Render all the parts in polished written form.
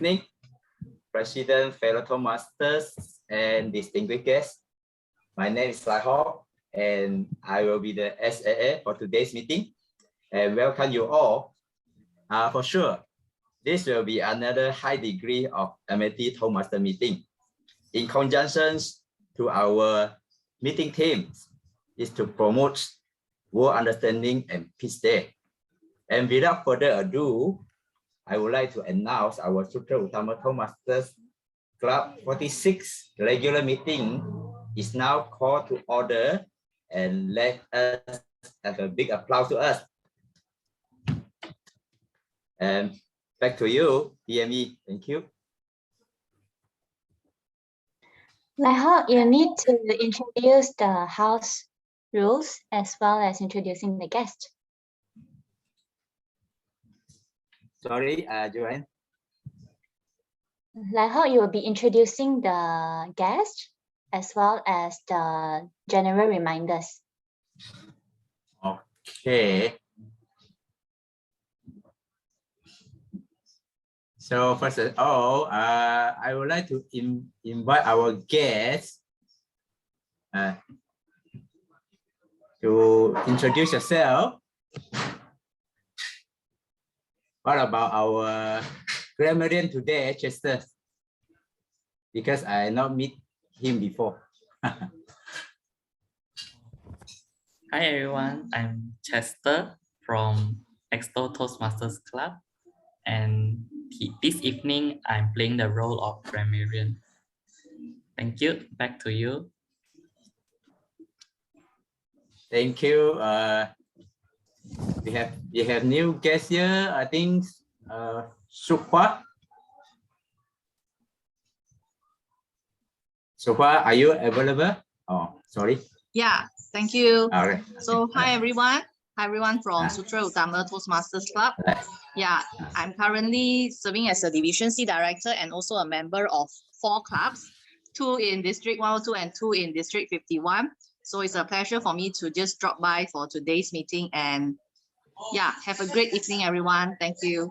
evening, President, fellow Toastmasters, and distinguished guests. My name is Lai Ho, and I will be the SAA for today's meeting. And welcome you all. For sure, this will be another high degree of MAT Toastmaster meeting. In conjunction to our meeting themes is to promote world understanding and peace day. And without further ado, I would like to announce our Sutera Utama Toastmasters Club 46 regular meeting is now called to order, and let us have a big applause to us. And back to you, PME. Thank you. Lai, you need to introduce the house rules as well as introducing the guest. Sorry, Joanne. Lai, you will be introducing the guest as well as the general reminders. Okay. So first of all, I would like to invite our guests to introduce yourself. What about our grammarian today, Chester? Because I not meet him before. Hi everyone, I'm Chester from Extol Toastmasters Club, and this evening I'm playing the role of grammarian. Thank you. Back to you. Thank you. We have new guests here. I think Sukwa. Sukwa, are you available? Oh, sorry. Yeah, thank you. All right. So hi everyone. Hi everyone from Sutera Utama Toastmasters Club. Yeah, I'm currently serving as a Division C director and also a member of 4 clubs, 2 in District 102 and 2 in District 51. So it's a pleasure for me to just drop by for today's meeting, and yeah, have a great evening, everyone. Thank you.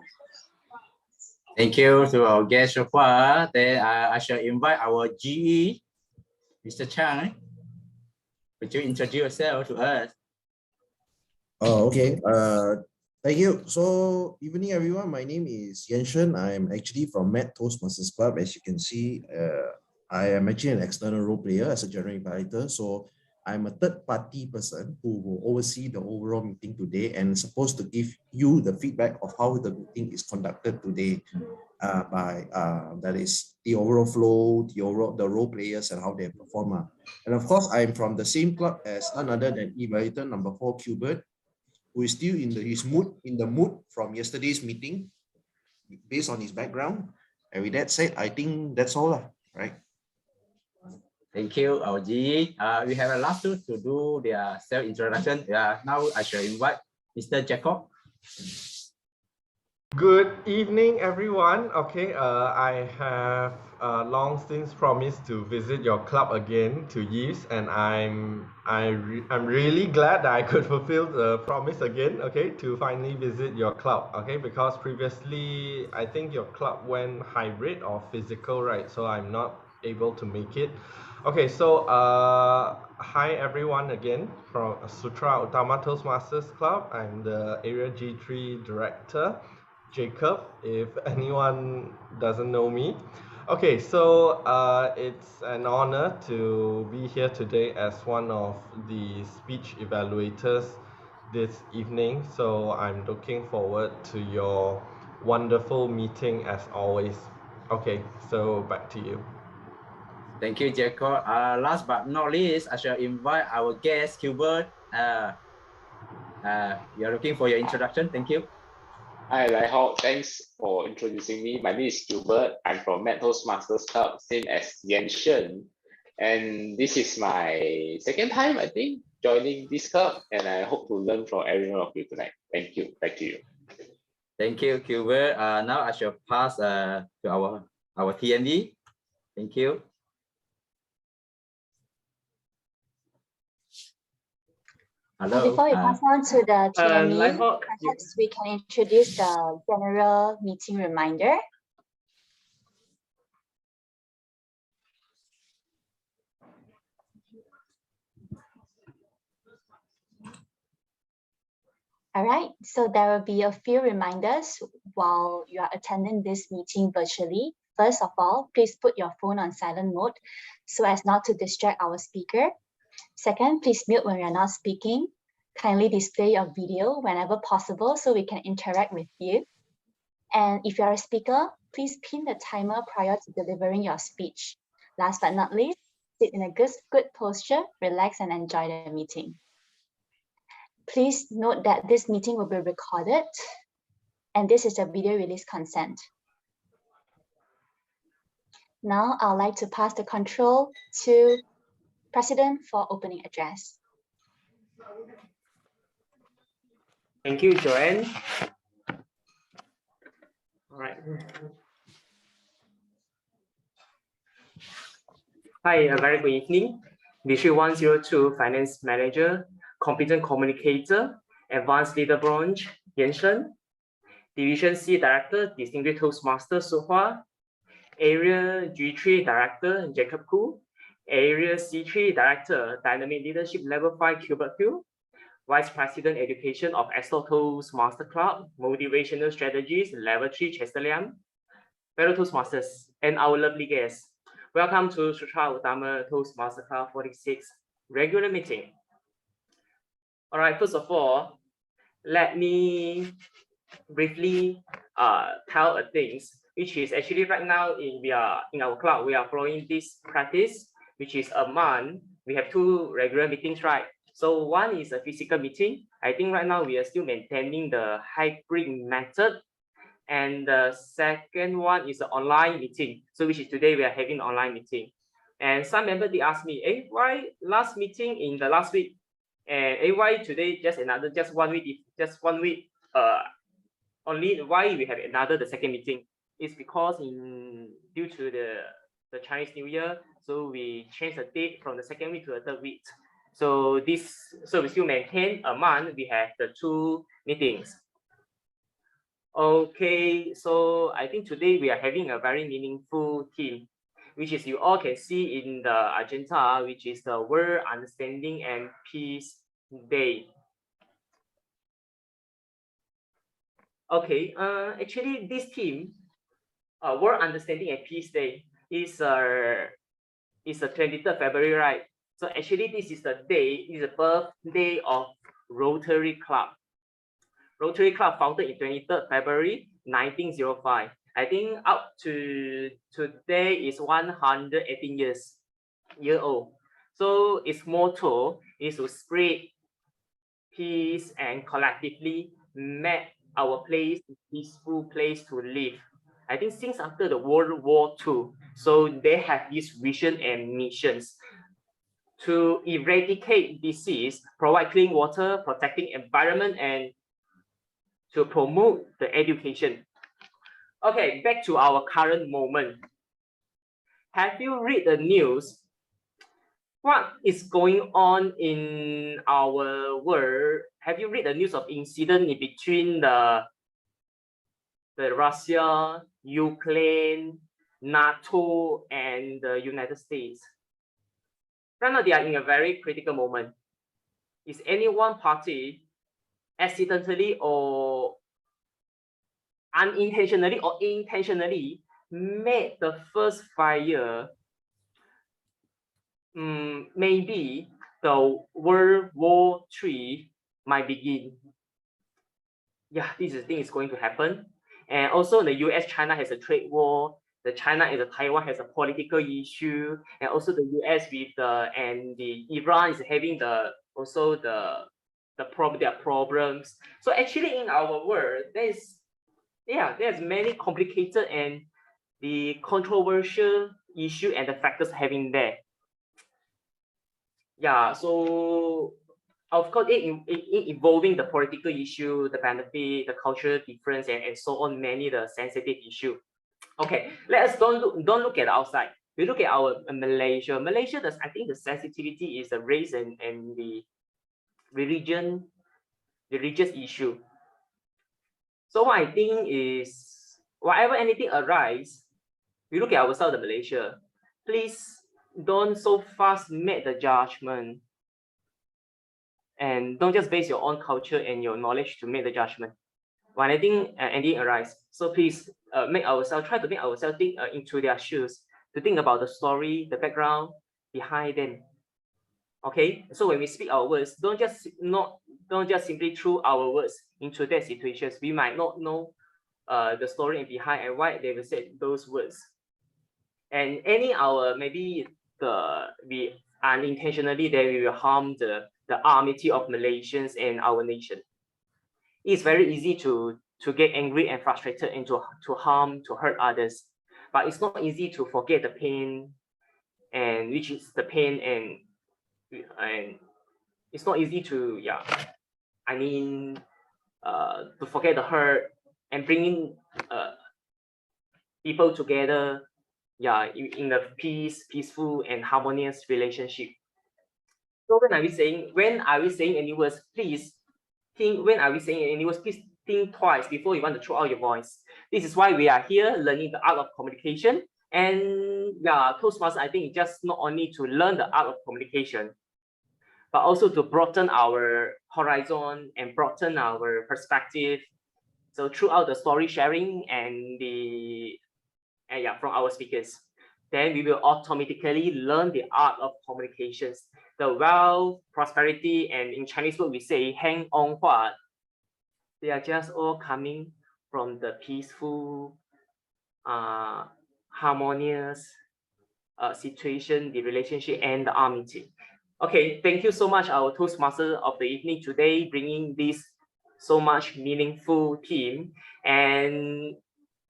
Thank you to our guest so far. Then I shall invite our GE, Mr. Chang. Would you introduce yourself to us? Oh, okay. Thank you. So, evening, everyone. My name is Shen. I'm actually from MAT Toastmasters Club. As you can see, I am actually an external role player as a general evaluator. So, I'm a third-party person who will oversee the overall meeting today and supposed to give you the feedback of how the meeting is conducted today that is the overall flow, the role players and how they perform. And of course, I'm from the same club as none other than Evaluator number 4, Kewbert, who is still in the mood from yesterday's meeting based on his background. And with that said, I think that's all, right? Thank you, our GE. We have a last two to do their self-introduction. Now I shall invite Mr. Jacob. Good evening, everyone. Okay, I have long since promised to visit your club again to Yves, and I'm really glad that I could fulfill the promise again. Okay, to finally visit your club. Okay, because previously I think your club went hybrid or physical, right? So I'm not able to make it. Okay, so hi everyone again from Sutera Utama Toastmasters Club. I'm the Area G3 Director, Jacob, if anyone doesn't know me. Okay, so it's an honor to be here today as one of the speech evaluators this evening. So I'm looking forward to your wonderful meeting as always. Okay, so back to you. Thank you, Jacob. Last but not least, I shall invite our guest, Kewbert. We are looking for your introduction. Thank you. Hi, Lai Ho. Thanks for introducing me. My name is Kewbert. I'm from MAT Toastmasters Club, same as Shen. And this is my second time, I think, joining this club. And I hope to learn from every one of you tonight. Thank you. Back to you. Thank you, Kewbert. Now I shall pass to our TMD. Thank you. Hello. Before we pass on to the TME, perhaps we can introduce the general meeting reminder. All right, so there will be a few reminders while you are attending this meeting virtually. First of all, please put your phone on silent mode so as not to distract our speaker. Second, please mute when you're not speaking. Kindly display your video whenever possible so we can interact with you. And if you're a speaker, please pin the timer prior to delivering your speech. Last but not least, sit in a good posture, relax and enjoy the meeting. Please note that this meeting will be recorded and this is a video release consent. Now I'd like to pass the control to President for opening address. Thank you, Joanne. All right. Hi, a very good evening. District 102 Finance Manager, Competent Communicator, Advanced Leader Branch, Shen. Division C Director, Distinguished Toastmaster Suhua. Area G3 Director, Jacob Koo. Area C3 Director, Dynamic Leadership Level 5, Kewbert. Vice President Education of Extol Toastmasters Club, Motivational Strategies, Level 3, Chester Liam. Fellow Toastmasters and our lovely guests, welcome to Sutera Utama Toastmasters Club 46 regular meeting. All right, first of all, let me briefly tell a things, which is actually right now in our club, we are following this practice, which is a month. We have 2 regular meetings, right? So one is a physical meeting. I think right now we are still maintaining the hybrid method. And the second one is the online meeting. So which is today we are having an online meeting. And some members they ask me, hey, why last meeting in the last week? And hey, why today just 1 week, only why we have the second meeting? It's because due to the Chinese New Year, so we changed the date from the second week to the third week. So we still maintain a month, we have the 2 meetings. Okay, so I think today we are having a very meaningful theme, which is you all can see in the agenda, which is the World Understanding and Peace Day. Okay, actually this theme, World Understanding and Peace Day, is the 23rd February, right? So actually this is the birthday of Rotary Club. Rotary Club founded in 23rd February 1905. I think up to today is 118 years old. So its motto is to spread peace and collectively make our place a peaceful place to live. I think since after the World War II, so they have this vision and missions to eradicate disease, provide clean water, protecting environment, and to promote the education. Okay, back to our current moment. Have you read the news? What is going on in our world? Have you read the news of incident in between the Russia, Ukraine, NATO, and the United States? Right now, they are in a very critical moment. Is any one party accidentally or unintentionally or intentionally made the first fire? Maybe the World War III might begin. Yeah, this thing is going to happen. And also the US, China has a trade war. The China and the Taiwan has a political issue. And also the US with the Iran is having their problems. So actually in our world, there's many complicated and the controversial issue and the factors having there. Yeah, so of course, it involving the political issue, the benefit, the cultural difference, and so on, many the sensitive issue. Okay, let us don't look at outside. We look at our Malaysia. Malaysia, I think the sensitivity is the race and the religious issue. So what I think is, whatever anything arise, we look at ourselves in Malaysia. Please don't so fast make the judgment, and don't just base your own culture and your knowledge to make the judgment when anything arises. So please try to make ourselves think into their shoes, to think about the story, the background behind them. Okay, so when we speak our words, don't just simply throw our words into that situations. We might not know the story behind and why they will say those words. And maybe we unintentionally that we will harm the amity of Malaysians and our nation. It's very easy to get angry and frustrated and to harm, to hurt others. But it's not easy to forget the pain, and which is the pain, and it's not easy to to forget the hurt and bringing people together, in a peaceful and harmonious relationship. So when are we saying any words, please think, please think twice before you want to throw out your voice. This is why we are here learning the art of communication. And Toastmasters, I think, just not only to learn the art of communication, but also to broaden our horizon and broaden our perspective. So throughout the story sharing and from our speakers, then we will automatically learn the art of communications, the wealth, prosperity, and in Chinese word we say hang on hua. They are just all coming from the peaceful, harmonious situation, the relationship, and the amity. Okay, thank you so much, our Toastmaster of the evening today, bringing this so much meaningful theme. And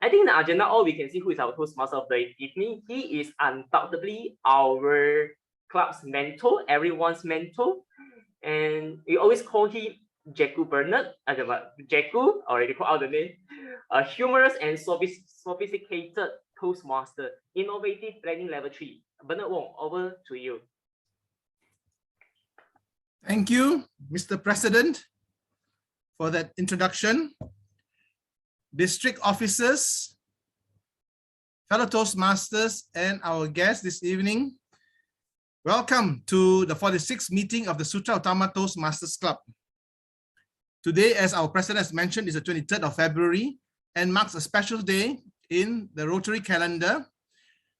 I think the agenda, all we can see who is our Toastmaster of the evening. He is undoubtedly our club's mentor, everyone's mentor. And we always call him Kewbert, Jeku, already called out the name, a humorous and sophisticated Toastmaster, innovative planning level 3. Bernard Wong, over to you. Thank you, Mr. President, for that introduction. District officers, fellow Toastmasters, and our guests this evening, welcome to the 46th meeting of the Sutera Utama Toastmasters Club. Today, as our president has mentioned, is the 23rd of February and marks a special day in the Rotary calendar.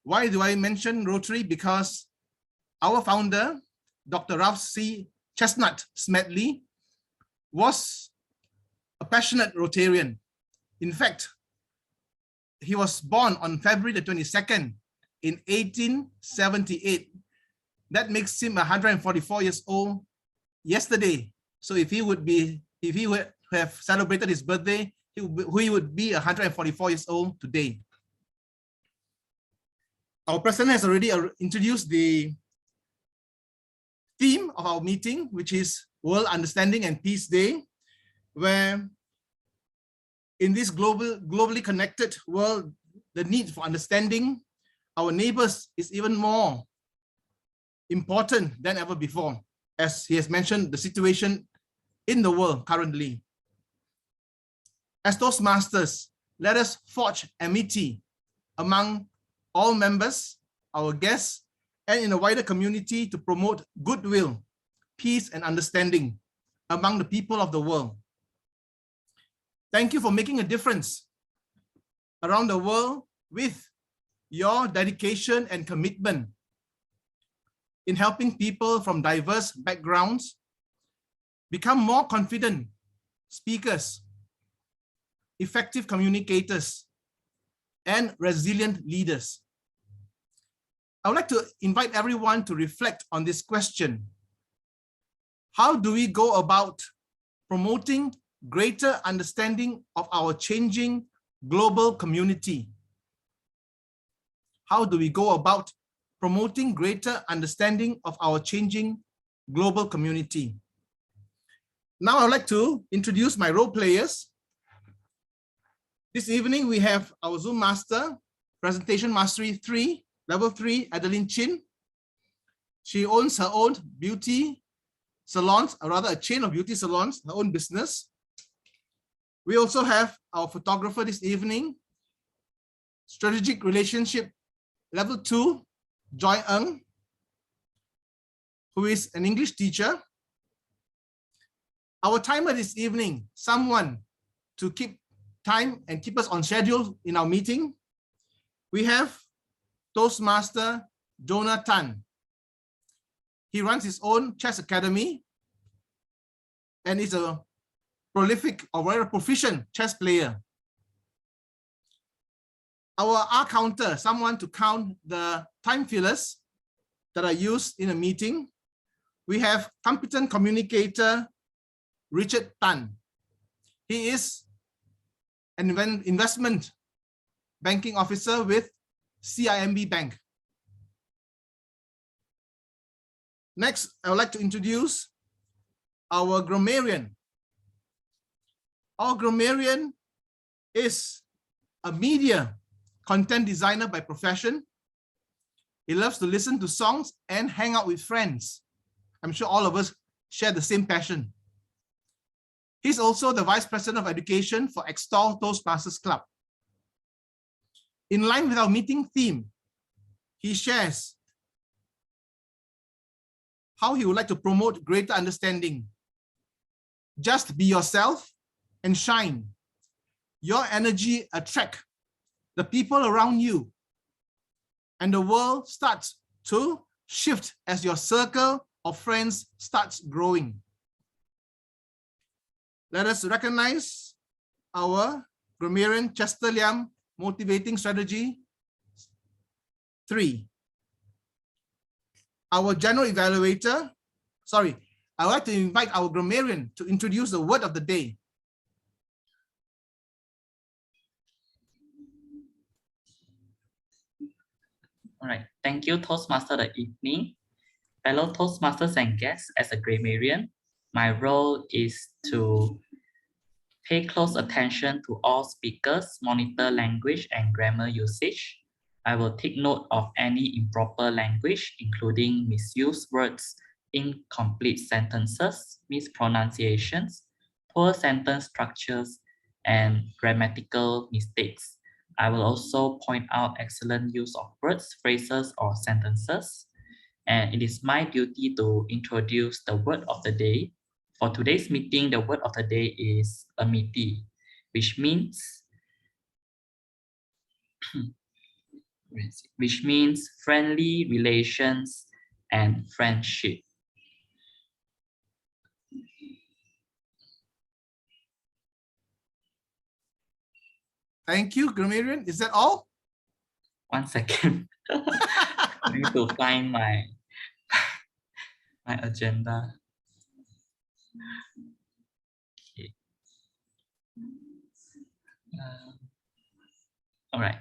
Why do I mention Rotary? Because our founder, Dr. Ralph C. Chestnut Smedley, was a passionate Rotarian. In fact, he was born on February the 22nd in 1878. That makes him 144 years old yesterday. So if he would have celebrated his birthday, he would be 144 years old today. Our president has already introduced the theme of our meeting, which is World Understanding and Peace Day, where in this globally connected world, the need for understanding our neighbors is even more important than ever before, as he has mentioned the situation in the world currently. As Toastmasters, let us forge amity among all members, our guests, and in a wider community to promote goodwill, peace, and understanding among the people of the world. Thank you for making a difference around the world with your dedication and commitment in helping people from diverse backgrounds become more confident speakers, effective communicators, and resilient leaders. I would like to invite everyone to reflect on this question. How do we go about promoting greater understanding of our changing global community? How do we go about promoting greater understanding of our changing global community? Now I'd like to introduce my role players. This evening we have our Zoom Master, Presentation Mastery 3, Level 3, Adeline Chin. She owns her own beauty salons, or rather a chain of beauty salons, her own business. We also have our photographer this evening, Strategic Relationship Level 2, Joy Ng. who is an English teacher. Our timer this evening, someone to keep time and keep us on schedule in our meeting. We have Toastmaster Jonathan. He runs his own chess academy and is a prolific or very proficient chess player. Our R counter, someone to count the time fillers that are used in a meeting. We have competent communicator Richard Tan. He is an investment banking officer with CIMB Bank. Next, I would like to introduce our grammarian. Our grammarian is a media content designer by profession. He loves to listen to songs and hang out with friends. I'm sure all of us share the same passion. He's also the Vice President of Education for Extol Toastmasters Club. In line with our meeting theme, he shares how he would like to promote greater understanding. Just be yourself and shine. Your energy attracts the people around you, and the world starts to shift as your circle of friends starts growing. Let us recognize our grammarian Chester Liam motivating strategy 3. Our general evaluator, I would like to invite our grammarian to introduce the word of the day. All right, thank you, Toastmaster the evening. Fellow Toastmasters and guests, as a grammarian, my role is to pay close attention to all speakers, monitor language and grammar usage. I will take note of any improper language, including misused words, incomplete sentences, mispronunciations, poor sentence structures, and grammatical mistakes. I will also point out excellent use of words, phrases, or sentences. And it is my duty to introduce the word of the day. For today's meeting, the word of the day is amity, which means friendly relations and friendship. Thank you, grammarian. Is that all? 1 second. I need to find my agenda. Okay. All right.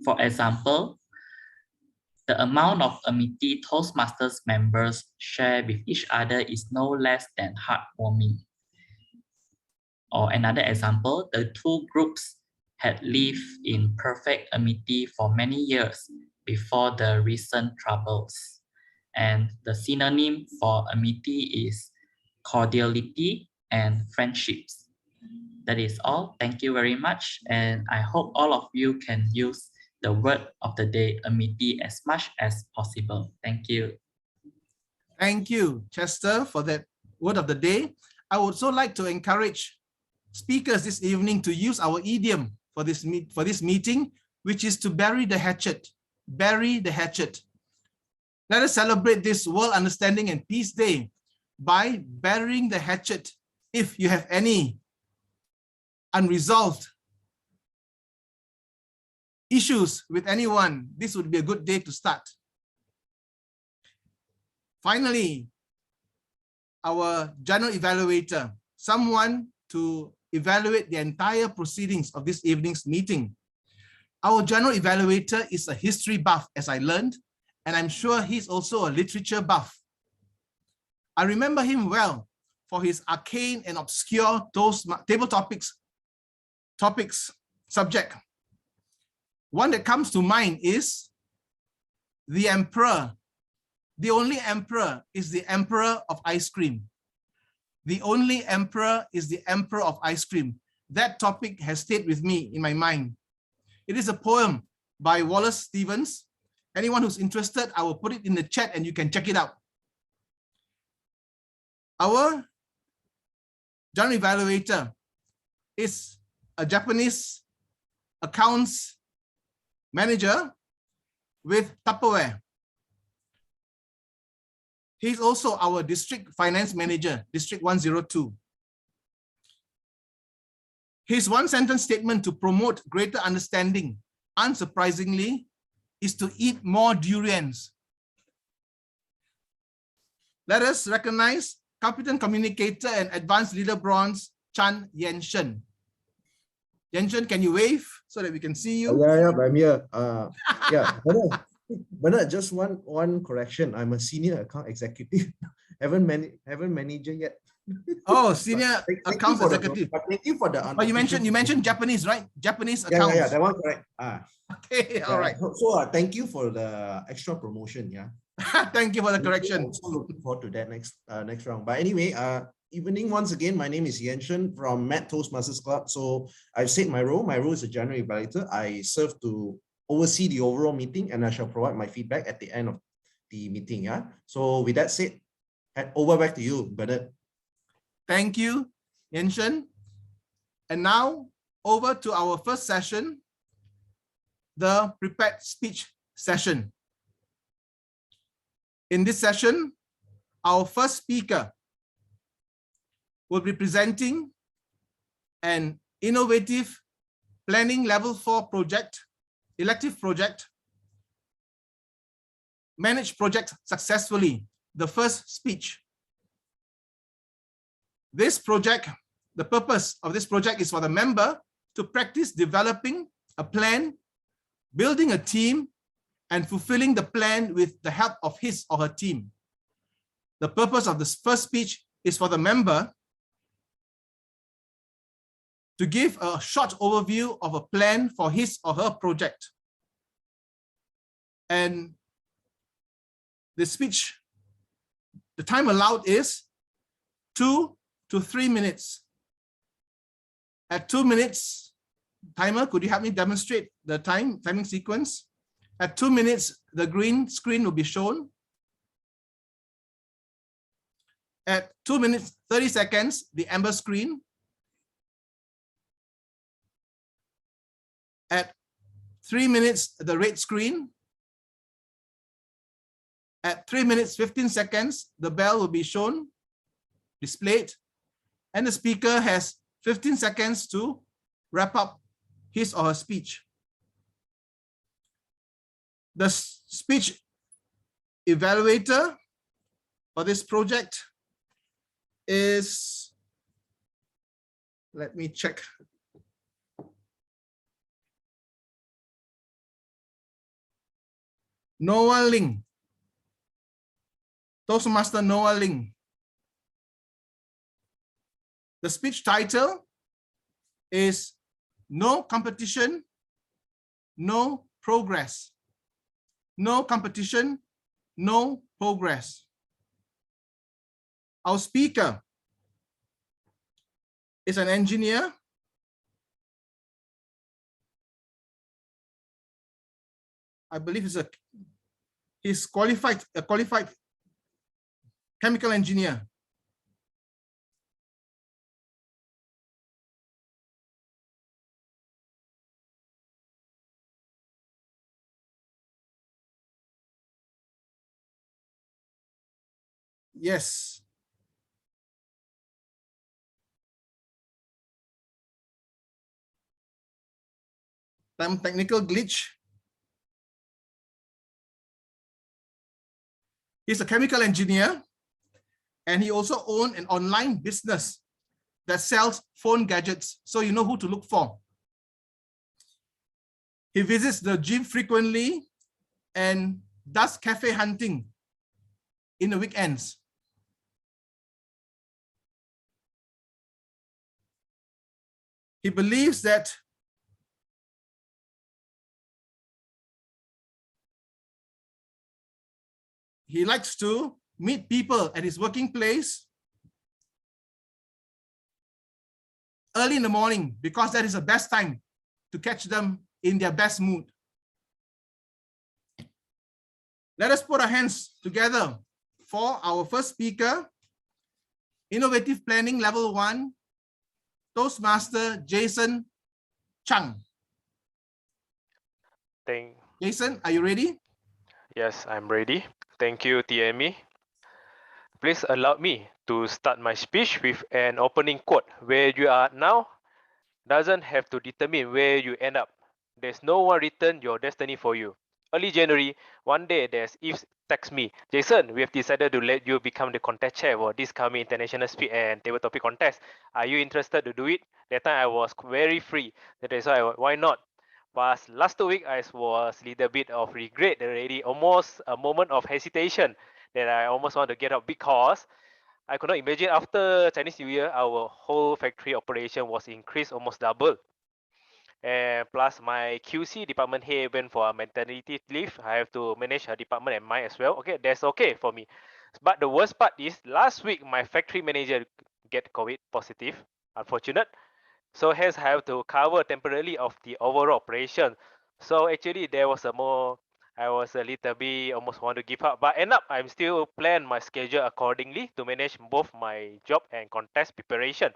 For example, the amount of amity Toastmasters members share with each other is no less than heartwarming. Or another example, the two groups had lived in perfect amity for many years before the recent troubles. And the synonym for amity is cordiality and friendships. That is all. Thank you very much. And I hope all of you can use the word of the day, amity, as much as possible. Thank you. Thank you, Chester, for that word of the day. I would also like to encourage speakers this evening to use our idiom for this meeting, which is to bury the hatchet. Bury the hatchet. Let us celebrate this World Understanding and Peace Day by burying the hatchet. If you have any unresolved issues with anyone, this would be a good day to start. Finally, our general evaluator, someone to evaluate the entire proceedings of this evening's meeting. Our general evaluator is a history buff, as I learned, and I'm sure he's also a literature buff. I remember him well for his arcane and obscure table topics subject. One that comes to mind is the emperor. The only emperor is the emperor of ice cream. The only emperor is the emperor of ice cream. That topic has stayed with me in my mind. It is a poem by Wallace Stevens. Anyone who's interested, I will put it in the chat and you can check it out. Our general evaluator is a Japanese accounts manager with Tupperware. He's also our district finance manager, District 102. His one-sentence statement to promote greater understanding, unsurprisingly, is to eat more durians. Let us recognize competent communicator and advanced leader bronze, Chan Yen-Shen. Yen-Shen, can you wave so that we can see you? Yeah, I'm here. Yeah, Bernard, just one correction. I'm a senior account executive. haven't manager yet. Oh, senior accounts executive. Thank you for the. But you mentioned Japanese, right? Japanese accounts. Yeah, that one correct. Okay, all right. So thank you for the extra promotion. Yeah. Thank you for the correction. I'm also looking forward to that next round. But anyway, evening once again. My name is Yen-Shen from Met Toastmasters Club. So I've said my role. My role is a general evaluator. I serve to oversee the overall meeting, and I shall provide my feedback at the end of the meeting. Yeah. So with that said, over back to you, Bernard. Thank you, Yen-Shen. And now over to our first session, the prepared speech session. In this session, our first speaker will be presenting an innovative planning level 4 project, elective project, manage project successfully, the first speech. This project, the purpose of this project is for the member to practice developing a plan, building a team, and fulfilling the plan with the help of his or her team. The purpose of this first speech is for the member to give a short overview of a plan for his or her project. And the speech, the time allowed is 2 to 3 minutes. At 2 minutes, timer, could you help me demonstrate the timing sequence? At 2 minutes, the green screen will be shown. At 2 minutes, 30 seconds, the amber screen. At 3 minutes, the red screen. At 3 minutes, 15 seconds, the bell will be shown, displayed, and the speaker has 15 seconds to wrap up his or her speech. The speech evaluator for this project is, let me check. Noah Ling, Toastmaster Noah Ling. The speech title is No Competition, No Progress. No competition, no progress. Our speaker is an engineer. I believe he's a qualified chemical engineer. Yes. Some technical glitch. He's a chemical engineer, and he also owns an online business that sells phone gadgets. So you know who to look for. He visits the gym frequently and does cafe hunting in the weekends. He believes that he likes to meet people at his working place early in the morning because that is the best time to catch them in their best mood. Let us put our hands together for our first speaker, Innovative Planning Level 1, Toastmaster Jason Chang. Jason, are you ready? Yes, I'm ready. Thank you, TME. Please allow me to start my speech with an opening quote. Where you are now doesn't have to determine where you end up. There's no one written your destiny for you. Early January, one day there's Eve text me, Jason, we have decided to let you become the contest chair for this coming international speed and table topic contest. Are you interested to do it? That time I was very free. That is why not? But last 2 weeks I was a little bit of regret already, almost a moment of hesitation that I almost want to get up because I could not imagine after Chinese New Year, our whole factory operation was increased almost double. And plus my QC department head went for a maternity leave. I have to manage her department and mine as well. Okay, that's okay for me. But the worst part is last week, my factory manager get COVID positive, unfortunate. So hence I have to cover temporarily of the overall operation. So actually there was I was a little bit almost want to give up, but end up I'm still plan my schedule accordingly to manage both my job and contest preparation.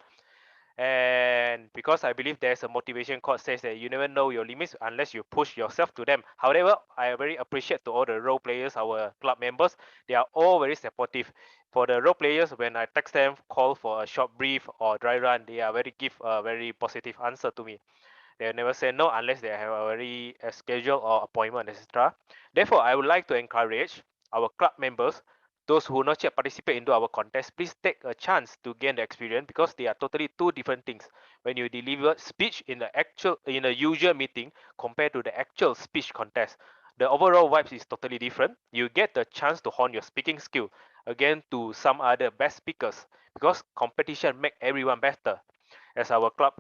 And because I believe there's a motivation quote says that you never know your limits unless you push yourself to them. However, I very appreciate to all the role players, our club members. They are all very supportive. For the role players, when I text them, call for a short brief or dry run, they are give a very positive answer to me. They never say no unless they have a very schedule or appointment, etc. Therefore, I would like to encourage our club members, those who not yet participate into our contest, please take a chance to gain the experience because they are totally two different things. When you deliver speech in a usual meeting compared to the actual speech contest, the overall vibes is totally different. You get the chance to hone your speaking skill again to some other best speakers because competition make everyone better. As our club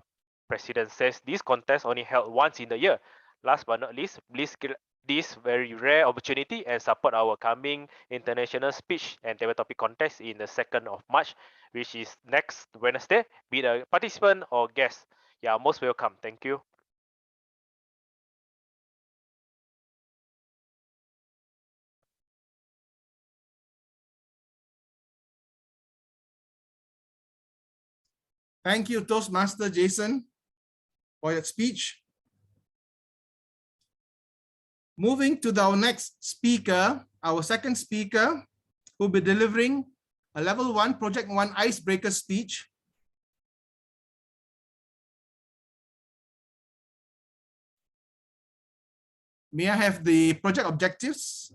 president says, this contest only held once in the year. Last but not least, please get this very rare opportunity and support our coming international speech and table topic contest in the 2nd of March, which is next Wednesday. Be a participant or guest. Yeah, most welcome. Thank you. Thank you, Toastmaster Jason, for your speech. Moving to our next speaker, our second speaker, who will be delivering a level 1, project 1 icebreaker speech. May I have the project objectives?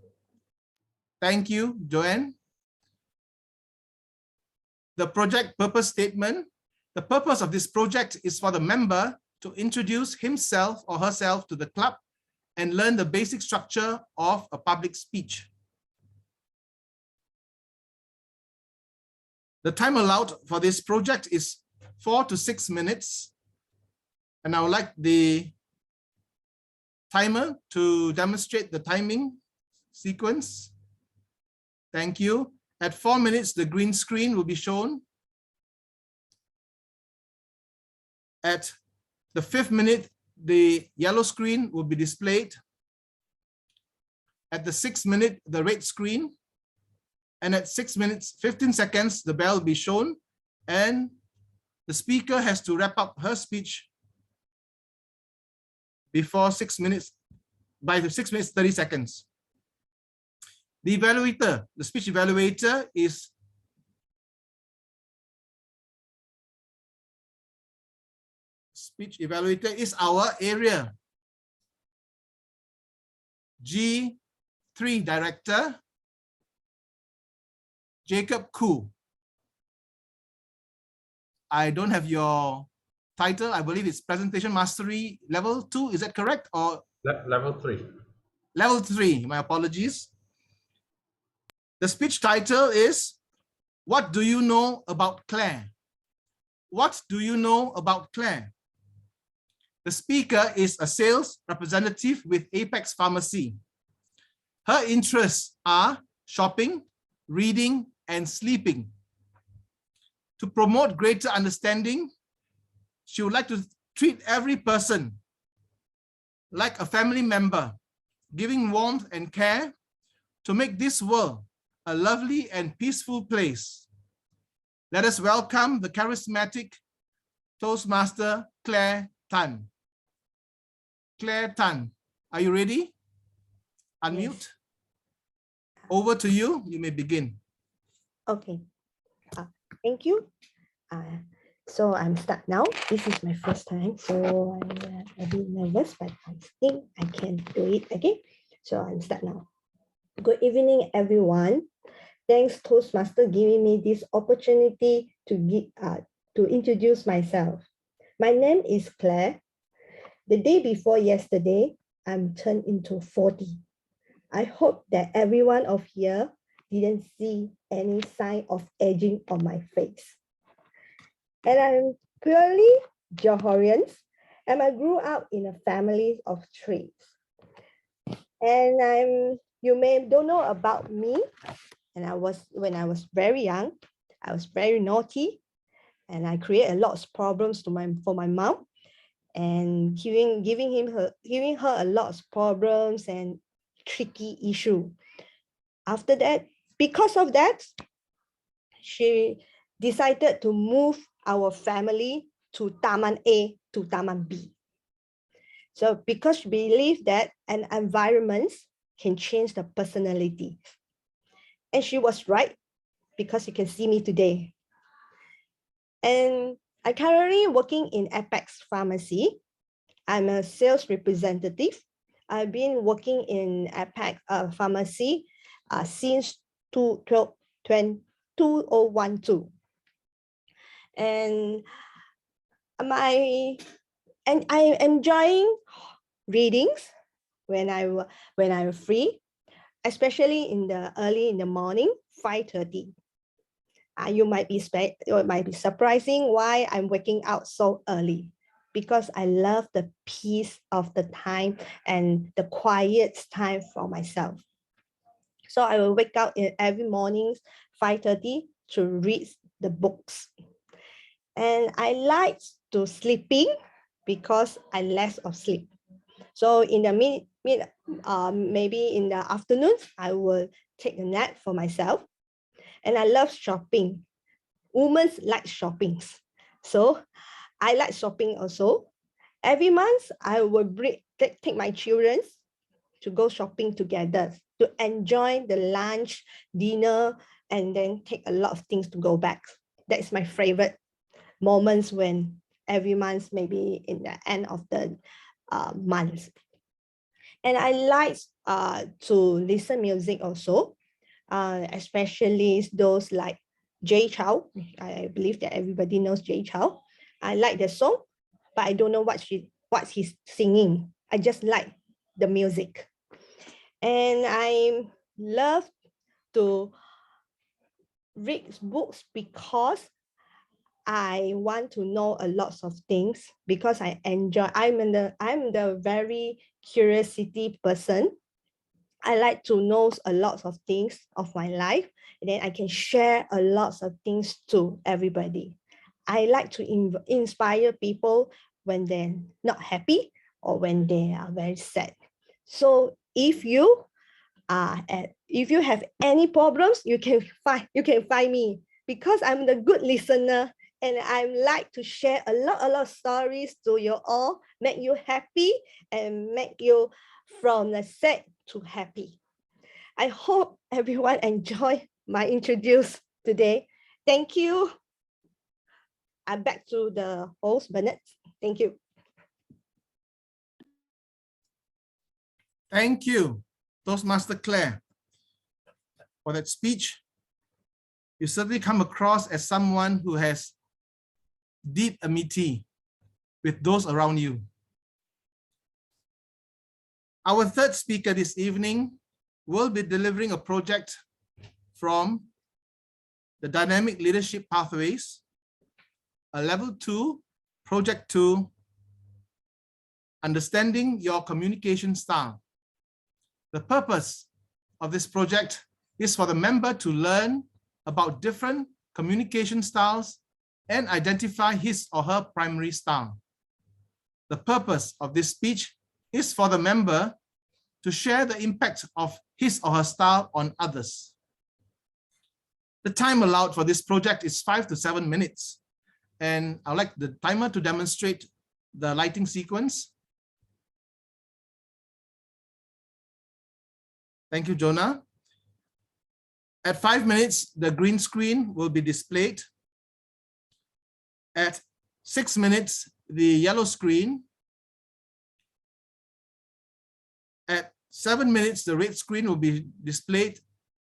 Thank you, Joanne. The project purpose statement. The purpose of this project is for the member to introduce himself or herself to the club and learn the basic structure of a public speech. The time allowed for this project is 4 to 6 minutes. And I would like the timer to demonstrate the timing sequence. Thank you. At 4 minutes, the green screen will be shown. At the 5th minute, the yellow screen will be displayed. At the 6th minute, the red screen. And at 6 minutes, 15 seconds, the bell will be shown. And the speaker has to wrap up her speech before 6 minutes, by the 6 minutes, 30 seconds. The evaluator, the speech evaluator is our area G3 director, Jacob Koo. I don't have your title. I believe it's presentation mastery level 2. Is that correct? Or level 3? Level 3. My apologies. The speech title is, what do you know about Claire? What do you know about Claire? The speaker is a sales representative with Apex Pharmacy. Her interests are shopping, reading, and sleeping. To promote greater understanding, she would like to treat every person like a family member, giving warmth and care to make this world a lovely and peaceful place. Let us welcome the charismatic Toastmaster Claire Tan. Claire Tan, are you ready? Unmute. Yes. Over to you. You may begin. Okay. Thank you. So I'm start now. This is my first time, so I'm a bit nervous, but I think I can do it. Okay. So I'm start now. Good evening, everyone. Thanks, Toastmaster, giving me this opportunity to introduce myself. My name is Claire. The day before yesterday, I'm turned into 40. I hope that everyone of here didn't see any sign of aging on my face. And I'm purely Johorian, and I grew up in a family of 3. And you may don't know about me. And when I was very young, I was very naughty, and I create a lot of problems for my mom, and giving her a lot of problems and tricky issue. After that, because of that, she decided to move our family to Taman A to Taman B. So because she believed that an environment can change the personality. And she was right, because you can see me today. And I'm currently working in Apex Pharmacy. I'm a sales representative. I've been working in Apex Pharmacy since 2012. And I'm enjoying readings when I'm free, especially early in the morning, 5:30. You might be surprising why I'm waking out so early, because I love the peace of the time and the quiet time for myself. So I will wake up every morning, 5:30, to read the books. And I like to sleeping because I less of sleep. So in the maybe in the afternoon, I will take a nap for myself. And I love shopping. Women like shopping. So I like shopping also. Every month, I will take my children to go shopping together, to enjoy the lunch, dinner, and then take a lot of things to go back. That's my favorite moments, when every month, maybe in the end of the month. And I like to listen music also, especially those like Jay Chou. I believe that everybody knows Jay Chou. I like the song, but I don't know what he's singing. I just like the music. And I love to read books because I want to know a lot of things, because I enjoy. I'm the very curiosity person. I like to know a lot of things of my life, and then I can share a lot of things to everybody. I like to inspire people when they're not happy or when they are very sad. So if you have any problems, you can find me, because I'm the good listener, and I like to share a lot of stories to you all, make you happy and make you from the sad to happy. I hope everyone enjoy my introduce today. Thank you. I'm back to the host, Bernard. Thank you. Thank you, Toastmaster Claire, for that speech. You certainly come across as someone who has deep amity with those around you. Our third speaker this evening will be delivering a project from the Dynamic Leadership Pathways, a Level 2, Project 2, Understanding Your Communication Style. The purpose of this project is for the member to learn about different communication styles and identify his or her primary style. The purpose of this speech is for the member to share the impact of his or her style on others. The time allowed for this project is 5 to 7 minutes. And I'd like the timer to demonstrate the lighting sequence. Thank you, Jonah. At 5 minutes, the green screen will be displayed. At 6 minutes, the yellow screen. At 7 minutes, the red screen will be displayed.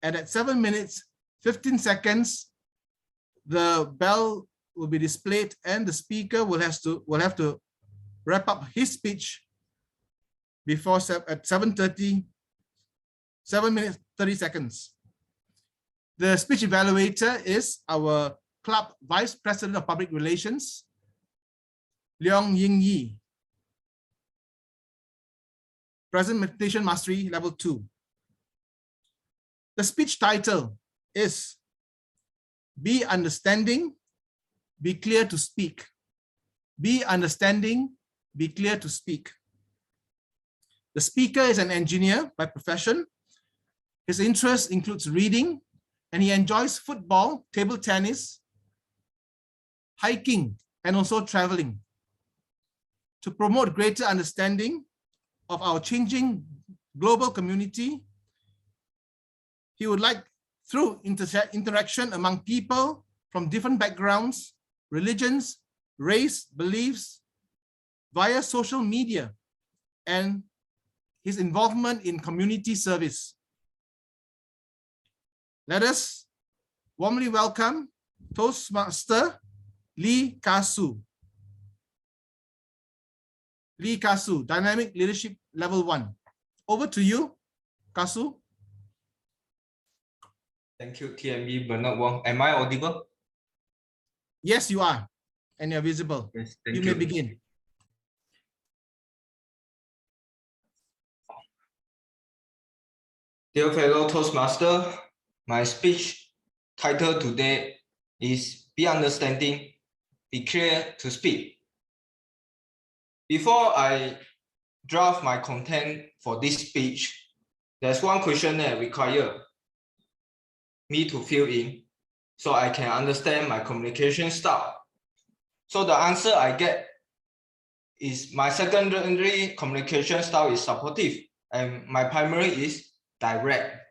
And at 7 minutes, 15 seconds, the bell will be displayed and the speaker will have to wrap up his speech before at 7:30, 7 minutes, 30 seconds. The speech evaluator is our club Vice President of Public Relations, Leong Ying Yi. Presentation Mastery Level 2. The speech title is Be Understanding, Be Clear to Speak. Be Understanding, Be Clear to Speak. The speaker is an engineer by profession. His interest includes reading, and he enjoys football, table tennis, hiking, and also traveling. To promote greater understanding of our changing global community, he would like, through interaction among people from different backgrounds, religions, race, beliefs, via social media, and his involvement in community service. Let us warmly welcome Toastmaster Lee Ka-su. Lee Ka-su, Dynamic Leadership Level 1. Over to you, Ka-su. Thank you, TMB Bernard Wong. Am I audible? Yes, you are, and you're visible. Yes, you may begin. Dear fellow Toastmaster, my speech title today is Be Understanding, Be Clear to Speak. Before I draft my content for this speech, there's one questionnaire required me to fill in so I can understand my communication style. So the answer I get is my secondary communication style is supportive and my primary is direct.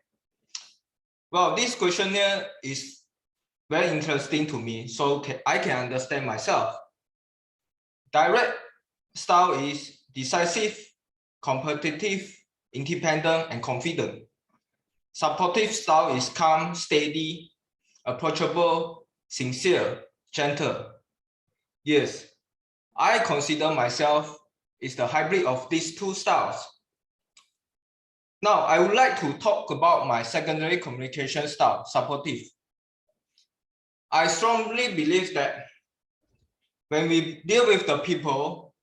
Well, this questionnaire is very interesting to me, so I can understand myself. Direct style is decisive, competitive, independent, and confident. Supportive style is calm, steady, approachable, sincere, gentle. Yes, I consider myself is the hybrid of these two styles. Now, I would like to talk about my secondary communication style, supportive. I strongly believe that when we deal with the people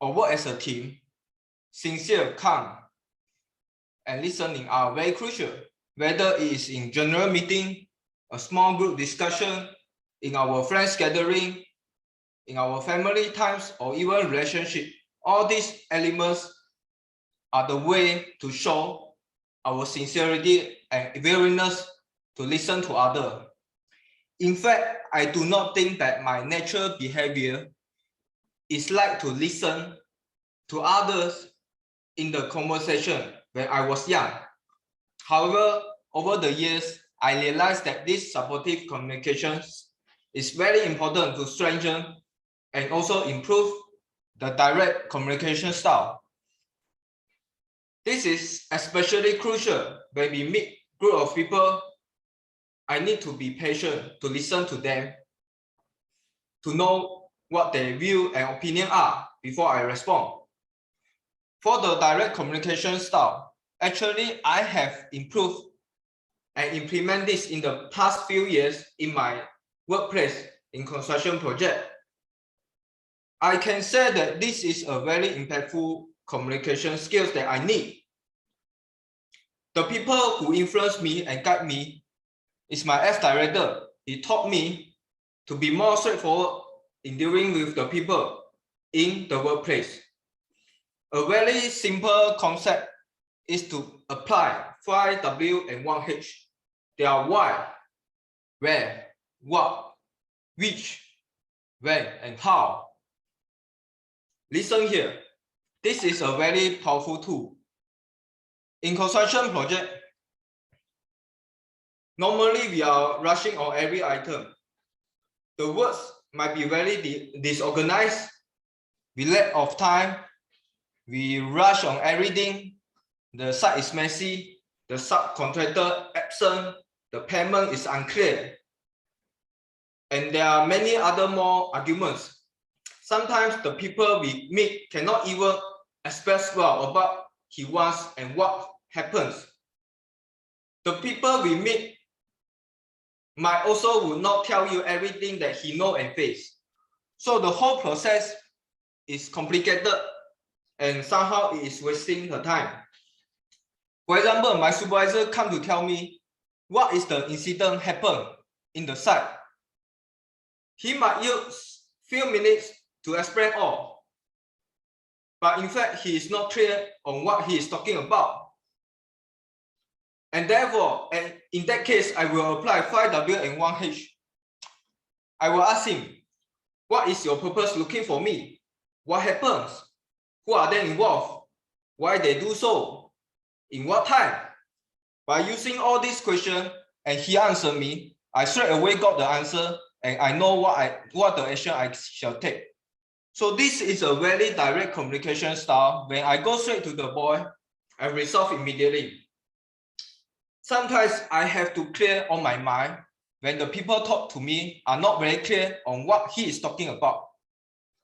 or work as a team, sincere, calm, and listening are very crucial, whether it is in general meeting, a small group discussion, in our friends gathering, in our family times, or even relationship. All these elements are the way to show our sincerity and willingness to listen to others. In fact, I do not think that my natural behavior is like to listen to others in the conversation when I was young. However, over the years, I realized that this supportive communications is very important to strengthen and also improve the direct communication style. This is especially crucial when we meet a group of people. I need to be patient to listen to them, to know what their view and opinion are before I respond. For the direct communication style, actually, I have improved and implemented this in the past few years in my workplace in construction project. I can say that this is a very impactful communication skills that I need. The people who influence me and guide me is my ex-director. He taught me to be more straightforward in dealing with the people in the workplace. A very simple concept is to apply 5W and 1H They are why, where, what, which, when, and how. Listen here. This is a very powerful tool. In construction project, normally we are rushing on every item. The words might be very disorganized. We lack of time. We rush on everything. The site is messy. The subcontractor absent. The payment is unclear. And there are many other more arguments. Sometimes the people we meet cannot even express well about he wants and what happens. The people we meet might also would not tell you everything that he know and face. So the whole process is complicated and somehow it is wasting her time. For example, my supervisor come to tell me what is the incident happened in the site. He might use few minutes to explain all, but in fact, he is not clear on what he is talking about. And therefore, and in that case, I will apply 5W and 1H. I will ask him, what is your purpose looking for me? What happens? Who are they involved? Why they do so? In what time? By using all these questions, and he answered me, I straight away got the answer, and I know what the action I shall take. So this is a very direct communication style. When I go straight to the boy, I resolve immediately. Sometimes I have to clear on my mind when the people talk to me are not very clear on what he is talking about.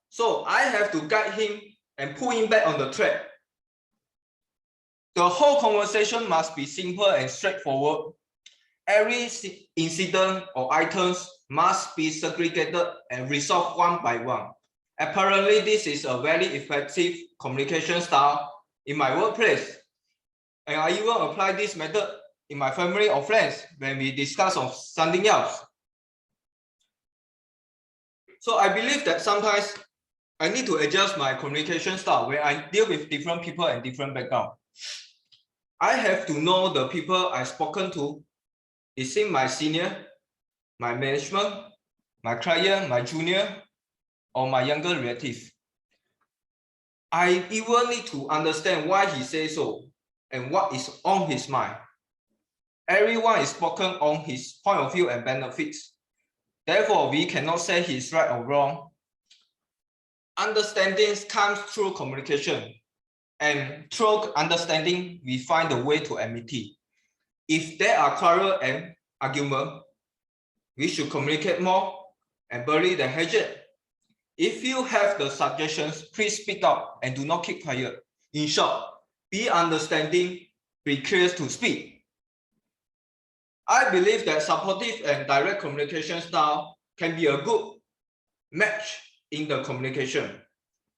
So I have to guide him and pull him back on the track. The whole conversation must be simple and straightforward. Every incident or items must be segregated and resolved one by one. Apparently, this is a very effective communication style in my workplace. And I even apply this method in my family or friends when we discuss on something else. So I believe that sometimes I need to adjust my communication style when I deal with different people and different background. I have to know the people I've spoken to. Is it my senior, my management, my client, my junior, or my younger relative? I even need to understand why he says so and what is on his mind. Everyone is spoken on his point of view and benefits. Therefore, we cannot say he's right or wrong. Understanding comes through communication. And through understanding, we find a way to amity. If there are quarrel and argument, we should communicate more and bury the hatchet. If you have the suggestions, please speak up and do not keep quiet. In short, be understanding, be clear to speak. I believe that supportive and direct communication style can be a good match in the communication.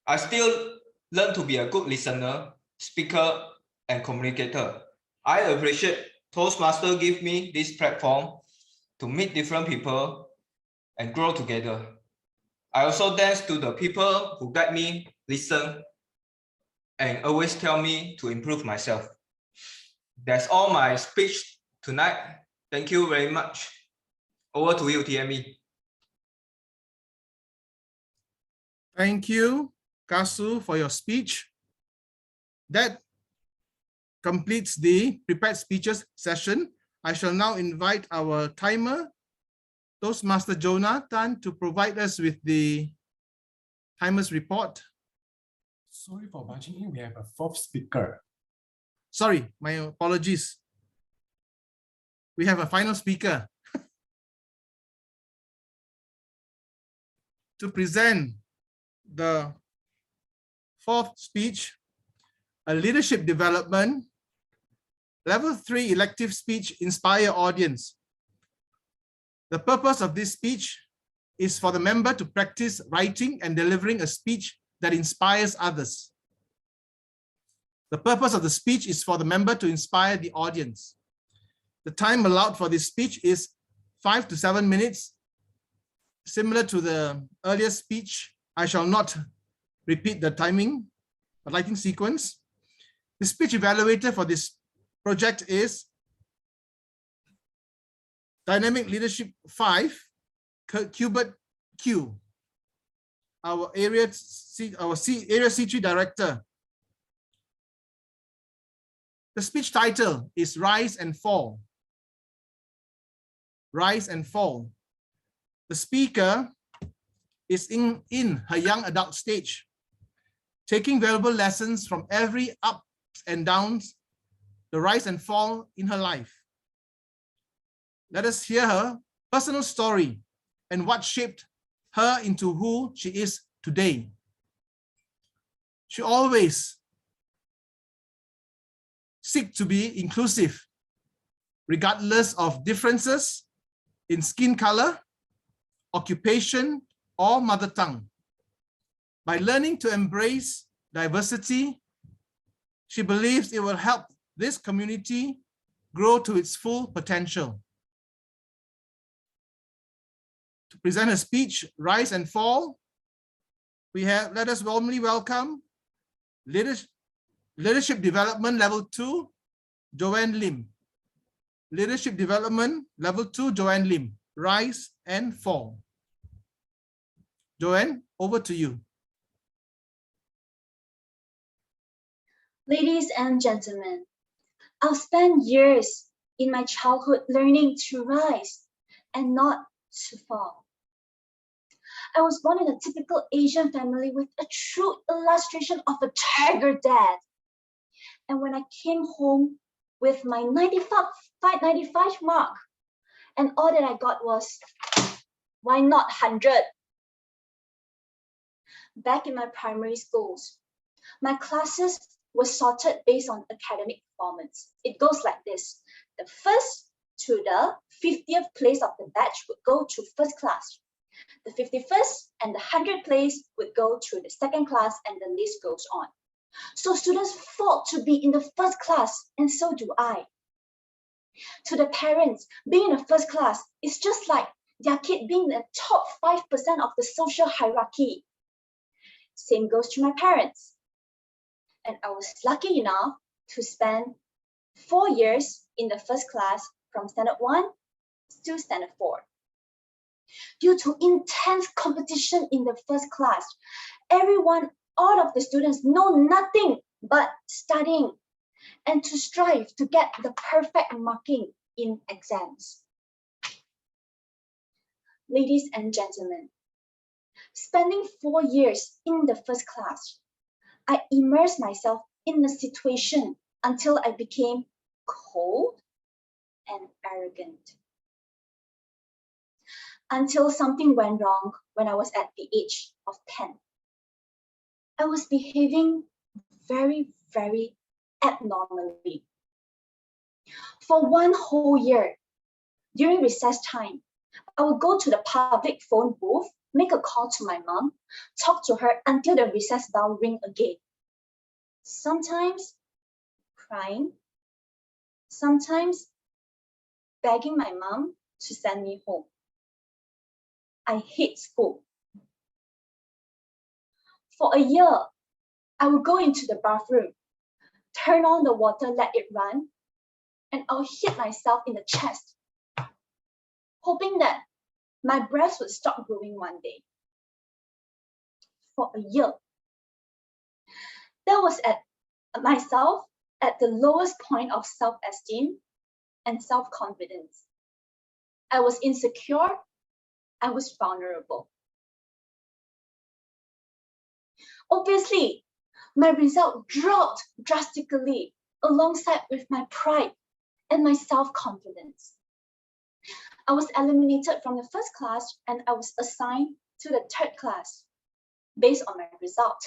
I still learn to be a good listener, speaker, and communicator. I appreciate Toastmasters give me this platform to meet different people and grow together. I also thanks to the people who guide me, listen, and always tell me to improve myself. That's all my speech tonight. Thank you very much. Over to you, TME. Thank you, Kasu, for your speech. That completes the prepared speeches session. I shall now invite our timer, Toastmaster Jonathan, to provide us with the timer's report. Sorry for barging in. We have a fourth speaker. Sorry, my apologies. We have a final speaker to present the fourth speech, a leadership development, level 3 elective speech, inspire audience. The purpose of this speech is for the member to practice writing and delivering a speech that inspires others. The purpose of the speech is for the member to inspire the audience. The time allowed for this speech is 5 to 7 minutes. Similar to the earlier speech, I shall not repeat the timing, the lighting sequence. The speech evaluator for this project is Dynamic Leadership 5, Kewbert Q, our Area C3 Director. The speech title is Rise and Fall. Rise and Fall. The speaker is in her young adult stage, taking valuable lessons from every ups and downs, the rise and fall in her life. Let us hear her personal story and what shaped her into who she is today. She always seeks to be inclusive, regardless of differences in skin color, occupation, or mother tongue. By learning to embrace diversity, she believes it will help this community grow to its full potential. To present a speech, Rise and Fall, let us warmly welcome Leadership Development Level 2, Joanne Lim. Leadership Development Level 2, Joanne Lim, Rise and Fall. Joanne, over to you. Ladies and gentlemen, I've spent years in my childhood learning to rise and not to fall. I was born in a typical Asian family with a true illustration of a tiger dad. And when I came home with my 95 mark, and all that I got was, why not 100? Back in my primary schools, my classes were sorted based on academic performance. It goes like this. The first to the 50th place of the batch would go to first class. The 51st and the 100th place would go to the second class, and the list goes on. So students fought to be in the first class, and so do I. To the parents, being in the first class is just like their kid being the top 5% of the social hierarchy. Same goes to my parents. And I was lucky enough to spend 4 years in the first class from standard 1 to standard 4. Due to intense competition in the first class, all of the students know nothing but studying and to strive to get the perfect marking in exams. Ladies and gentlemen, spending 4 years in the first class, I immersed myself in the situation until I became cold and arrogant. Until something went wrong when I was at the age of 10. I was behaving very, very abnormally. For 1 whole year, during recess time, I would go to the public phone booth, make a call to my mom, talk to her until the recess bell ring again. Sometimes crying, sometimes begging my mom to send me home. I hate school. For a year, I would go into the bathroom, turn on the water, let it run, and I'll hit myself in the chest, hoping that my breasts would stop growing one day. For a year. That was at myself at the lowest point of self-esteem and self-confidence. I was insecure, I was vulnerable. Obviously, my result dropped drastically alongside with my pride and my self-confidence. I was eliminated from the first class and I was assigned to the third class based on my result.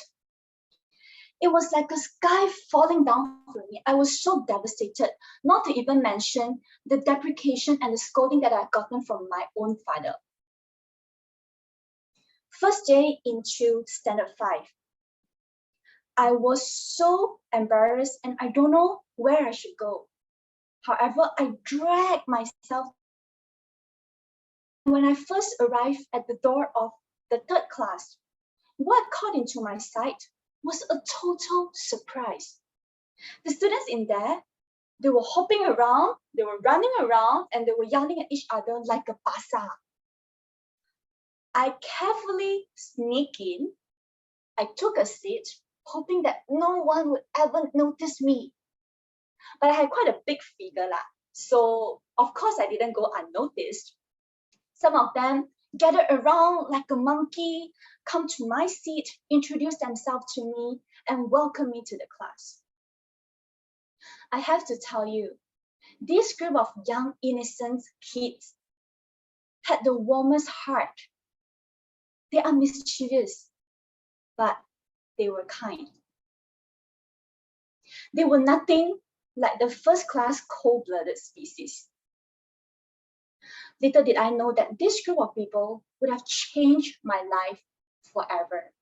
It was like a sky falling down for me. I was so devastated, not to even mention the deprecation and the scolding that I've gotten from my own father. First day into standard 5. I was so embarrassed and I don't know where I should go. However, I dragged myself. When I first arrived at the door of the third class, what caught into my sight was a total surprise. The students in there, They were hopping around, they were running around, and they were yelling at each other like a pasa. I carefully sneaked in. I took a seat, hoping that no one would ever notice me. But I had quite a big figure, so of course I didn't go unnoticed. Some of them gathered around like a monkey, come to my seat, introduce themselves to me, and welcome me to the class. I have to tell you, this group of young, innocent kids had the warmest heart. They are mischievous, but they were kind. They were nothing like the first-class cold-blooded species. Little did I know that this group of people would have changed my life forever.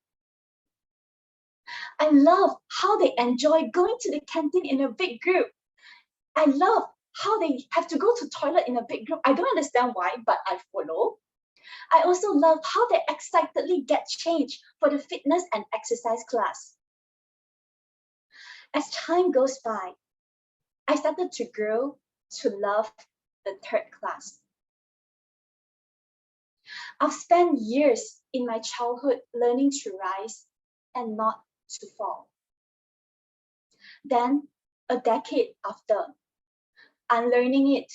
I love how they enjoy going to the canteen in a big group. I love how they have to go to toilet in a big group. I don't understand why, but I follow. I also love how they excitedly get changed for the fitness and exercise class. As time goes by, I started to grow to love the third class. I've spent years in my childhood learning to rise and not to fall. Then, a decade after, unlearning it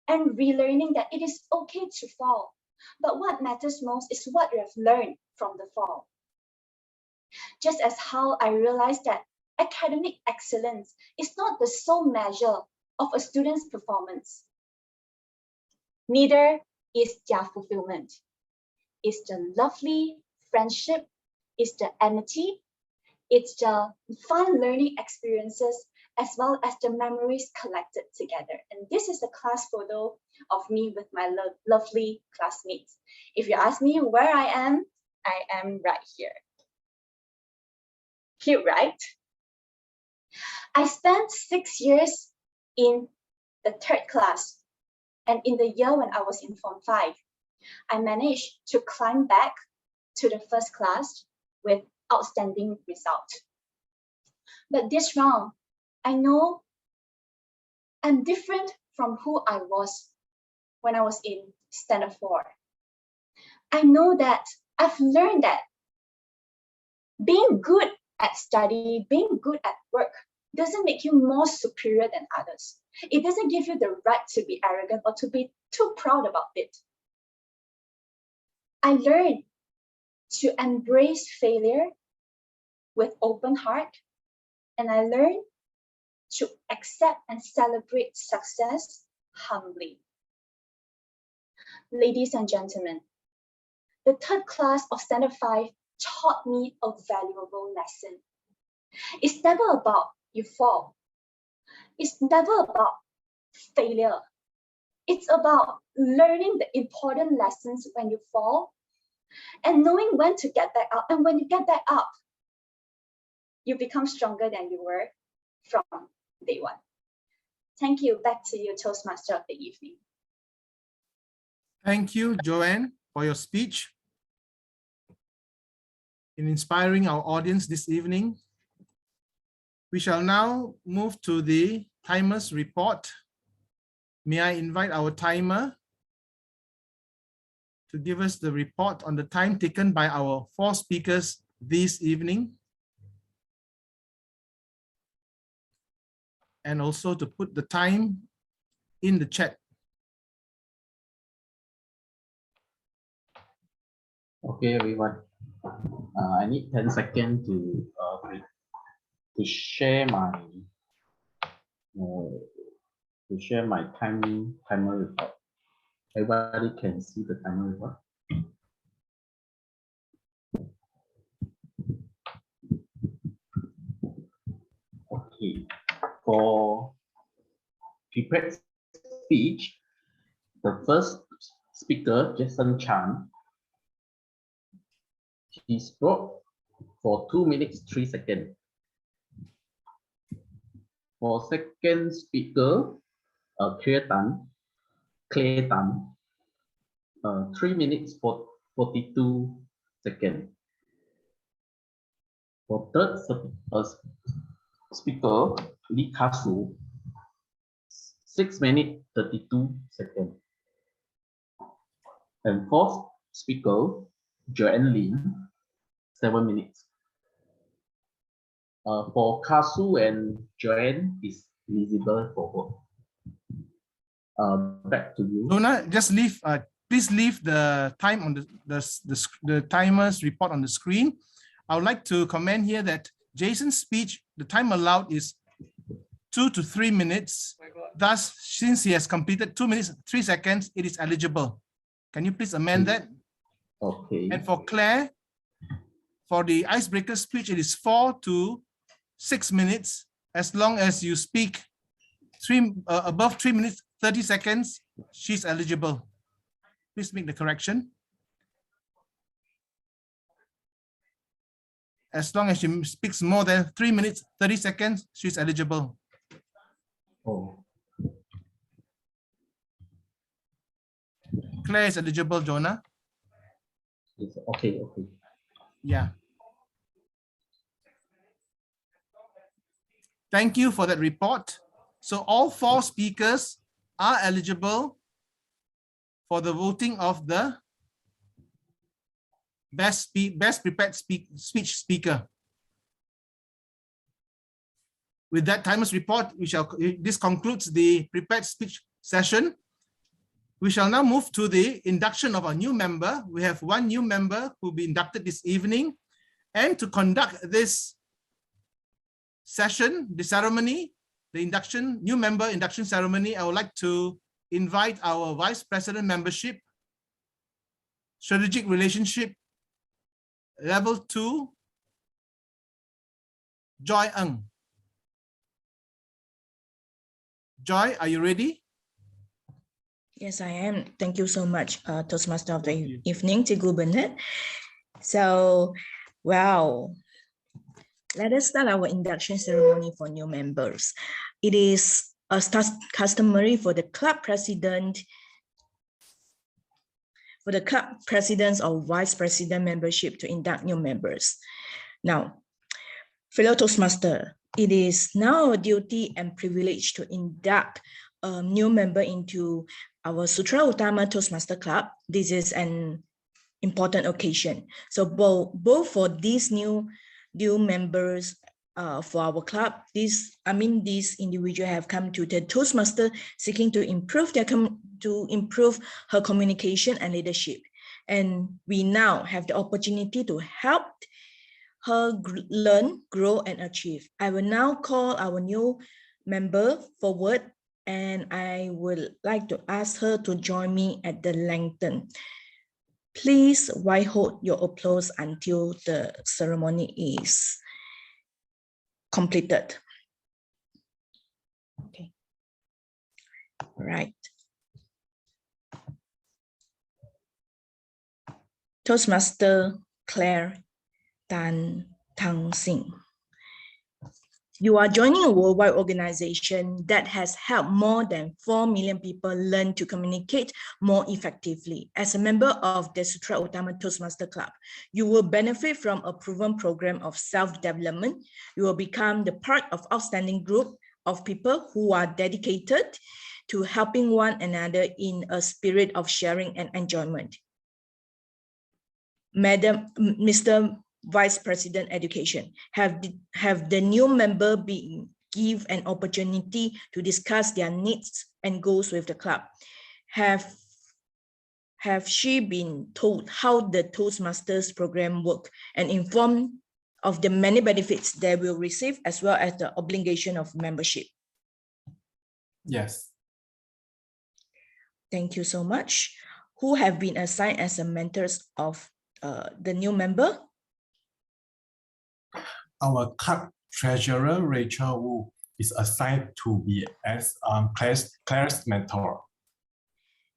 and relearning that it is okay to fall. But what matters most is what you have learned from the fall. Just as how I realized that academic excellence is not the sole measure of a student's performance. Neither is their fulfillment. It's the lovely friendship, it's the amity, it's the fun learning experiences, as well as the memories collected together. And this is a class photo of me with my lovely classmates. If you ask me where I am right here. Cute, right? I spent 6 years in the third class, and in the year when I was in Form 5, I managed to climb back to the first class with outstanding result. But this round, I know I'm different from who I was when I was in Standard 4. I know that I've learned that being good at study, being good at work, doesn't make you more superior than others. It doesn't give you the right to be arrogant or to be too proud about it. I learned to embrace failure with open heart, and I learned to accept and celebrate success humbly. Ladies and gentlemen, the third class of Standard 5 taught me a valuable lesson. It's never about you fall. It's never about failure. It's about learning the important lessons when you fall and knowing when to get back up. And when you get back up, you become stronger than you were from day one. Thank you. Back to you, Toastmaster of the evening. Thank you, Joanne, for your speech in inspiring our audience this evening. We shall now move to the timer's report. May I invite our timer to give us the report on the time taken by our 4 speakers this evening, and also to put the time in the chat. Okay, everyone. I need 10 seconds to share my timer report. Everybody can see the timer report. Okay, for prepared speech, the first speaker, Chang, he spoke for 2 minutes 3 seconds. For second speaker, Clay Tan, 3 minutes 42 seconds. For third speaker, Lee Kasu, 6 minutes 32 seconds. And fourth speaker, Joanne, 7 minutes. For Kasu and Joanne is visible for both. Back to you. Donna, just leave. Please leave the time on the timer's report on the screen. I would like to comment here that Jason's speech, the time allowed is 2 to 3 minutes. Thus, since he has completed 2 minutes 3 seconds, it is eligible. Can you please amend that? Okay. And for Claire, for the icebreaker speech, it is 4 to 6 minutes. As long as you speak above 3 minutes 30 seconds, she's eligible. Please make the correction. As long as she speaks more than 3 minutes 30 seconds, she's eligible. Oh. Claire is eligible, Jonah. Okay, okay. Yeah. Thank you for that report. So all 4 speakers are eligible for the voting of the best prepared speech speaker. With that timer's report, this concludes the prepared speech session. We shall now move to the induction of our new member. We have 1 new member who will be inducted this evening. And to conduct this session, the ceremony, the new member induction ceremony, I would like to invite our Vice President Membership, Strategic Relationship, Level 2, Joy Ng. Joy, are you ready? Yes, I am. Thank you so much, Toastmaster of the evening, to Kewbert. So, wow. Let us start our induction ceremony for new members. It is customary for the club president, or vice president membership to induct new members. Now, fellow Toastmaster, it is now a duty and privilege to induct a new member into our Sutera Utama Toastmasters Club. This is an important occasion. So both for these new members for our club, these individuals have come to the Toastmaster seeking to improve her communication and leadership. And we now have the opportunity to help her learn, grow, and achieve. I will now call our new member forward, and I would like to ask her to join me at the lectern. Please hold your applause until the ceremony is completed. Okay. All right. Toastmaster Claire Tan Thang Sing. You are joining a worldwide organization that has helped more than 4 million people learn to communicate more effectively. As a member of the Sutera Utama Toastmasters Club, you will benefit from a proven program of self-development. You will become the part of outstanding group of people who are dedicated to helping one another in a spirit of sharing and enjoyment. Mr. Vice President Education, have the new member been given an opportunity to discuss their needs and goals with the club? Have she been told how the Toastmasters program work and informed of the many benefits they will receive, as well as the obligation of membership? Yes. Thank you so much. Who have been assigned as the mentors of the new member? Our club treasurer, Rachel Wu, is assigned to be as Claire's mentor.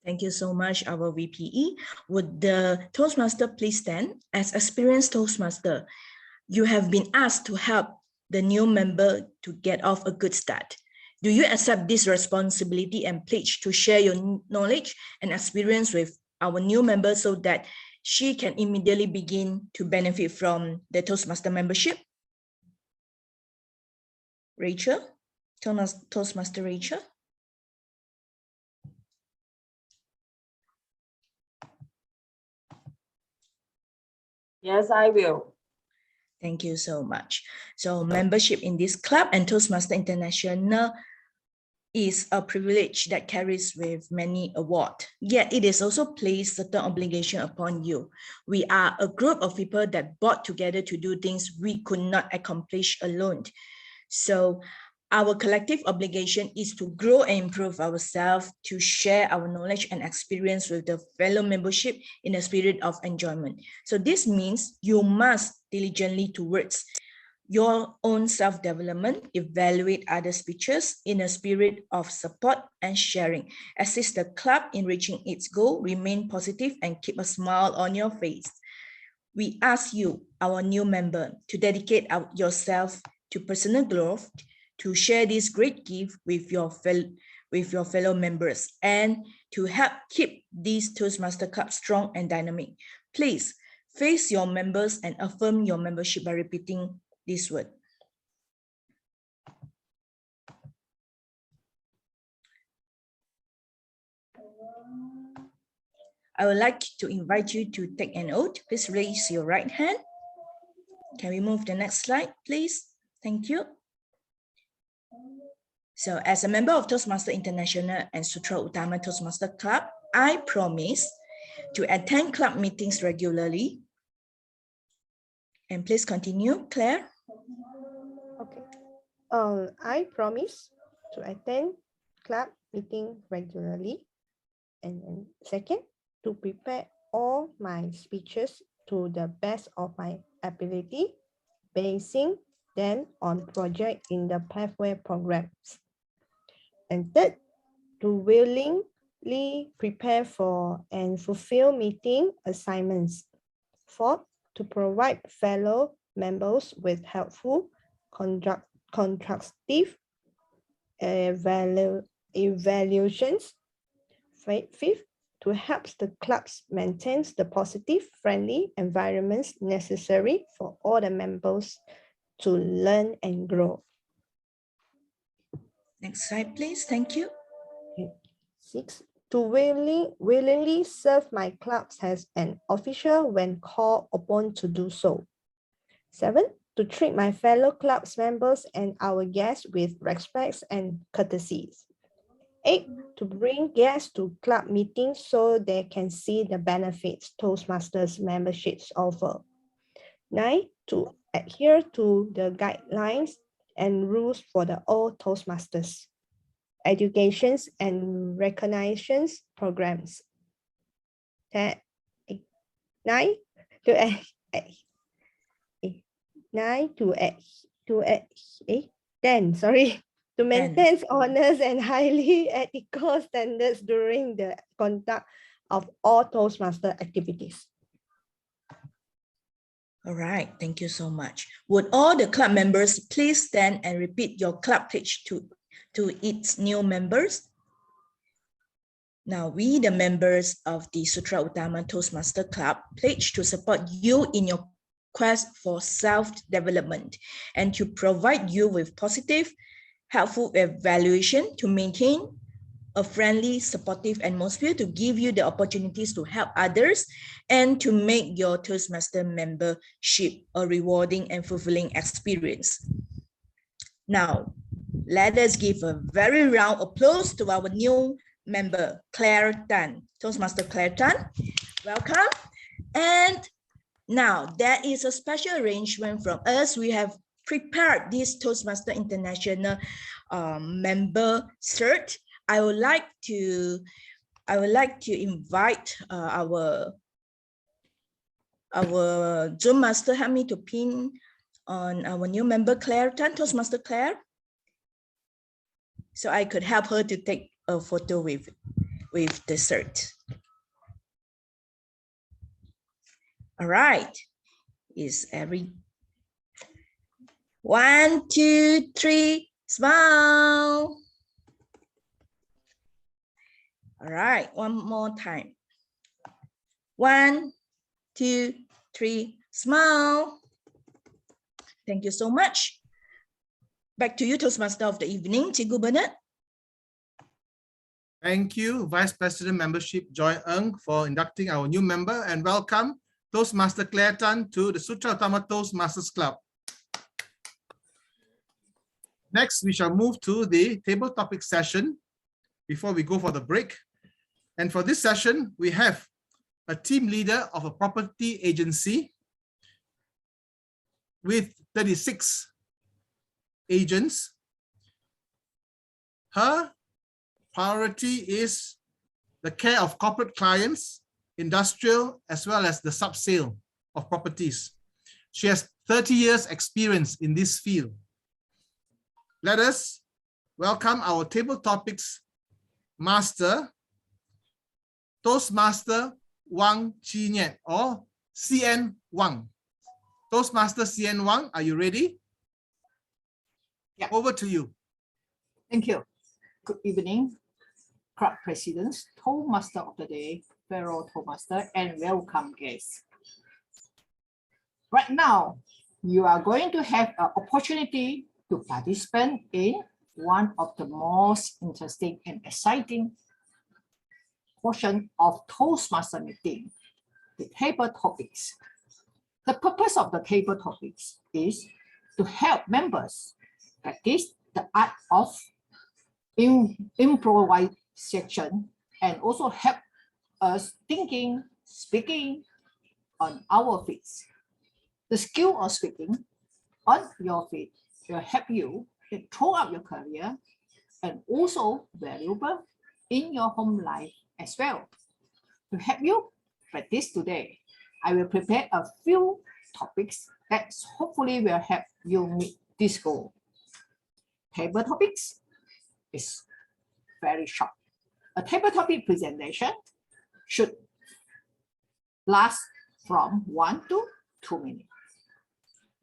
Thank you so much, our VPE. Would the Toastmaster please stand? As experienced Toastmaster, you have been asked to help the new member to get off a good start. Do you accept this responsibility and pledge to share your knowledge and experience with our new member so that she can immediately begin to benefit from the Toastmaster membership? Rachel, Toastmaster Rachel. Yes, I will. Thank you so much. So membership in this club and Toastmaster International is a privilege that carries with many awards. Yet it is also placed certain obligation upon you. We are a group of people that brought together to do things we could not accomplish alone. So our collective obligation is to grow and improve ourselves, to share our knowledge and experience with the fellow membership in a spirit of enjoyment. So this means you must diligently towards your own self-development, evaluate other speeches in a spirit of support and sharing, assist the club in reaching its goal, remain positive and keep a smile on your face. We ask you, our new member, to dedicate yourself to personal growth, to share this great gift with your fellow members, and to help keep this Toastmaster Club strong and dynamic. Please face your members and affirm your membership by repeating this word. I would like to invite you to take an oath. Please raise your right hand. Can we move the next slide, please? Thank you. So as a member of Toastmaster International and Sutera Utama Toastmasters Club, I promise to attend club meetings regularly. And please continue, Claire. Okay. I promise to attend club meeting regularly. And then second, to prepare all my speeches to the best of my ability, basing them on project in the pathway programs. And third, to willingly prepare for and fulfill meeting assignments. Fourth, to provide fellow members with helpful, constructive evaluations. Fifth, to help the clubs maintain the positive, friendly environments necessary for all the members to learn and grow. Next slide, please. Thank you. Six, to willingly serve my clubs as an official when called upon to do so. Seven, to treat my fellow clubs members and our guests with respect and courtesies. 8, to bring guests to club meetings so they can see the benefits Toastmasters memberships offer. 9, to adhere to the guidelines and rules for the all Toastmasters educations and recognitions programs. 10, to maintain honest and highly ethical standards during the conduct of all Toastmaster activities. All right, thank you so much. Would all the club members please stand and repeat your club pledge to its new members? Now, we, the members of the Sutera Utama Toastmasters Club, pledge to support you in your quest for self-development and to provide you with positive, helpful evaluation, to maintain a friendly, supportive atmosphere, to give you the opportunities to help others, and to make your Toastmaster membership a rewarding and fulfilling experience. Now, let us give a very round applause to our new member, Claire Tan, Toastmaster Claire Tan. Welcome. And now there is a special arrangement from us. We have prepared this Toastmaster International member cert. I would like to invite our Zoom master help me to pin on our new member Claire Tan, Toastmaster Claire, so I could help her to take a photo with the cert. All right, is every 1, 2, 3, smile. All right, one more time. 1, 2, 3, smile. Thank you so much. Back to you, Toastmaster of the evening, Cikgu Bernard. Thank you, Vice President Membership Joy Ng, for inducting our new member, and welcome Toastmaster Claire Tan to the Sutera Utama Toastmasters Club. Next, we shall move to the table topic session before we go for the break. And for this session, we have a team leader of a property agency with 36 agents. Her priority is the care of corporate clients, industrial, as well as the sub-sale of properties. She has 30 years experience in this field. Let us welcome our table topics master, Toastmaster Wang Chinian, or CN Wang. Toastmaster CN Wang, are you ready? Yeah. Over to you. Thank you. Good evening, club presidents, Toastmaster of the day, fellow Toastmaster, and welcome guests. Right now, you are going to have an opportunity to participate in one of the most interesting and exciting portion of Toastmaster meeting, the table topics. The purpose of the table topics is to help members practice the art of improvisation and also help us thinking, speaking on our feet. The skill of speaking on your feet will help you throughout your career and also valuable in your home life as well. To help you practice today, I will prepare a few topics that hopefully will help you meet this goal. Table topics is very short. A table topic presentation should last from 1 to 2 minutes.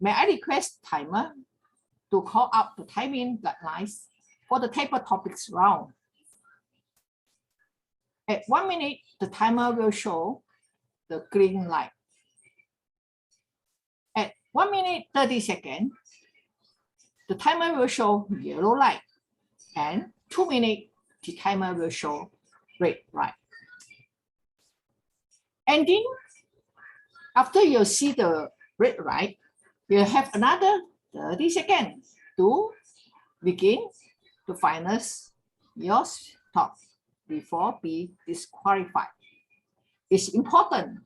May I request timer to call out the timing guidelines for the table topics round. At 1 minute, the timer will show the green light. At 1 minute 30 seconds, the timer will show yellow light, and 2 minutes, the timer will show red light. Ending, after you see the red light, you have another 30 seconds to begin to finish your talk before being disqualified. It's important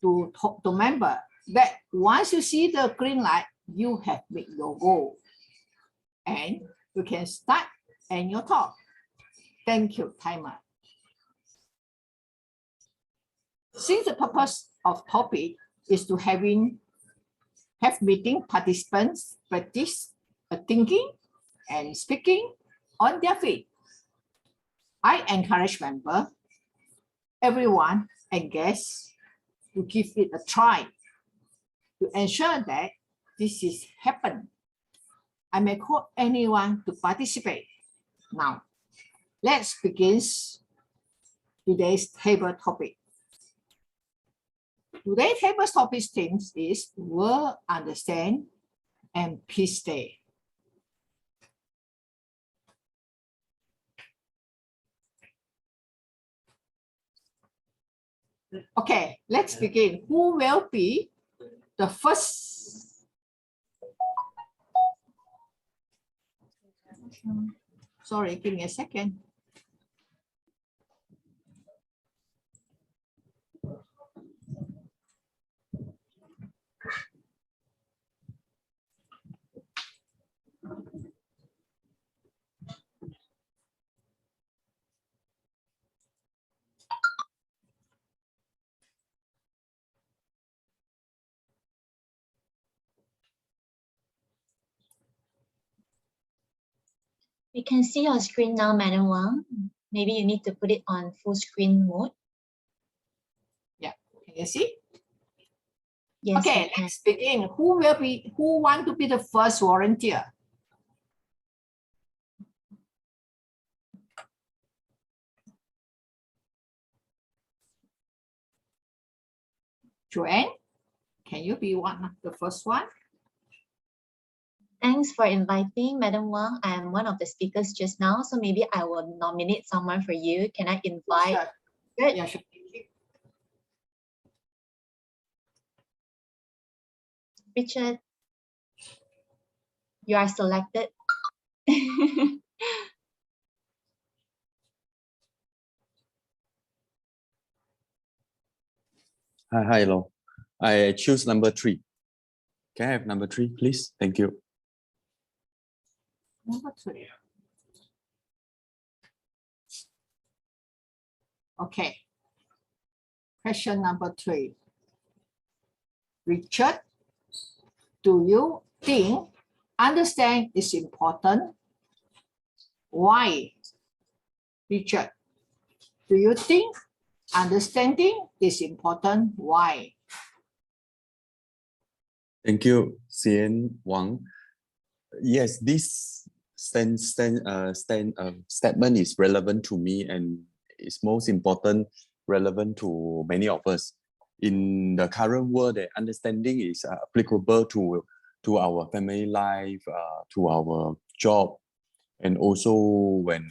to remember that once you see the green light, you have made your goal and you can start and your talk. Thank you, timer. Since the purpose of topic is to have meeting participants practice thinking and speaking on their feet, I encourage members, everyone, and guests to give it a try to ensure that this is happen. I may call anyone to participate. Now, let's begin today's table topic. Today's table topic theme is World Understand and Peace Day. Okay, let's begin. Who will be the first? Sorry, give me a second. We can see your screen now, Madam Wang. Maybe you need to put it on full screen mode. Yeah, can you see? Yes. Okay, let's begin. Who want to be the first volunteer? Joanne, can you be the first one? Thanks for inviting Madam Wang. I am one of the speakers just now, so maybe I will nominate someone for you. Can I invite? Sure. Yeah, sure. Richard, you are selected. Hi, hello. I choose number 3. Can I have number 3, please? Thank you. Number 3. Okay. Question number 3. Richard, do you think understand is important? Why? Richard, do you think understanding is important? Why? Thank you, Shen Wang. Yes, this statement is relevant to me and is most important, relevant to many of us. In the current world, the understanding is applicable to our family life, to our job, and also when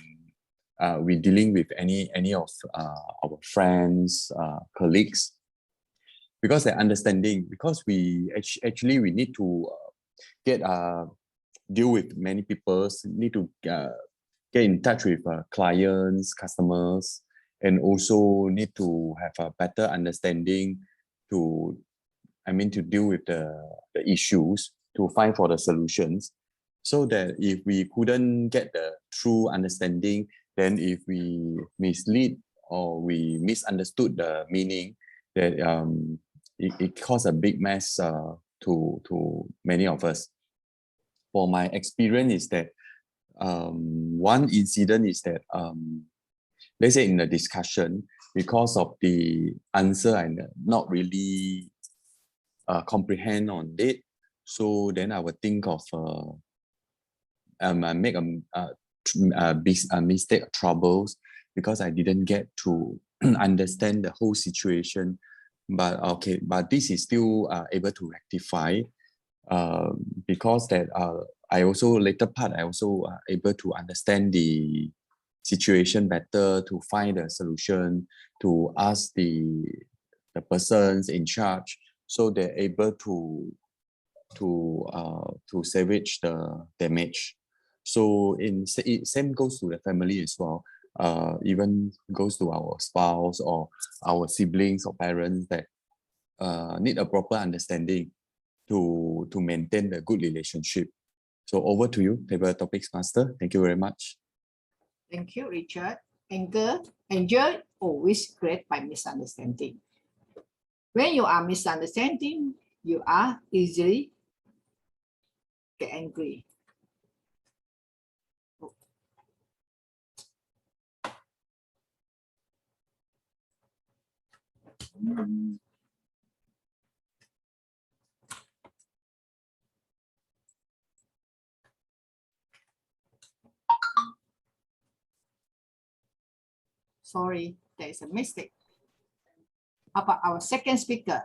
we're dealing with any of our friends, colleagues. Because the understanding, because we actually we need to deal with many people, need to get in touch with clients, customers, and also need to have a better understanding to deal with the issues, to find for the solutions. So that if we couldn't get the true understanding, then if we mislead or we misunderstood the meaning, that it caused a big mess to many of us. For my experience is that one incident is that let's say in a discussion, because of the answer and not really comprehend on it, so then I would think of make a mistake, troubles, because I didn't get to understand the whole situation. But okay, but this is still able to rectify because that I also later part I also able to understand the situation better, to find a solution, to ask the persons in charge, so they're able to salvage the damage. So same goes to the family as well. Even goes to our spouse or our siblings or parents that need a proper understanding to maintain the good relationship. So over to you, Table Topics Master. Thank you very much. Thank you, Richard. Anger always created by misunderstanding. When you are misunderstanding, you are easily get angry. Sorry, there is a mistake. How about our second speaker?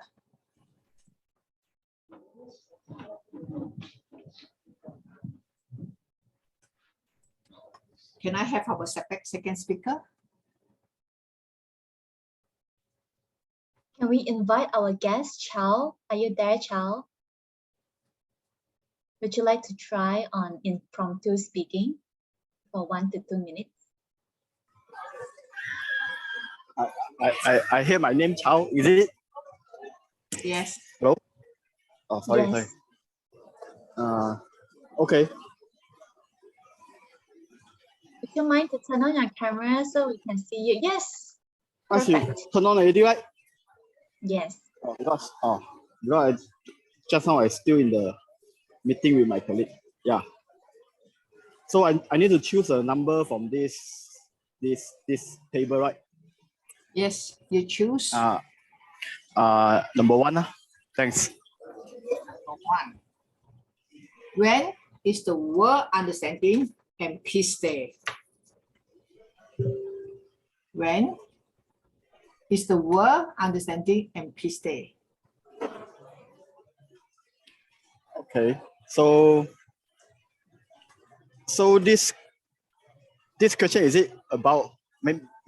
Can I have our second speaker? Can we invite our guest, Chow? Are you there, Chow? Would you like to try on impromptu speaking for 1 to 2 minutes? I hear my name, Chow. Is it? Yes. Hello? Oh, sorry, yes. sorry. Okay. Would you mind to turn on your camera so we can see you? Yes. Perfect. Turn on already, right? Yes. Because just now I still in the meeting with my colleague. Yeah. So I need to choose a number from this table, right? Yes, you choose. Number 1. Thanks. Number 1. When is the world understanding and peace day? When is the world understanding and peace day? Okay. So this question, is it about,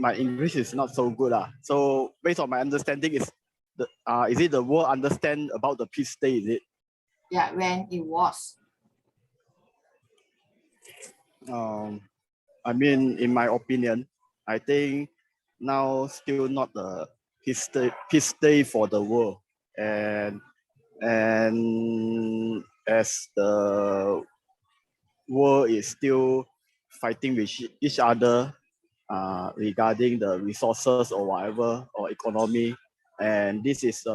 my English is not so good. So based on my understanding, is it the world understand about the peace day, is it? Yeah, when it was. I mean, in my opinion, I think now still not the peace day for the world, and as the world is still fighting with each other regarding the resources or whatever or economy, and this is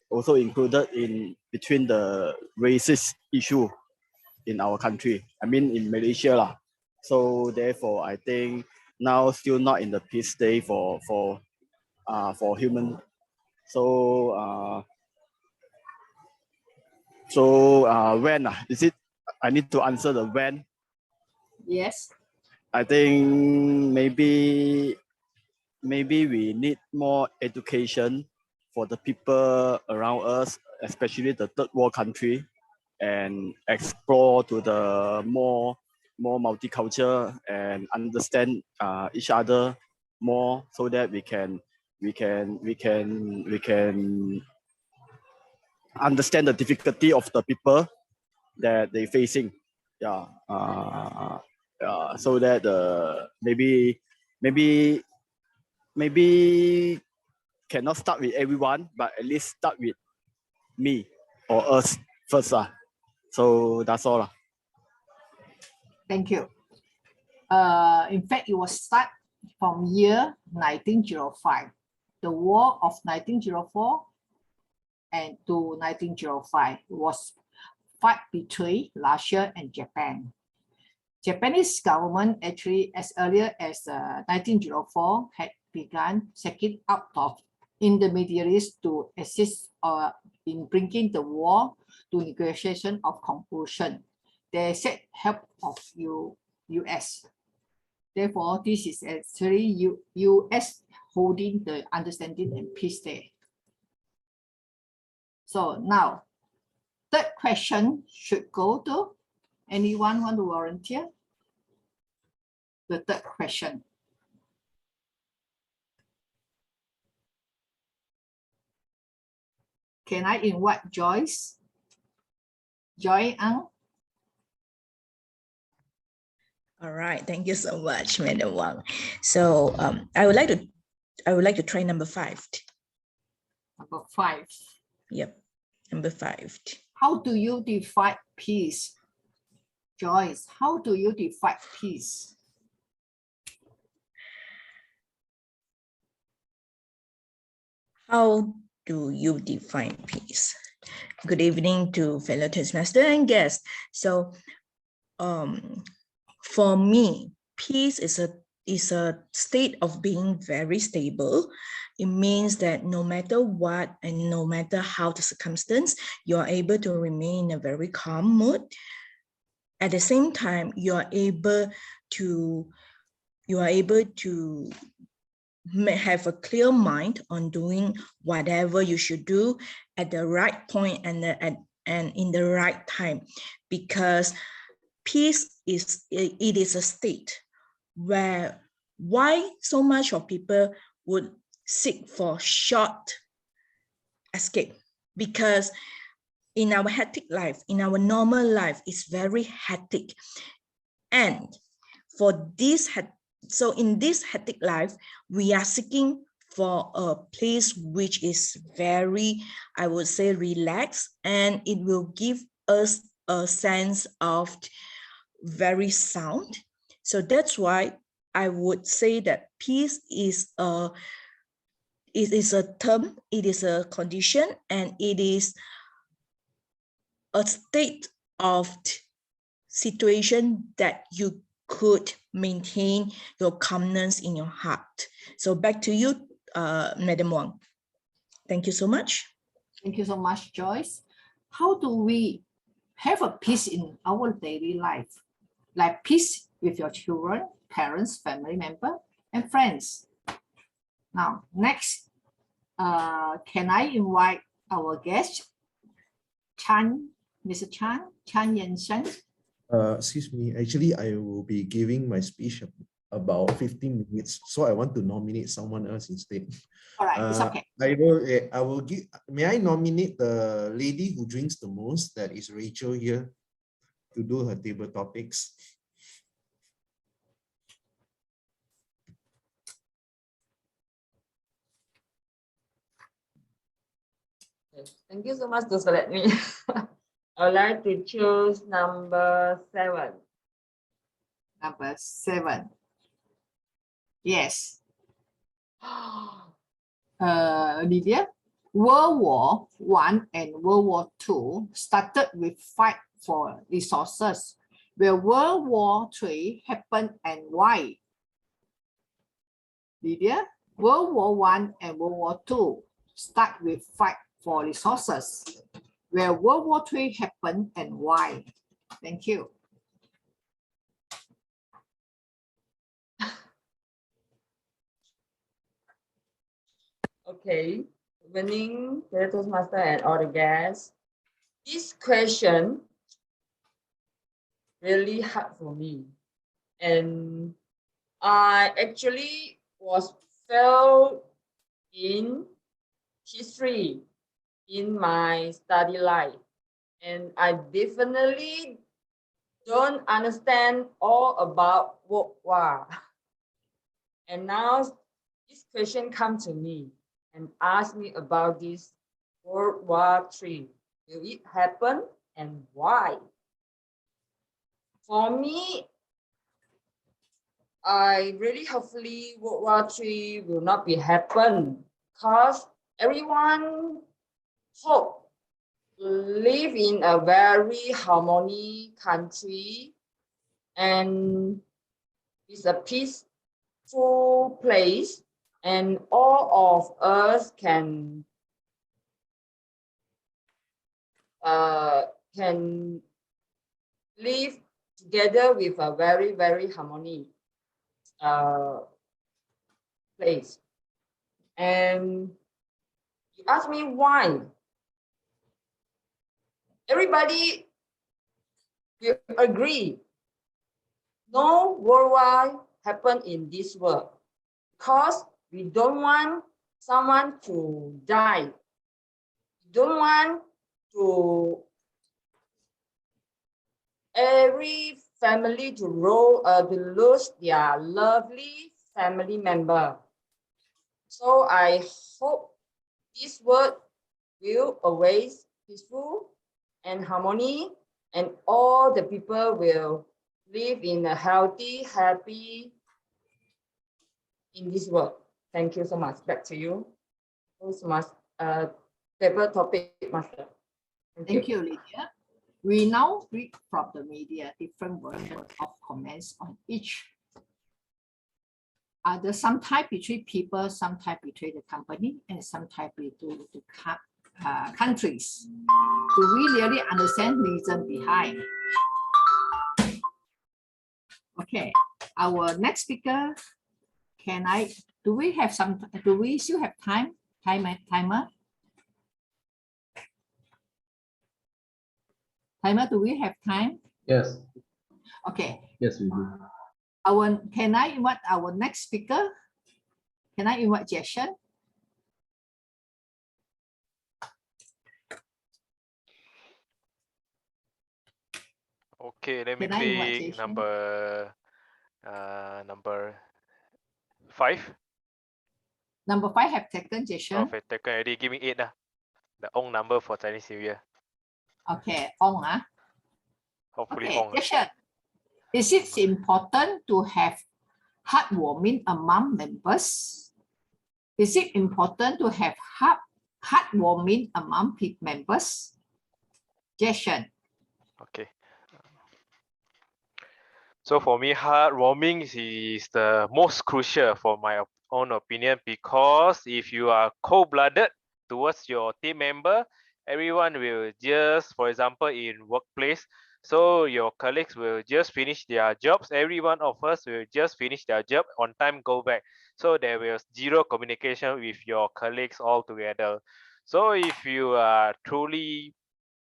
also included in between the racist issue in our country. I mean, in Malaysia lah. So therefore, I think now still not in the peace day for human. So when is it? I need to answer the when. Yes. I think maybe we need more education for the people around us, especially the third world country, and explore to the more multicultural and understand each other more, so that we can understand the difficulty of the people that they facing. So that maybe cannot start with everyone, but at least start with me or us first. So that's all. Thank you. In fact, it was start from year 1905. The war of 1904 and to 1905 was fight between Russia and Japan. Japanese government actually as earlier as 1904 had begun seeking out of intermediaries to assist in bringing the war to negotiation of conclusion. They said help of US. Therefore, this is actually US holding the understanding and peace day. So now, third question should go to anyone want to volunteer? The third question. Can I invite Joyce? Joy Ang? All right, thank you so much, Madam Wang. So I would like to try number 5. Number 5. Yep, number 5. How do you define peace? Joyce, how do you define peace? How do you define peace? Good evening to fellow Toastmaster and guests. So for me, peace is a state of being very stable. It means that no matter what and no matter how the circumstance, you are able to remain in a very calm mood. At the same time, you are able to have a clear mind on doing whatever you should do at the right point and in the right time, because peace is a state where why so much of people would seek for short escape, because in our hectic life, in our normal life, it's very hectic, and for this so in this hectic life, we are seeking for a place which is very, I would say, relaxed, and it will give us a sense of very sound. So that's why I would say that peace is a term, it is a condition, and it is a state of situation that you could maintain your calmness in your heart. So back to you, Madam Wang. Thank you so much. Thank you so much, Joyce. How do we have a peace in our daily life? Like peace with your children, parents, family member, and friends. Now, next, can I invite our guest, Chang, Mr. Chang, Chan Yen Shen? Excuse me, actually, I will be giving my speech about 15 minutes, so I want to nominate someone else instead. All right, it's okay. I will give, may I nominate the lady who drinks the most, that is Rachel here, to do her table topics. Thank you so much to select me. I would like to choose number 7. Number 7. Yes. Lydia, World War I and World War II started with fight for resources. Will World War III happen and why? Lydia, World War I and World War II start with fight for resources. Will World War III happen and why? Thank you. Okay, winning the Toastmaster and all the guests. This question really hard for me, and I actually was failed in history in my study life, and I definitely don't understand all about World War. And now this question come to me and ask me about this World War III. Will it happen and why? For me, I really hopefully World War III will not be happen, because everyone hope live in a very harmony country and it's a peaceful place, and all of us can live together with a very, very harmony place. And you ask me why? Everybody will agree no World War happen in this world, because we don't want someone to die. We don't want to every family to lose their lovely family member. So I hope this world will always peaceful and harmony, and all the people will live in a healthy, happy in this world. Thank you so much. Back to you. Paper topic master. Thank you, Lydia. We now read from the media different versions of comments on each. There some type between people, some type between the company, and some type between the countries. Do we really understand reason behind? Okay, our next speaker, do we still have timer? Timer, do we have time? Yes. Okay. Yes, we do. Can I invite our next speaker? Can I invite Shen? Okay, let me pick number 5. Number 5 have taken, Shen. Oh, taken already. Give me 8 lah. The own number for Chinese New Year. Okay, on. Hopefully okay, on. Shen. Is it important to have heartwarming among members? Is it important to have heartwarming among members? Shen. Okay. So for me, heartwarming is the most crucial for my own opinion, because if you are cold-blooded towards your team member, everyone will just, for example, in workplace, so your colleagues will just finish their jobs. Every one of us will just finish their job on time, go back. So there was zero communication with your colleagues altogether. So if you truly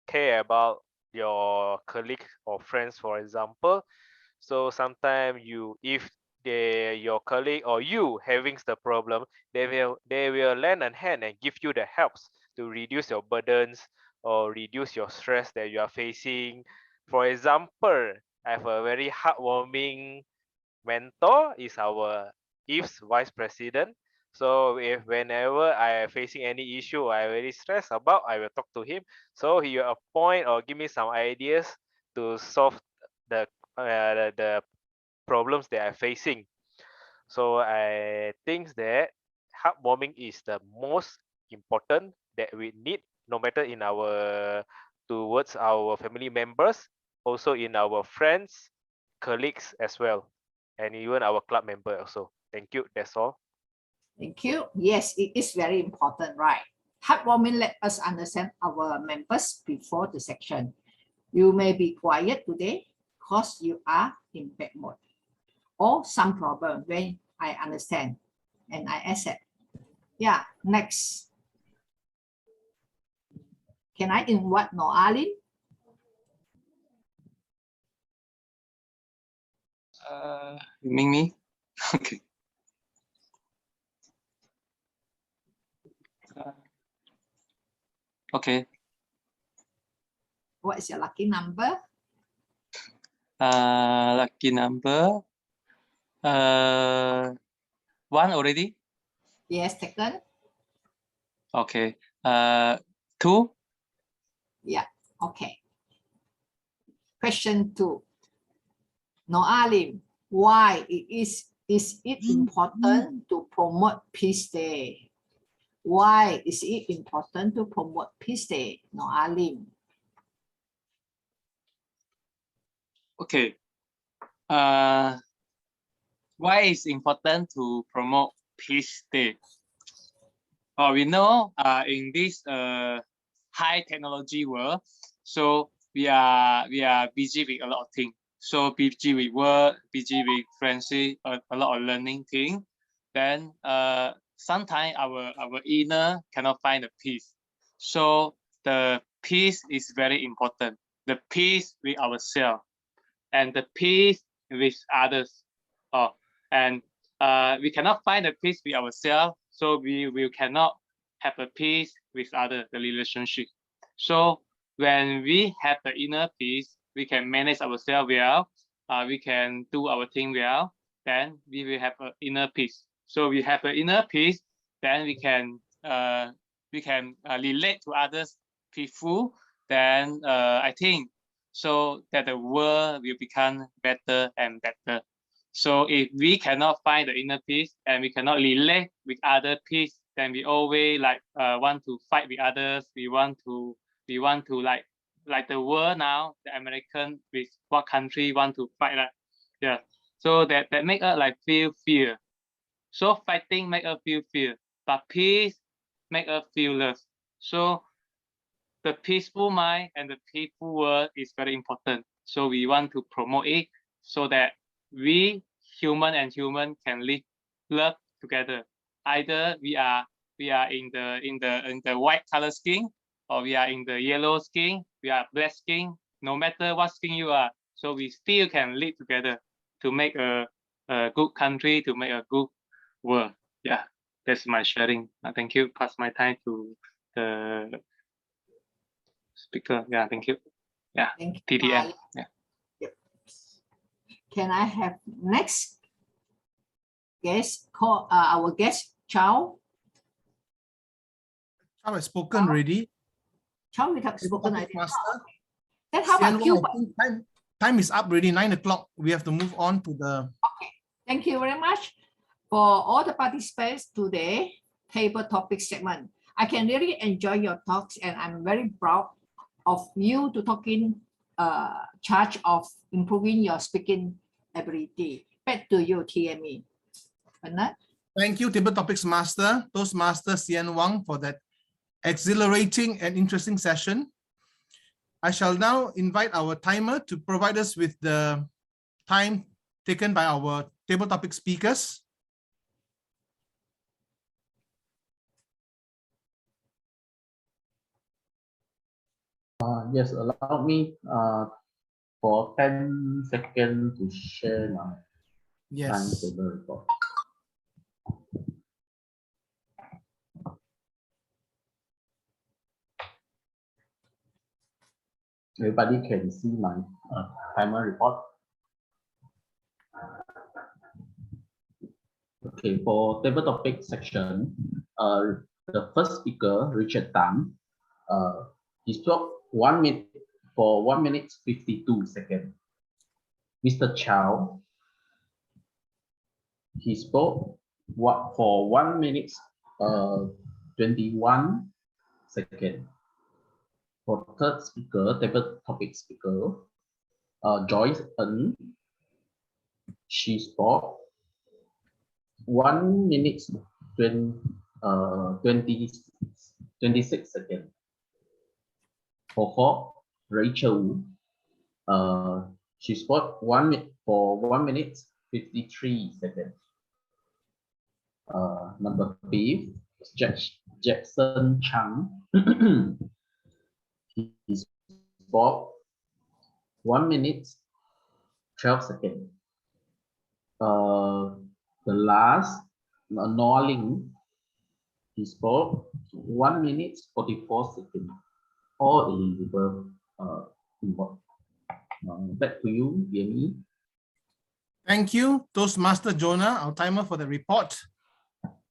care about your colleagues or friends, for example, so sometimes if your colleague or you having the problem, they will lend a hand and give you the helps to reduce your burdens or reduce your stress that you are facing. For example, I have a very heartwarming mentor, is our Eve's vice president. So if whenever I am facing any issue I very stressed about, I will talk to him. So he will appoint or give me some ideas to solve the problems that I'm facing. So I think that heartwarming is the most important that we need, no matter in our towards our family members, also in our friends, colleagues as well, and even our club member also. Thank you. That's all. Thank you. Yes, it is very important, right? Heartwarming let us understand our members before the section. You may be quiet today because you are in bad mood or some problem when I understand and I accept. Yeah, next. Can I invite Noalin? You mean me? Okay. Okay. What is your lucky number? Lucky number. One already? Yes, taken. Okay. 2. Yeah, okay. Question 2. Noalim, why is it important to promote Peace Day? Why is it important to promote Peace Day, Noalim? Okay. Why is important to promote Peace Day? We know in this high technology world, so we are busy with a lot of things. So busy with work, busy with friendship, a lot of learning things. Then sometimes our inner cannot find the peace. So the peace is very important. The peace with ourselves and the peace with others. And we cannot find the peace with ourselves, so we cannot have a peace with others, the relationship. So when we have the inner peace, we can manage ourselves well, we can do our thing well, then we will have an inner peace. So we have an inner peace, then we can relate to others peaceful. Then I think so that the world will become better and better. So if we cannot find the inner peace and we cannot relate with other peace, then we always want to fight with others. We want to like the world now, the American with what country want to fight, yeah. So that make us feel fear. So fighting make us feel fear, but peace make us feel love. So the peaceful mind and the peaceful world is very important. So we want to promote it so that we human and human can live love together. Either we are in the white color skin, or we are in the yellow skin, we are black skin, no matter what skin you are. So we still can live together to make a good country, to make a good world. Yeah, that's my sharing. Thank you. Pass my time to the speaker. Yeah, thank you. Yeah, thank you, TDM. Yeah. Yep. Can I have next guest call our guest Chang? Chang has spoken already. Chang, we have spoken already. Then how about Kewbert? Time is up already, 9 o'clock. We have to move on to the... Okay, thank you very much for all the participants today, table topic segment. I can really enjoy your talks and I'm very proud of you to talk in charge of improving your speaking ability. Back to you, TME. Thank you, Table Topics Master, Toastmaster Shen Wang, for that exhilarating and interesting session. I shall now invite our timer to provide us with the time taken by our table topic speakers. Yes, allow me for 10 seconds to share my Yes. Timetable report. Everybody can see my timer report. Okay, for table topic section, the first speaker, Richard Tam, he spoke 1 minute for 1 minute 52 seconds. Mr. Chow, he spoke for 1 minute 21 seconds. For third speaker, table topic speaker, Joyce Ng, she spoke 1 minute 26 seconds. For fourth, Rachel Wu, she spoke 1 minute 53 seconds. Number 5, Jackson Chang, he spoke 1 minute 12 seconds. The last, Noah Ling, he spoke 1 minute 44 seconds. All eligible involved. Back to you, Yemi. Thank you, Toastmaster Jonah, our timer for the report.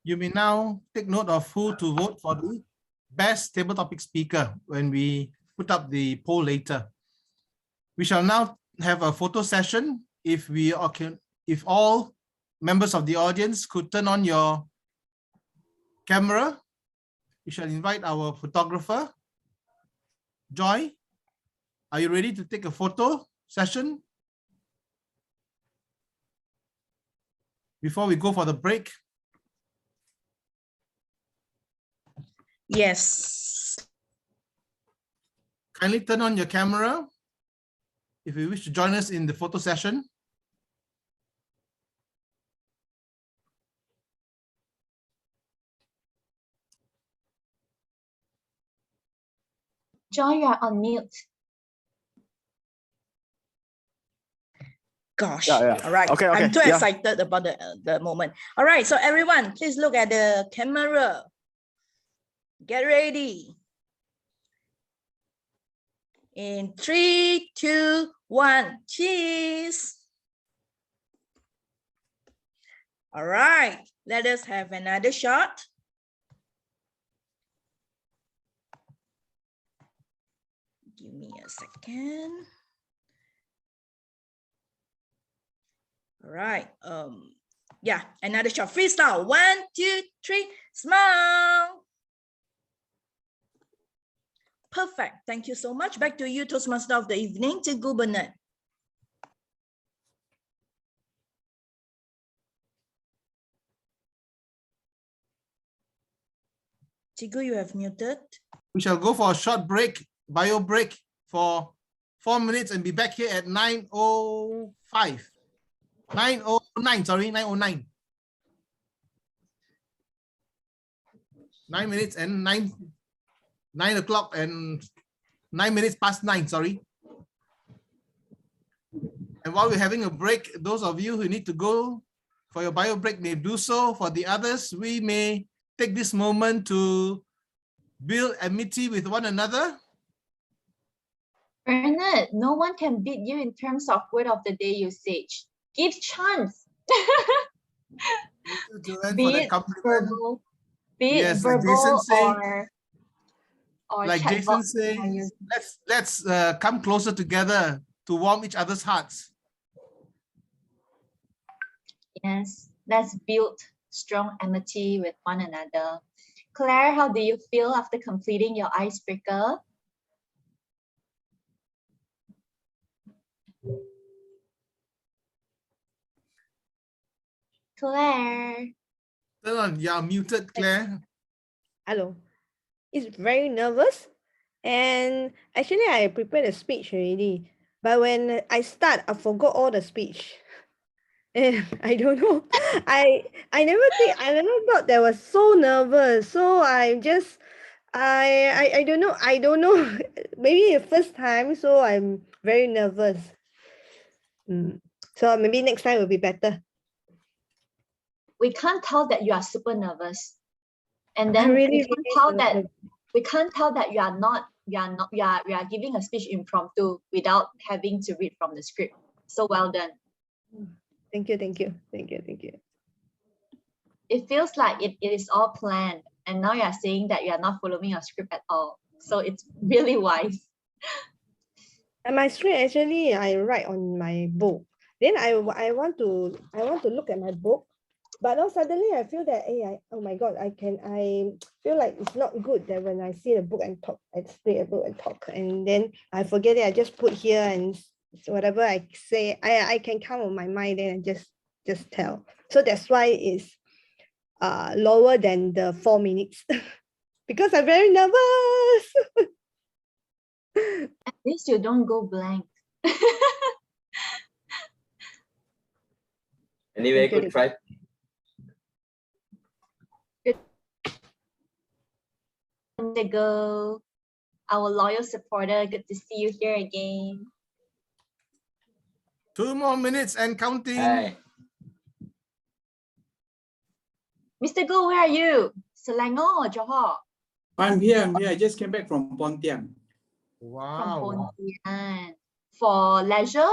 You may now take note of who to vote for the best table topic speaker when we put up the poll later. We shall now have a photo session. If all members of the audience could turn on your camera, we shall invite our photographer. Joy, are you ready to take a photo session before we go for the break? Yes. Kindly turn on your camera if you wish to join us in the photo session. Joy, you are on mute. Gosh. Yeah. All right. Okay. I'm too Yeah. excited about the moment. All right. So everyone, please look at the camera. Get ready. In 3, 2, 1, cheese. All right. Let us have another shot. Give me a second. All right. Yeah, another shot. Freestyle. 1, 2, 3. Smile. Perfect. Thank you so much. Back to you, Toastmaster of the evening, Cikgu Bernard. Cikgu, you have muted. We shall go for a short break, bio break for 4 minutes and be back here at 9:05. 9:09, sorry, 9:09. 9 minutes and 9 o'clock and 9 minutes past 9, sorry. And while we're having a break, those of you who need to go for your bio break may do so. For the others, we may take this moment to build amity with one another. Bernard, no one can beat you in terms of word of the day usage. Give chance. Be it verbal, Yes, like Jason saying, or like Jason saying, let's come closer together to warm each other's hearts. Yes, let's build strong amity with one another. Claire, how do you feel after completing your icebreaker? Claire. Turn on, you're muted, Claire. Hello. It's very nervous. And actually, I prepared a speech already. But when I start, I forgot all the speech. And I don't know. I never thought that was so nervous. So I don't know. I don't know. Maybe the first time, so I'm very nervous. So maybe next time will be better. we can't tell that you are super nervous, and then really, we can't tell that you are giving a speech impromptu without having to read from the script. So well done. Thank you, thank you, thank you, thank you. It feels like it is all planned, and now you are saying that you are not following your script at all. So it's really wise. And my script actually I write on my book. Then I want to look at my book, but now suddenly I feel that oh my god, I feel like it's not good that when I see the book and talk, I stay a book and talk, and then I forget it. I just put here, and whatever I say, I can come on my mind, then I just tell. So that's why it's lower than the 4 minutes because I'm very nervous. At least you don't go blank. Anyway, good try. Good go, our loyal supporter. Good to see you here again. 2 more minutes and counting. Hi. Mr. Go, where are you? Selangor or Johor? I'm here. I just came back from Pontian. From Pontian. For leisure?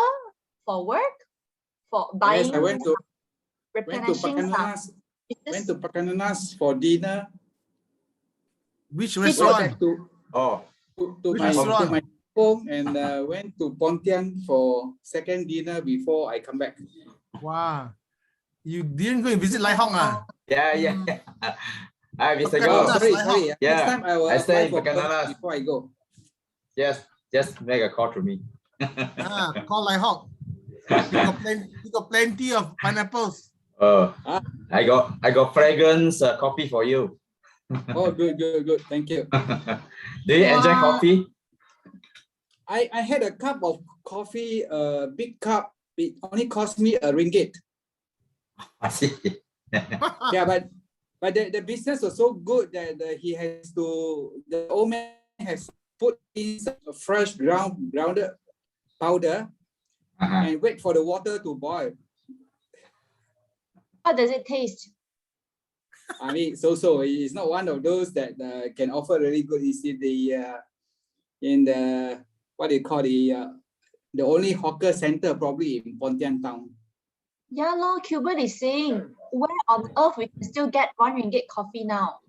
For work? For buying? Yes, I went to replenishing Pakananas for dinner. Which restaurant? restaurant? To my home, and went to Pontian for second dinner before I come back. Wow. You didn't go and visit Lai Hong, ah? Yeah. Hi, Mr. Oh, Go. sorry. Yeah. Next time I will stay apply in Pakananas before I go. Just make a call to me. Call Lai Hong. You got plenty of pineapples. I got fragrance coffee for you. Oh, good. Thank you. Do you enjoy coffee? I had a cup of coffee, a big cup. It only cost me RM1. I see. Yeah, but the business was so good that the old man has put in a fresh grounded powder and wait for the water to boil. How does it taste? I mean, so it's not one of those that can offer really good. It's in the what do you call the only hawker center probably in Pontian town. Yeah, Kewbert is saying, where on earth we can still get RM1 coffee now?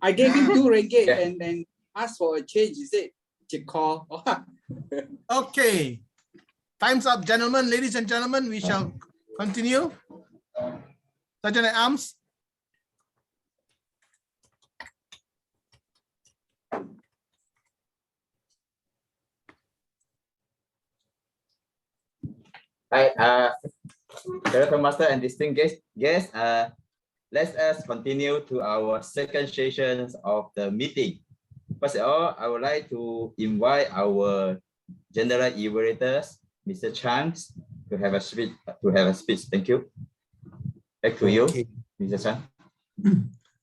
I gave him RM2 and asked for a change. He said, "Chikor." Okay, time's up, gentlemen. Ladies and gentlemen, we shall continue. Sergeant at Arms. Hi, Director Master and distinguished guests. Let us continue to our second session of the meeting. First of all, I would like to invite our general evaluators, Mr. Chang, to have a speech. Thank you. Back to you, Mr. Chang.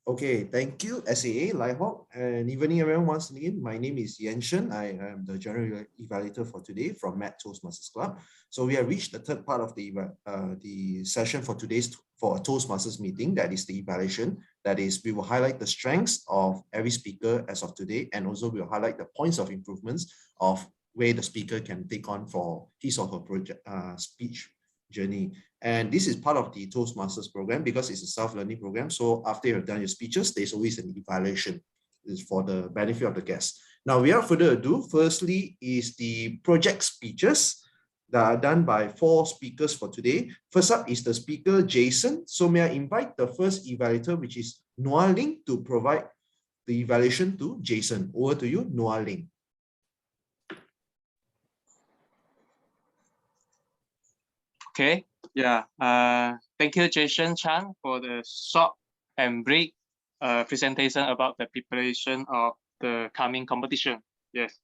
Okay, thank you, SAA, Lai Hong, and evening everyone. Once again, my name is Shen. I am the General Evaluator for today from Met Toastmasters Club. So we have reached the third part of the session for today's a Toastmasters meeting. That is the evaluation. That is, we will highlight the strengths of every speaker as of today, and also we will highlight the points of improvements of where the speaker can take on for his or her project speech journey. And this is part of the Toastmasters program because it's a self-learning program. So after you've done your speeches, there's always an evaluation. It's for the benefit of the guests. Now, without further ado, firstly is the project speeches that are done by 4 speakers for today. First up is the speaker, Jason. So may I invite the first evaluator, which is Noah Ling, to provide the evaluation to Jason. Over to you, Noah Ling. Okay, yeah. Thank you, Jason Chang, for the short and brief presentation about the preparation of the coming competition. Yes.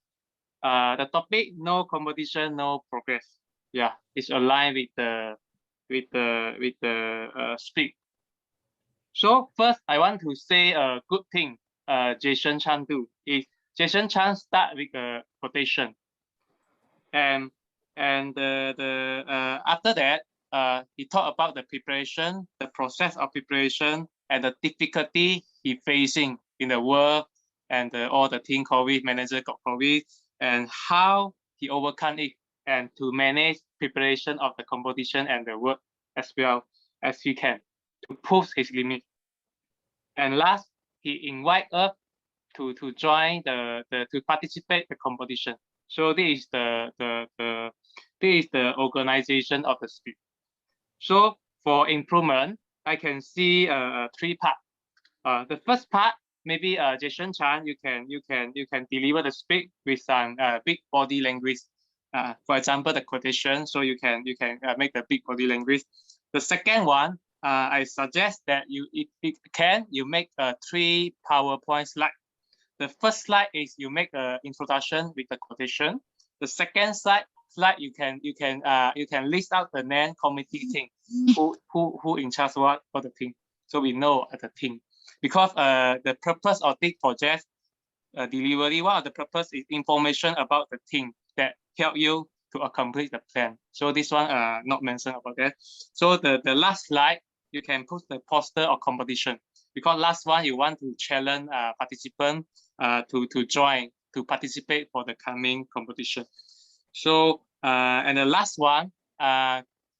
The topic, no competition, no progress. Yeah, it's aligned with the speak. So first, I want to say a good thing. Jason Chang do is Jason Chang start with a quotation, and after that he talked about the preparation, the process of preparation, and the difficulty he facing in the work, and all the team COVID, manager got COVID, and how he overcome it, and to manage preparation of the competition and the work as well as he can to push his limit. And last, he invite us to join to participate the competition. So this is the organization of the speech. So for improvement, I can see 3 parts. The first part, maybe Jason Chan, you can deliver the speech with some big body language. For example, the quotation. So you can make the big body language. The second one, I suggest that if you can, you make 3 PowerPoint slides. The first slide is you make an introduction with the quotation. The second slide you can list out the name committee team who in charge what for the team, so we know the team. Because the purpose of this project delivery, one of the purpose is information about the team that help you to accomplish the plan. So this one not mentioned about that. So the last slide you can put the poster of competition, because last one you want to challenge participant to join to participate for the coming competition. So and the last one,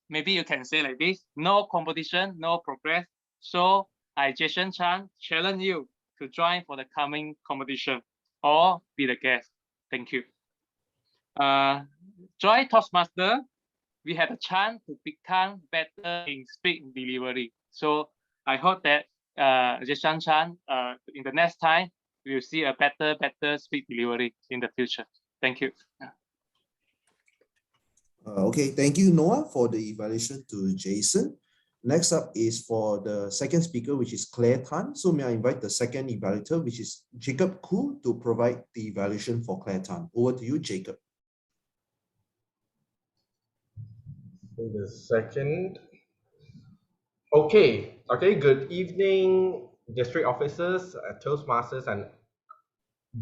maybe you can say like this: no competition, no progress. So I, Jason Chan, challenge you to join for the coming competition or be the guest. Thank you. Join Toastmaster, we had a chance to become better in speech delivery. So I hope that Jason Chan, in the next time, we will see a better speech delivery in the future. Thank you. Okay, thank you, Noah, for the evaluation to Jason. Next up is for the second speaker, which is Claire Tan. So may I invite the second evaluator, which is Jacob Koo, to provide the evaluation for Claire Tan. Over to you, Jacob. The second. Okay, good evening, district officers, Toastmasters, and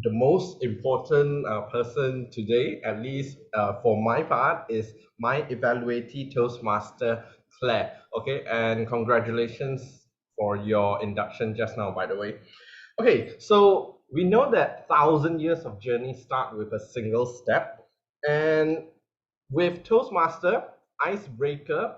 the most important person today, at least for my part, is my evaluatee Toastmaster Claire. Okay, and congratulations for your induction just now, by the way. Okay, so we know that 1,000 years of journey start with a single step, and with Toastmaster, icebreaker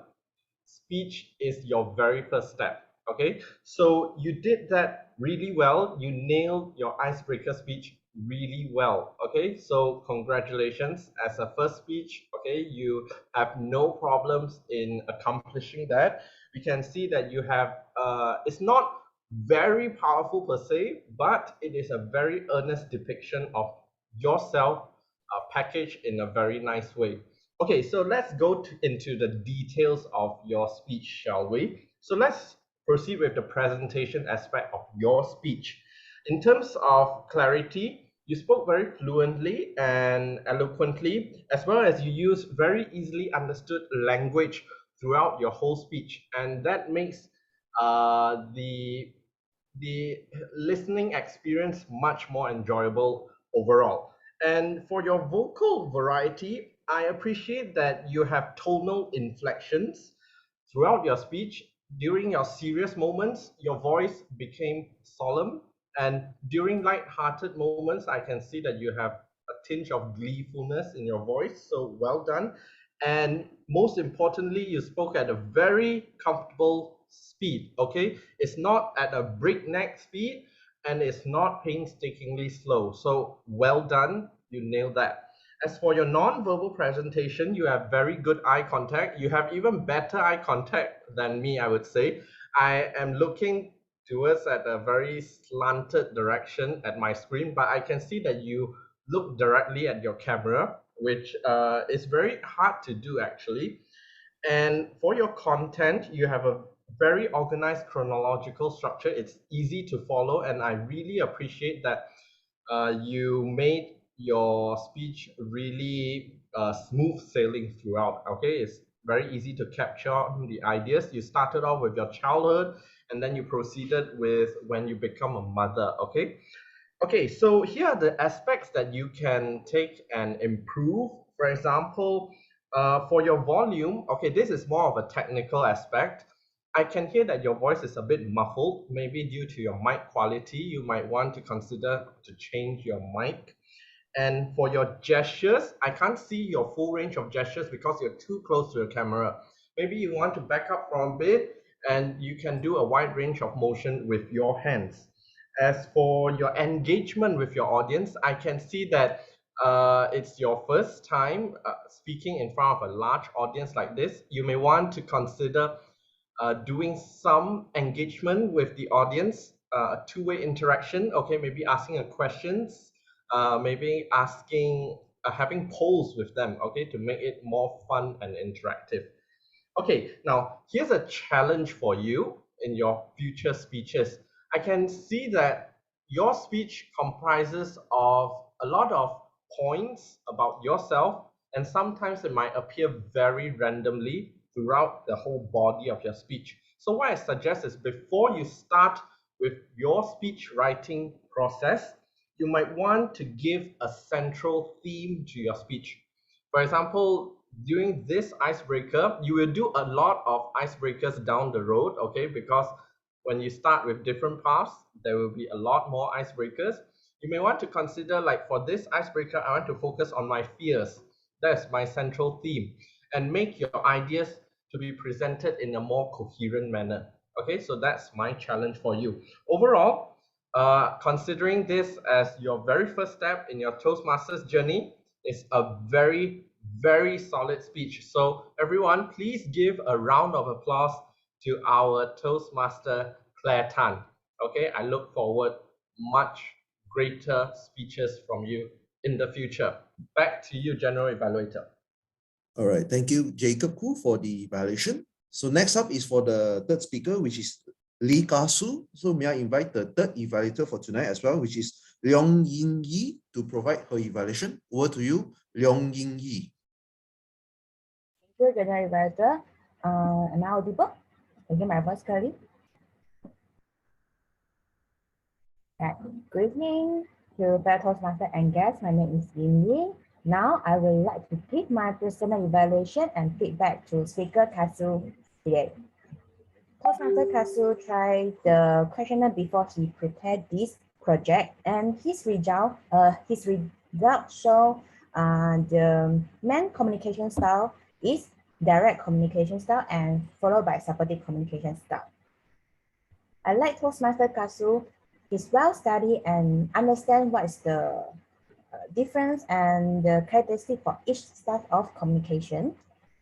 speech is your very first step. Okay, so you did that really well. You nailed your icebreaker speech really well. Okay, so congratulations as a first speech. Okay, you have no problems in accomplishing that. We can see that you have it's not very powerful per se, but it is a very earnest depiction of yourself packaged in a very nice way. Okay, so let's go into the details of your speech, shall we? So let's proceed with the presentation aspect of your speech. In terms of clarity, you spoke very fluently and eloquently, as well as you use very easily understood language throughout your whole speech, and that makes the listening experience much more enjoyable overall. And for your vocal variety, I appreciate that you have tonal inflections throughout your speech. During your serious moments, your voice became solemn, and during light-hearted moments, I can see that you have a tinge of gleefulness in your voice. So well done. And most importantly, you spoke at a very comfortable speed. Okay, it's not at a breakneck speed, and it's not painstakingly slow. So well done, you nailed that. As for your non-verbal presentation, you have very good eye contact. You have even better eye contact than me, I would say. I am looking towards at a very slanted direction at my screen, but I can see that you look directly at your camera, which is very hard to do actually. And for your content, you have a very organized chronological structure. It's easy to follow, and I really appreciate that you made your speech really smooth sailing throughout. Okay, it's very easy to capture the ideas. You started off with your childhood, and then you proceeded with when you become a mother. Okay, so here are the aspects that you can take and improve. For example, For your volume, okay, this is more of a technical aspect. I can hear that your voice is a bit muffled, maybe due to your mic quality. You might want to consider to change your mic. And for your gestures, I can't see your full range of gestures because you're too close to the camera. Maybe you want to back up from a bit and you can do a wide range of motion with your hands. As for your engagement with your audience, I can see that it's your first time speaking in front of a large audience like this. You may want to consider doing some engagement with the audience, a two-way interaction. Okay, maybe asking a questions, maybe asking, having polls with them, okay, to make it more fun and interactive. Okay, now here's a challenge for you in your future speeches. I can see that your speech comprises of a lot of points about yourself, and sometimes it might appear very randomly throughout the whole body of your speech. So what I suggest is before you start with your speech writing process, you might want to give a central theme to your speech. For example, during this icebreaker, you will do a lot of icebreakers down the road, okay? Because when you start with different paths, there will be a lot more icebreakers. You may want to consider, like, for this icebreaker, I want to focus on my fears. That's my central theme. And make your ideas to be presented in a more coherent manner. Okay, so that's my challenge for you. Overall, considering this as your very first step in your Toastmasters journey, is a very, very solid speech. So everyone, please give a round of applause to our Toastmaster Claire Tan. Okay, I look forward much greater speeches from you in the future. Back to you, General Evaluator. All right, thank you, Jacob Koo, for the evaluation. So next up is for the third speaker, which is Lee Ka-su. So may I invite the third evaluator for tonight as well, which is Leong Ying Yi, to provide her evaluation. Over to you, Leong Ying Yi. Thank you, General Evaluator. Am I audible? Can you hear my voice clearly? Right. Good evening to fellow Toastmaster and guests. My name is Ying Yi. Now I would like to give my personal evaluation and feedback to Speaker Ka-su today. Toastmaster Ka-su tried the questionnaire before he prepared this project, and his result show the main communication style is direct communication style and followed by supportive communication style. I like Toastmaster Ka-su. He's well studied and understand what is the difference and the characteristic for each style of communication.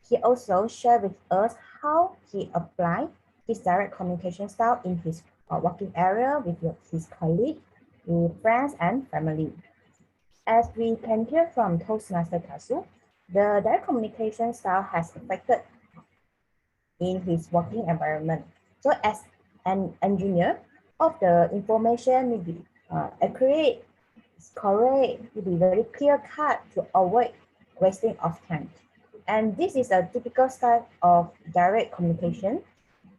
He also shared with us how he applied his direct communication style in his working area with his colleagues, with friends and family. As we can hear from Toastmaster Ka-su, the direct communication style has affected in his working environment. So as an engineer, of the information may be accurate, correct, to be very clear cut to avoid wasting of time. And this is a typical style of direct communication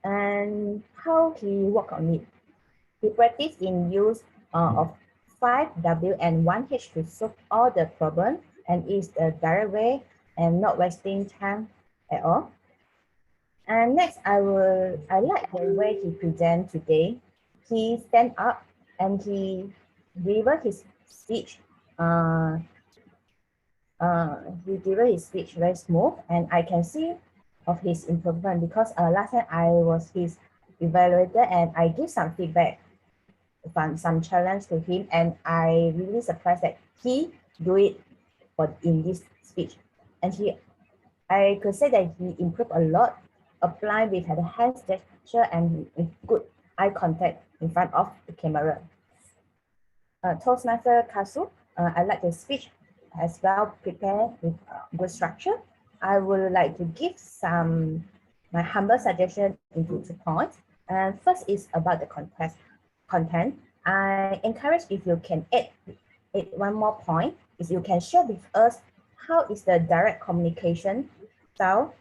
and how he worked on it. He practiced in use of 5W and 1H to solve all the problems and is the direct way and not wasting time at all. And next, I like the way he present today. He stand up and he delivered his speech. He delivered his speech very smooth, and I can see of his improvement because last time I was his evaluator and I give some feedback, some challenge to him, and I really surprised that he do it in this speech, and I could say that he improved a lot, apply with the hand gesture and with good eye contact in front of the camera. Toastmaster Ka-su, I like the speech as well prepared with good structure. I would like to give my humble suggestion into 2 points. And first is about the content. I encourage if you can add one more point, is you can share with us how is the direct communication style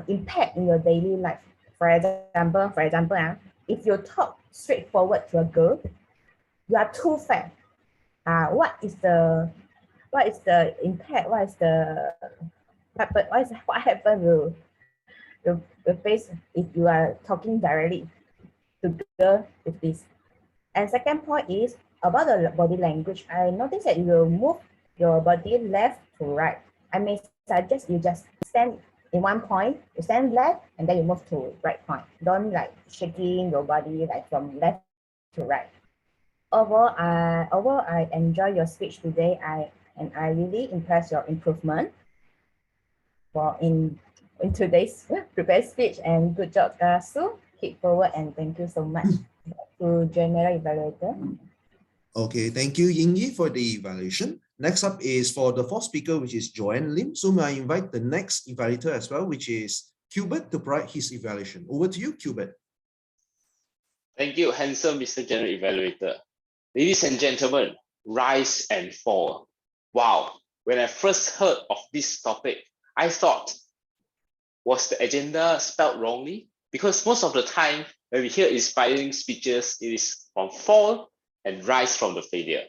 impact in your daily life. For example, if you talk straightforward to a girl, you are too fat. What is the impact? What is what happened to the face if you are talking directly together with this. And second point is about the body language. I noticed that you will move your body left to right. I may suggest you just stand in one point, you stand left, and then you move to right point. Don't like shaking your body like from left to right. Overall, I enjoy your speech today. I really impressed your improvement in today's prepared speech, and good job, Sue. Keep forward and thank you so much. To General Evaluator. Okay, thank you, Yingyi, for the evaluation. Next up is for the fourth speaker, which is Joanne Lim. So may I invite the next evaluator as well, which is Kewbert, to provide his evaluation. Over to you, Kewbert. Thank you, handsome Mr. General Evaluator. Ladies and gentlemen, rise and fall. Wow, when I first heard of this topic, I thought, was the agenda spelled wrongly? Because most of the time, when we hear inspiring speeches, it is from fall and rise from the failure.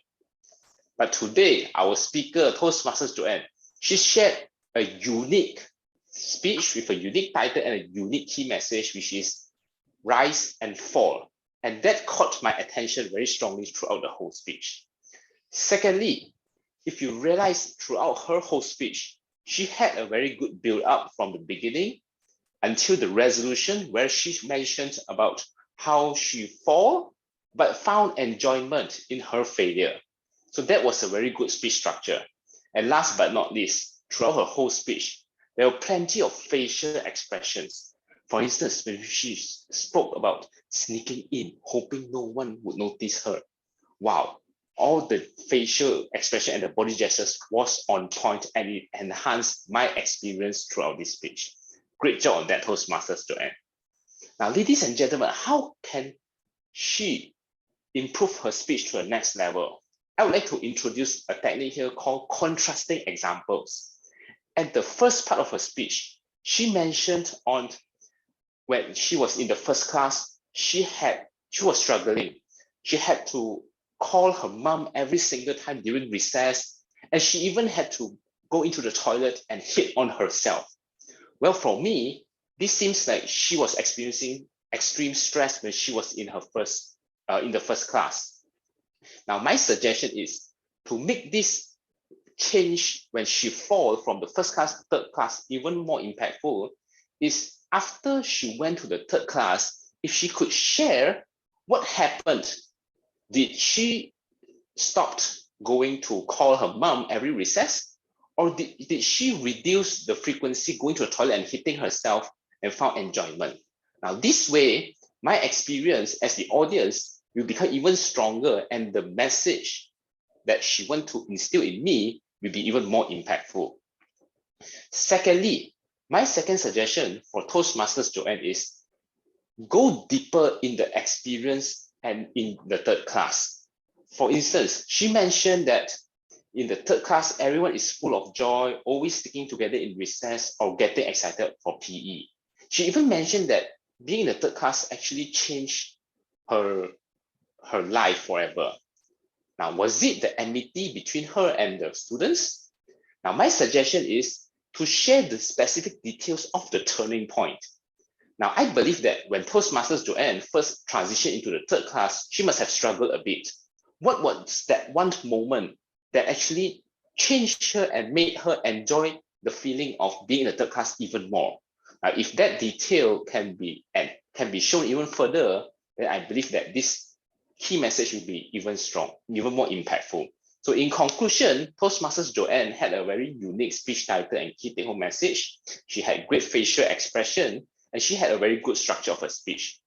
But today, our speaker, Toastmasters Joanne, she shared a unique speech with a unique title and a unique key message, which is rise and fall. And that caught my attention very strongly throughout the whole speech. Secondly, if you realize throughout her whole speech, she had a very good build up from the beginning until the resolution, where she mentioned about how she fall, but found enjoyment in her failure. So that was a very good speech structure. And last but not least, throughout her whole speech, there were plenty of facial expressions. For instance, when she spoke about sneaking in, hoping no one would notice her. Wow, all the facial expression and the body gestures was on point, and it enhanced my experience throughout this speech. Great job on that, Toastmasters Joanne. Now, ladies and gentlemen, how can she improve her speech to the next level? I would like to introduce a technique here called contrasting examples. At the first part of her speech, she mentioned on when she was in the first class, she was struggling. She had to call her mom every single time during recess, and she even had to go into the toilet and hit on herself. Well, for me, this seems like she was experiencing extreme stress when she was in the first class. Now, my suggestion is to make this change when she falls from the first class to third class even more impactful is after she went to the third class, if she could share what happened. Did she stop going to call her mom every recess? Or did she reduce the frequency going to the toilet and hitting herself and found enjoyment? Now, this way, my experience as the audience will become even stronger, and the message that she wants to instill in me will be even more impactful. Secondly, my second suggestion for Toastmasters Joanne is go deeper in the experience and in the third class. For instance, she mentioned that in the third class, everyone is full of joy, always sticking together in recess or getting excited for PE. She even mentioned that being in the third class actually changed her life forever. Now, was it the enmity between her and the students? Now, my suggestion is to share the specific details of the turning point. Now, I believe that when Toastmasters Joanne first transitioned into the third class, she must have struggled a bit. What was that one moment that actually changed her and made her enjoy the feeling of being in the third class even more? If that detail can be shown even further, then I believe that this key message will be even strong, even more impactful. So in conclusion, Toastmasters Joanne had a very unique speech title and key take-home message. She had great facial expression, and she had a very good structure of her speech.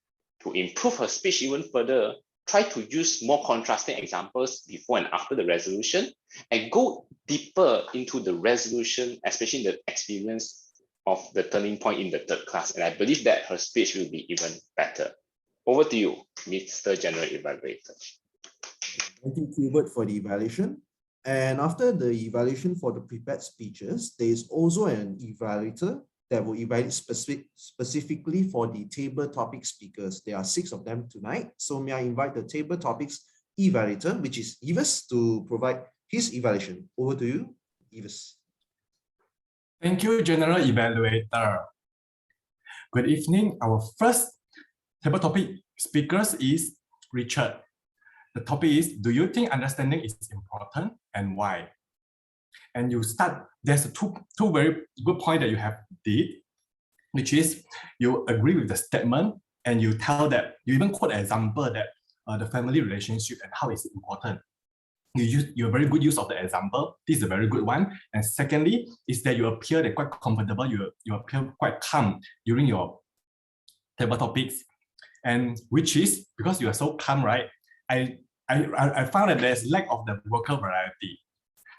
To improve her speech even further, try to use more contrasting examples before and after the resolution, and go deeper into the resolution, especially the experience of the turning point in the third class. And I believe that her speech will be even better. Over to you, Mr. General Evaluator. Thank you, Kewbert, for the evaluation. And after the evaluation for the prepared speeches, there is also an evaluator that will evaluate specifically for the table topic speakers. There are 6 of them tonight. So may I invite the table topics evaluator, which is Evis, to provide his evaluation. Over to you, Evis. Thank you, General Evaluator. Good evening. Our first table topic speakers is Richard. The topic is, do you think understanding is important and why? And you start, there's two very good points that you have did, which is you agree with the statement and you tell that, you even quote an example that the family relationship and how it's important. You very good use of the example. This is a very good one. And secondly, is that you appear that quite comfortable, you appear quite calm during your table topics. And which is, because you are so calm, right? I found that there's lack of the vocal variety.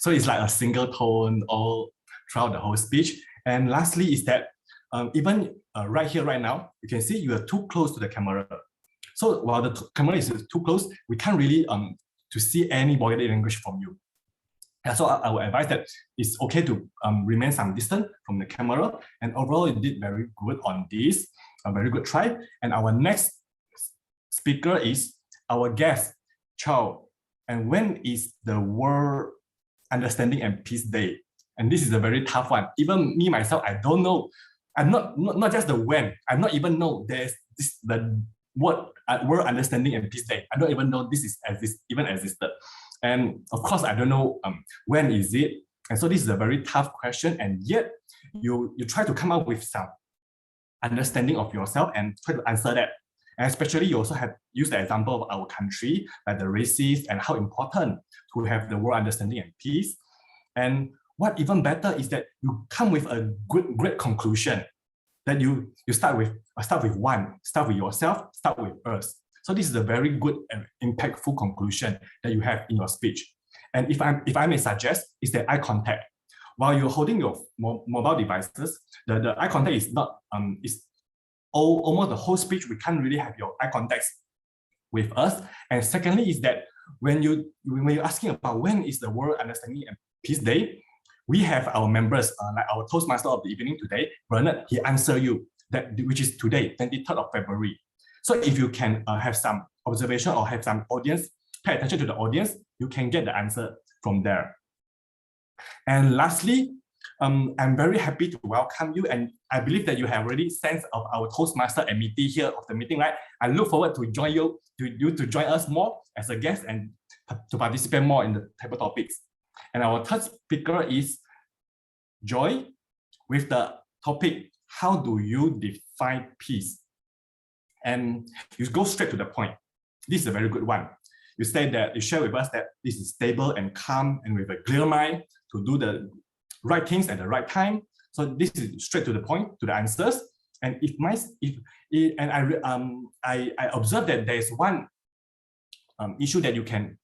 So it's like a single tone all throughout the whole speech. And lastly is that even right here, right now, you can see you are too close to the camera. So while the camera is too close, we can't really to see any body language from you. And so I would advise that it's okay to remain some distance from the camera. And overall, you did very good on this. A very good try. And our next speaker is our guest, Chang. And when is the World Understanding and Peace Day? And this is a very tough one. Even me myself, I don't know. I'm not just the when. I not even know there's this the word World Understanding and Peace Day. I don't even know this is even existed. And of course, I don't know when is it. And so this is a very tough question. And yet you try to come up with some understanding of yourself and try to answer that. And especially you also have used the example of our country, like the races and how important to have the world understanding and peace. And what even better is that you come with a great conclusion that you start with one, start with yourself, start with us. So this is a very good and impactful conclusion that you have in your speech. And if I may suggest, is that eye contact. While you're holding your mobile devices, the eye contact is not is almost the whole speech. We can't really have your eye contact with us. And secondly, is that when you're asking about when is the World Understanding and Peace Day, we have our members like our Toastmaster of the evening today, Bernard. He answer you that which is today, 23rd of February. So if you can have some observation or have some audience, pay attention to the audience, you can get the answer from there. And lastly, I'm very happy to welcome you, and I believe that you have already sense of our Toastmaster admittee here of the meeting, right? I look forward to join you to join us more as a guest and to participate more in the table topics. And our third speaker is Joy with the topic, how do you define peace? And you go straight to the point. This is a very good one. You say that you share with us that this is stable and calm and with a clear mind to do the right things at the right time. So this is straight to the point, to the answers. And I observed that there is one issue that you can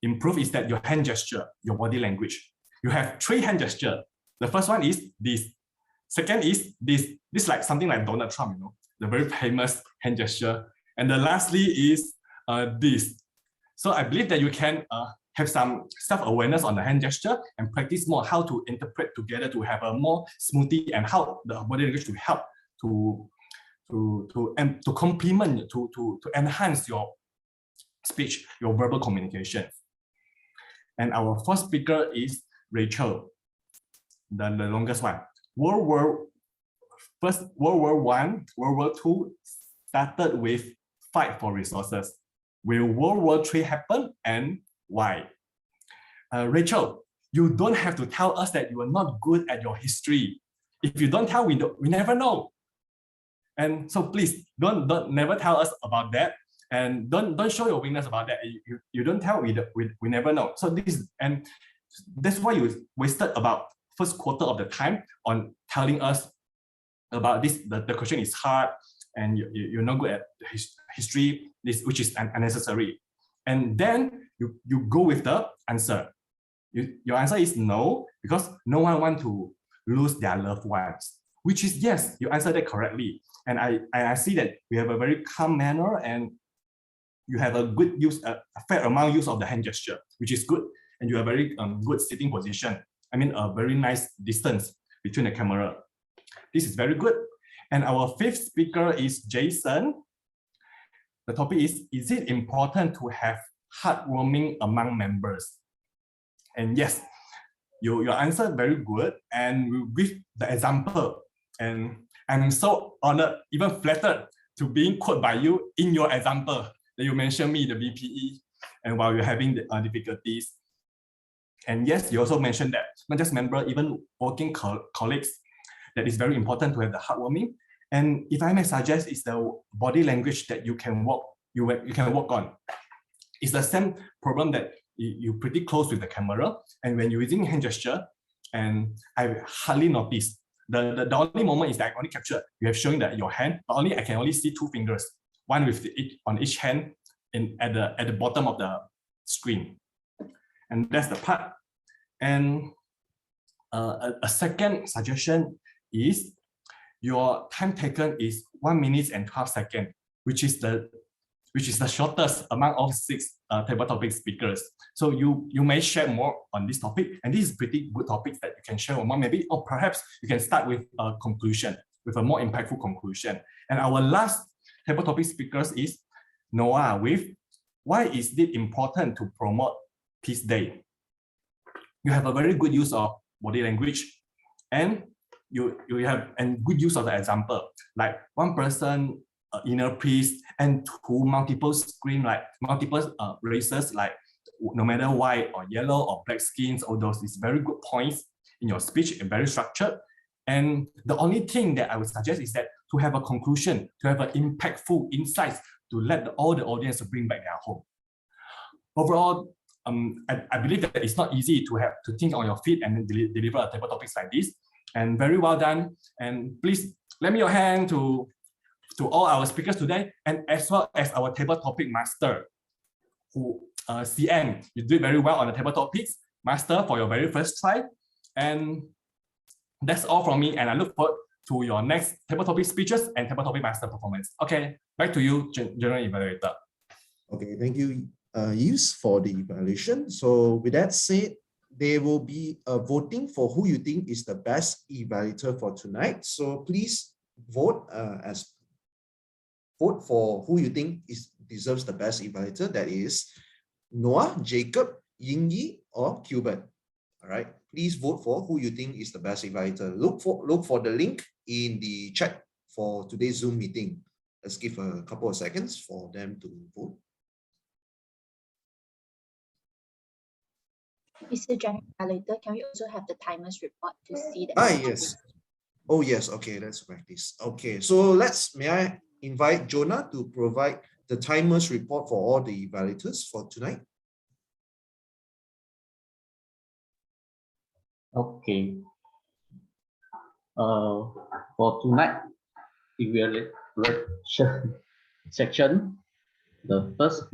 improve is that your hand gesture, your body language. You have 3 hand gesture. The first one is this. Second is this. This is like something like Donald Trump, you know, the very famous hand gesture. And the lastly is this. So I believe that you can have some self-awareness on the hand gesture and practice more how to interpret together to have a more smoothie and how the body language to help to complement, to enhance your speech, your verbal communication. And our first speaker is Rachel, the longest one. World War I, World War II started with fight for resources. Will World War III happen and why? Rachel, you don't have to tell us that you are not good at your history. If you don't tell, we never know. And so please don't never tell us about that, and don't show your weakness about that. You don't tell, we never know. So this, and that's why you wasted about first quarter of the time on telling us about this. The question is hard and you're not good at history, which is unnecessary. And then you go with the answer. Your answer is no, because no one wants to lose their loved ones, which is yes, you answered that correctly. And I see that we have a very calm manner and you have a good use, a fair amount use of the hand gesture, which is good. And you have a very good sitting position. I mean, a very nice distance between the camera. This is very good. And our fifth speaker is Jason. The topic is it important to have heartwarming among members? And yes, your answer very good, and with the example, and I'm so honored, even flattered to being quoted by you in your example that you mentioned me the BPE, and while you're having the difficulties. And yes, you also mentioned that not just member, even working colleagues, that is very important to have the heartwarming. And if I may suggest, it's the body language that you can work on. It's the same problem that you're pretty close with the camera, and when you're using hand gesture, and I hardly notice. The only moment is that I only capture, you have shown that your hand, but only I can only see 2 fingers, one with on each hand at the bottom of the screen. And that's the part. And a second suggestion is your time taken is 1 minute and 12 seconds, which is the shortest among all 6 table topic speakers. So you may share more on this topic, and this is pretty good topics that you can share more maybe, or perhaps you can start with a conclusion, with a more impactful conclusion. And our last table topic speakers is Noah with why is it important to promote Peace Day? You have a very good use of body language, and you have good use of the example, like one person inner peace, and 2 multiple screen, like multiple races, like no matter white or yellow or black skins, all those is very good points in your speech and very structured. And the only thing that I would suggest is that to have a conclusion, to have an impactful insights to let all the audience bring back their home. Overall, I believe that it's not easy to have to think on your feet and deliver a table topics like this. And very well done. And please lend me your hand to all our speakers today, and as well as our table topic master, who CM, you did very well on the table topics master for your very first try. And that's all from me, and I look forward to your next table topic speeches and table topic master performance. Okay, back to you, General Evaluator. Okay, thank you, Yves, for the evaluation. So with that said, there will be a voting for who you think is the best evaluator for tonight. So please vote vote for who you think deserves the best evaluator. That is Noah, Jacob, Yingyi, or Kewbert. All right, please vote for who you think is the best evaluator. Look for the link in the chat for today's Zoom meeting. Let's give a couple of seconds for them to vote. Mr. General Evaluator, can we also have the timers report to see that? Yes. Oh, yes. Okay, let's practice. Okay, so may I invite Jonah to provide the timers report for all the evaluators for tonight? Okay. For tonight, evaluation section, the first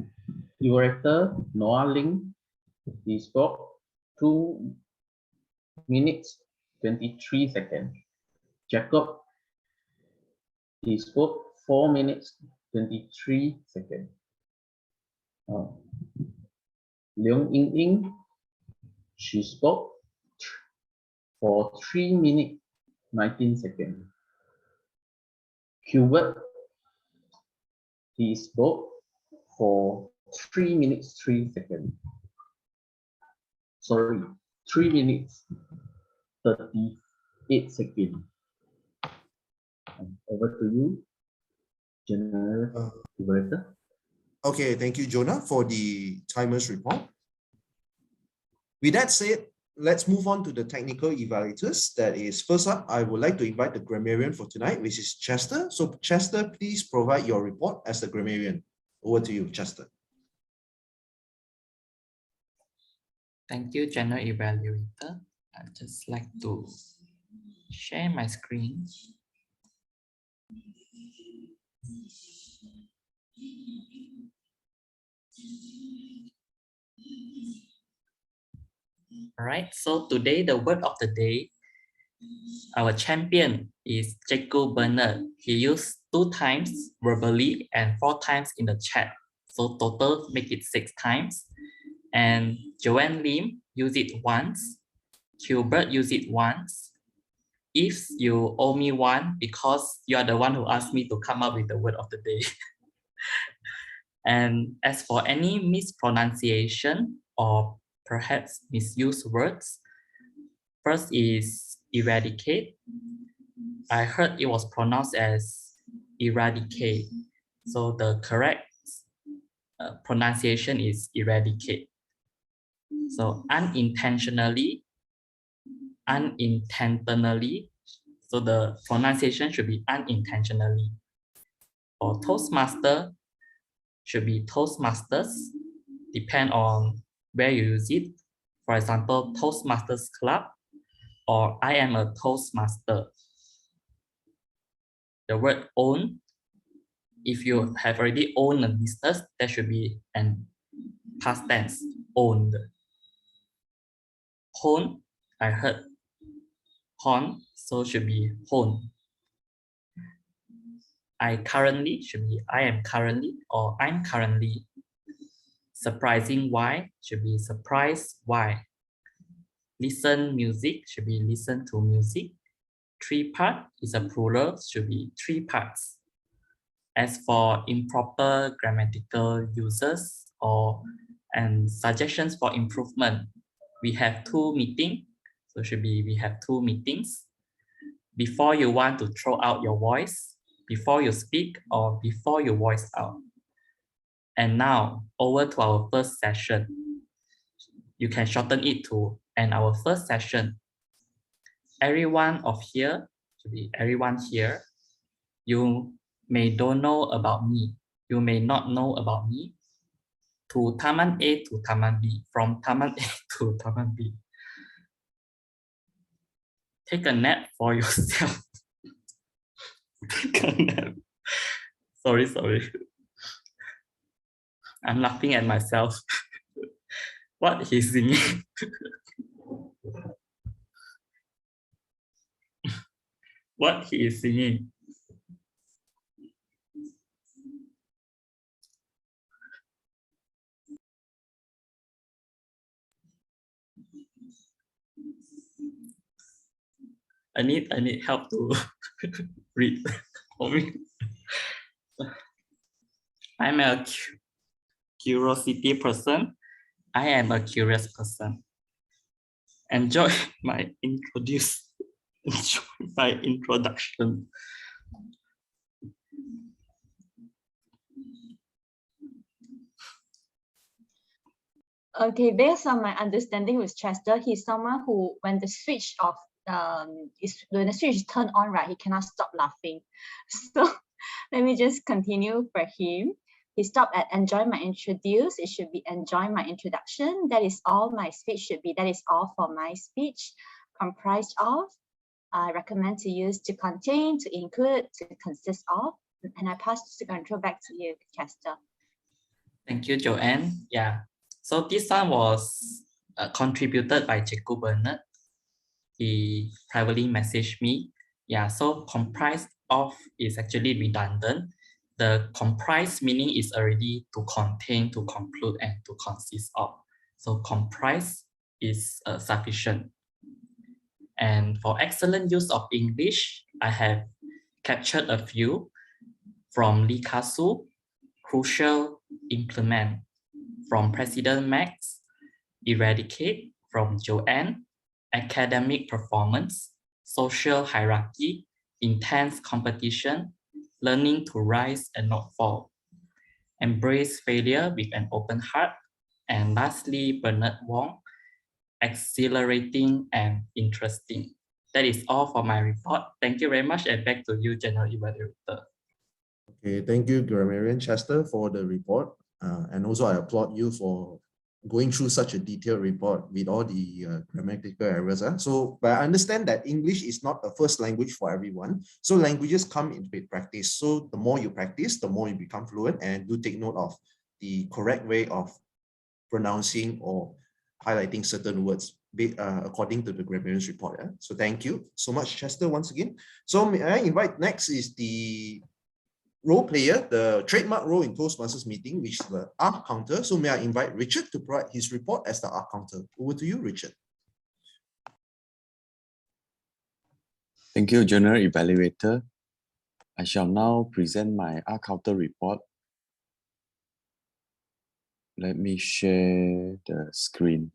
evaluator, Noah Ling, he spoke 2 minutes 23 seconds. Jacob, he spoke 4 minutes 23 seconds. Leong Ying Ying, she spoke for 3 minutes 19 seconds. Kewbert, he spoke for 3 minutes 3 seconds. Sorry, 3 minutes 38 seconds. Over to you, General Evaluator. Okay, thank you, Jonah, for the timers report. With that said, let's move on to the technical evaluators. That is, first up, I would like to invite the grammarian for tonight, which is Chester. So Chester, please provide your report as the grammarian. Over to you, Chester. Thank you, General Evaluator. I'd just like to share my screen. All right, so today the word of the day, our champion is Jacob Bernard. He used 2 times verbally and 4 times in the chat. So total make it 6 times. And Joanne Lim used it once. Kewbert used it once. If you owe me 1 because you are the one who asked me to come up with the word of the day. And as for any mispronunciation or perhaps misused words, First is eradicate. I heard it was pronounced as eradicate. So the correct pronunciation is eradicate. So unintentionally, unintentionally. So the pronunciation should be unintentionally. For Toastmaster, should be Toastmasters. Depend on where you use it. For example, Toastmasters Club, or I am a Toastmaster. The word own, if you have already owned a business, that should be an past tense, owned. Hone, I heard hon, so should be hone. I currently should be I am currently, or I'm currently. Surprising why should be surprise why. Listen music should be listen to music. Three part is a plural, should be three parts. As for improper grammatical uses and suggestions for improvement, we have 2 meetings. So should be we have 2 meetings. Before you want to throw out your voice, before you speak, or before you voice out. And now over to our first session. You can shorten it to and our first session. Everyone of here, should be everyone here, you may don't know about me. You may not know about me. To Taman A to Taman B, from Taman A to Taman B. Take a nap for yourself. Take a nap. Sorry. I'm laughing at myself. What he's singing? What he is singing? I need help to read for me. I'm a curiosity person. I am a curious person. Enjoy my introduction. Okay, based on my understanding with Chester, he's someone who, when the switch when the switch is turned on, right, he cannot stop laughing. So let me just continue for him. He stopped at enjoy my introduce. It should be enjoy my introduction. That is all my speech should be. That is all for my speech. Comprised of. I recommend to use to contain, to include, to consist of. And I pass the control back to you, Chester. Thank you, Joanne. Yeah. So this one was contributed by Kewbert. He privately messaged me. Yeah. So comprised of is actually redundant. The comprise meaning is already to contain, to conclude, and to consist of. So comprise is sufficient. And for excellent use of English, I have captured a few from Lee Ka-su, crucial, implement, from President Max, eradicate, from Joanne, academic performance, social hierarchy, intense competition, learning to rise and not fall, embrace failure with an open heart, and lastly, Bernard Wong, exhilarating and interesting. That is all for my report. Thank you very much, and back to you, General Evaluator. Okay, thank you, Grammarian Chester, for the report. And also I applaud you for going through such a detailed report with all the grammatical errors. So, but I understand that English is not a first language for everyone. So languages come in with practice. So the more you practice, the more you become fluent, and do take note of the correct way of pronouncing or highlighting certain words according to the grammarian's report. So thank you so much, Chester, once again. So may I invite next is the role player, the trademark role in Toastmasters meeting, which is the R counter. So may I invite Richard to provide his report as the R counter. Over to you, Richard. Thank you, General Evaluator. I shall now present my R counter report. Let me share the screen.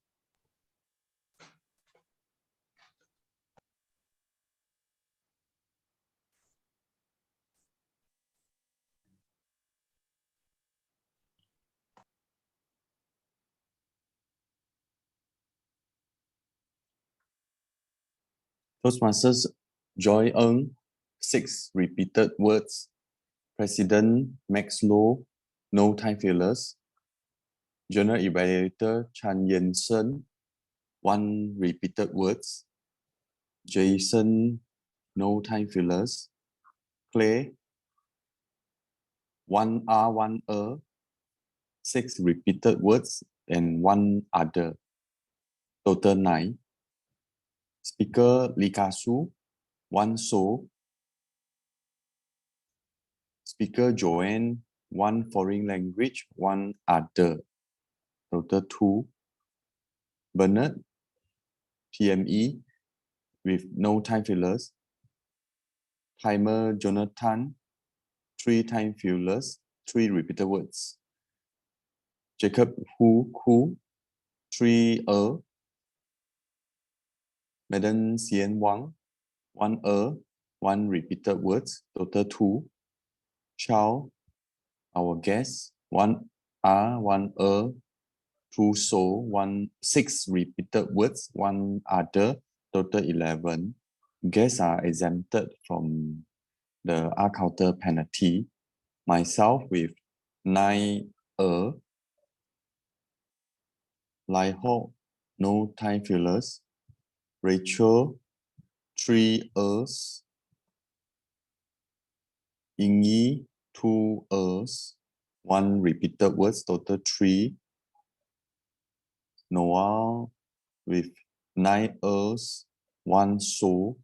Toastmasters Joy Ng, 6 repeated words. President Max Low, no time fillers. General Evaluator Chan Yen-sen, 1 repeated words. Jason, no time fillers. Clay, 1 R, 1 6 repeated words and 1 other. Total 9. Speaker Likasu, 1 so. Speaker Joanne, 1 foreign language, 1 other. Total 2. Bernard, TME, with no time fillers. Timer Jonathan, 3 time fillers, 3 repeated words. Jacob Hu, 3 Madam Xian Wang, 1 1 repeated words, total 2. Chow, our guest, 1 1 2 so, 1 6 repeated words, 1 other, total 11. Guests are exempted from the R counter penalty. Myself with 9 Lai Ho, no time fillers. Rachel, 3 Ying Yi, 2 1 repeated words, total 3. Noah with 9 1 so,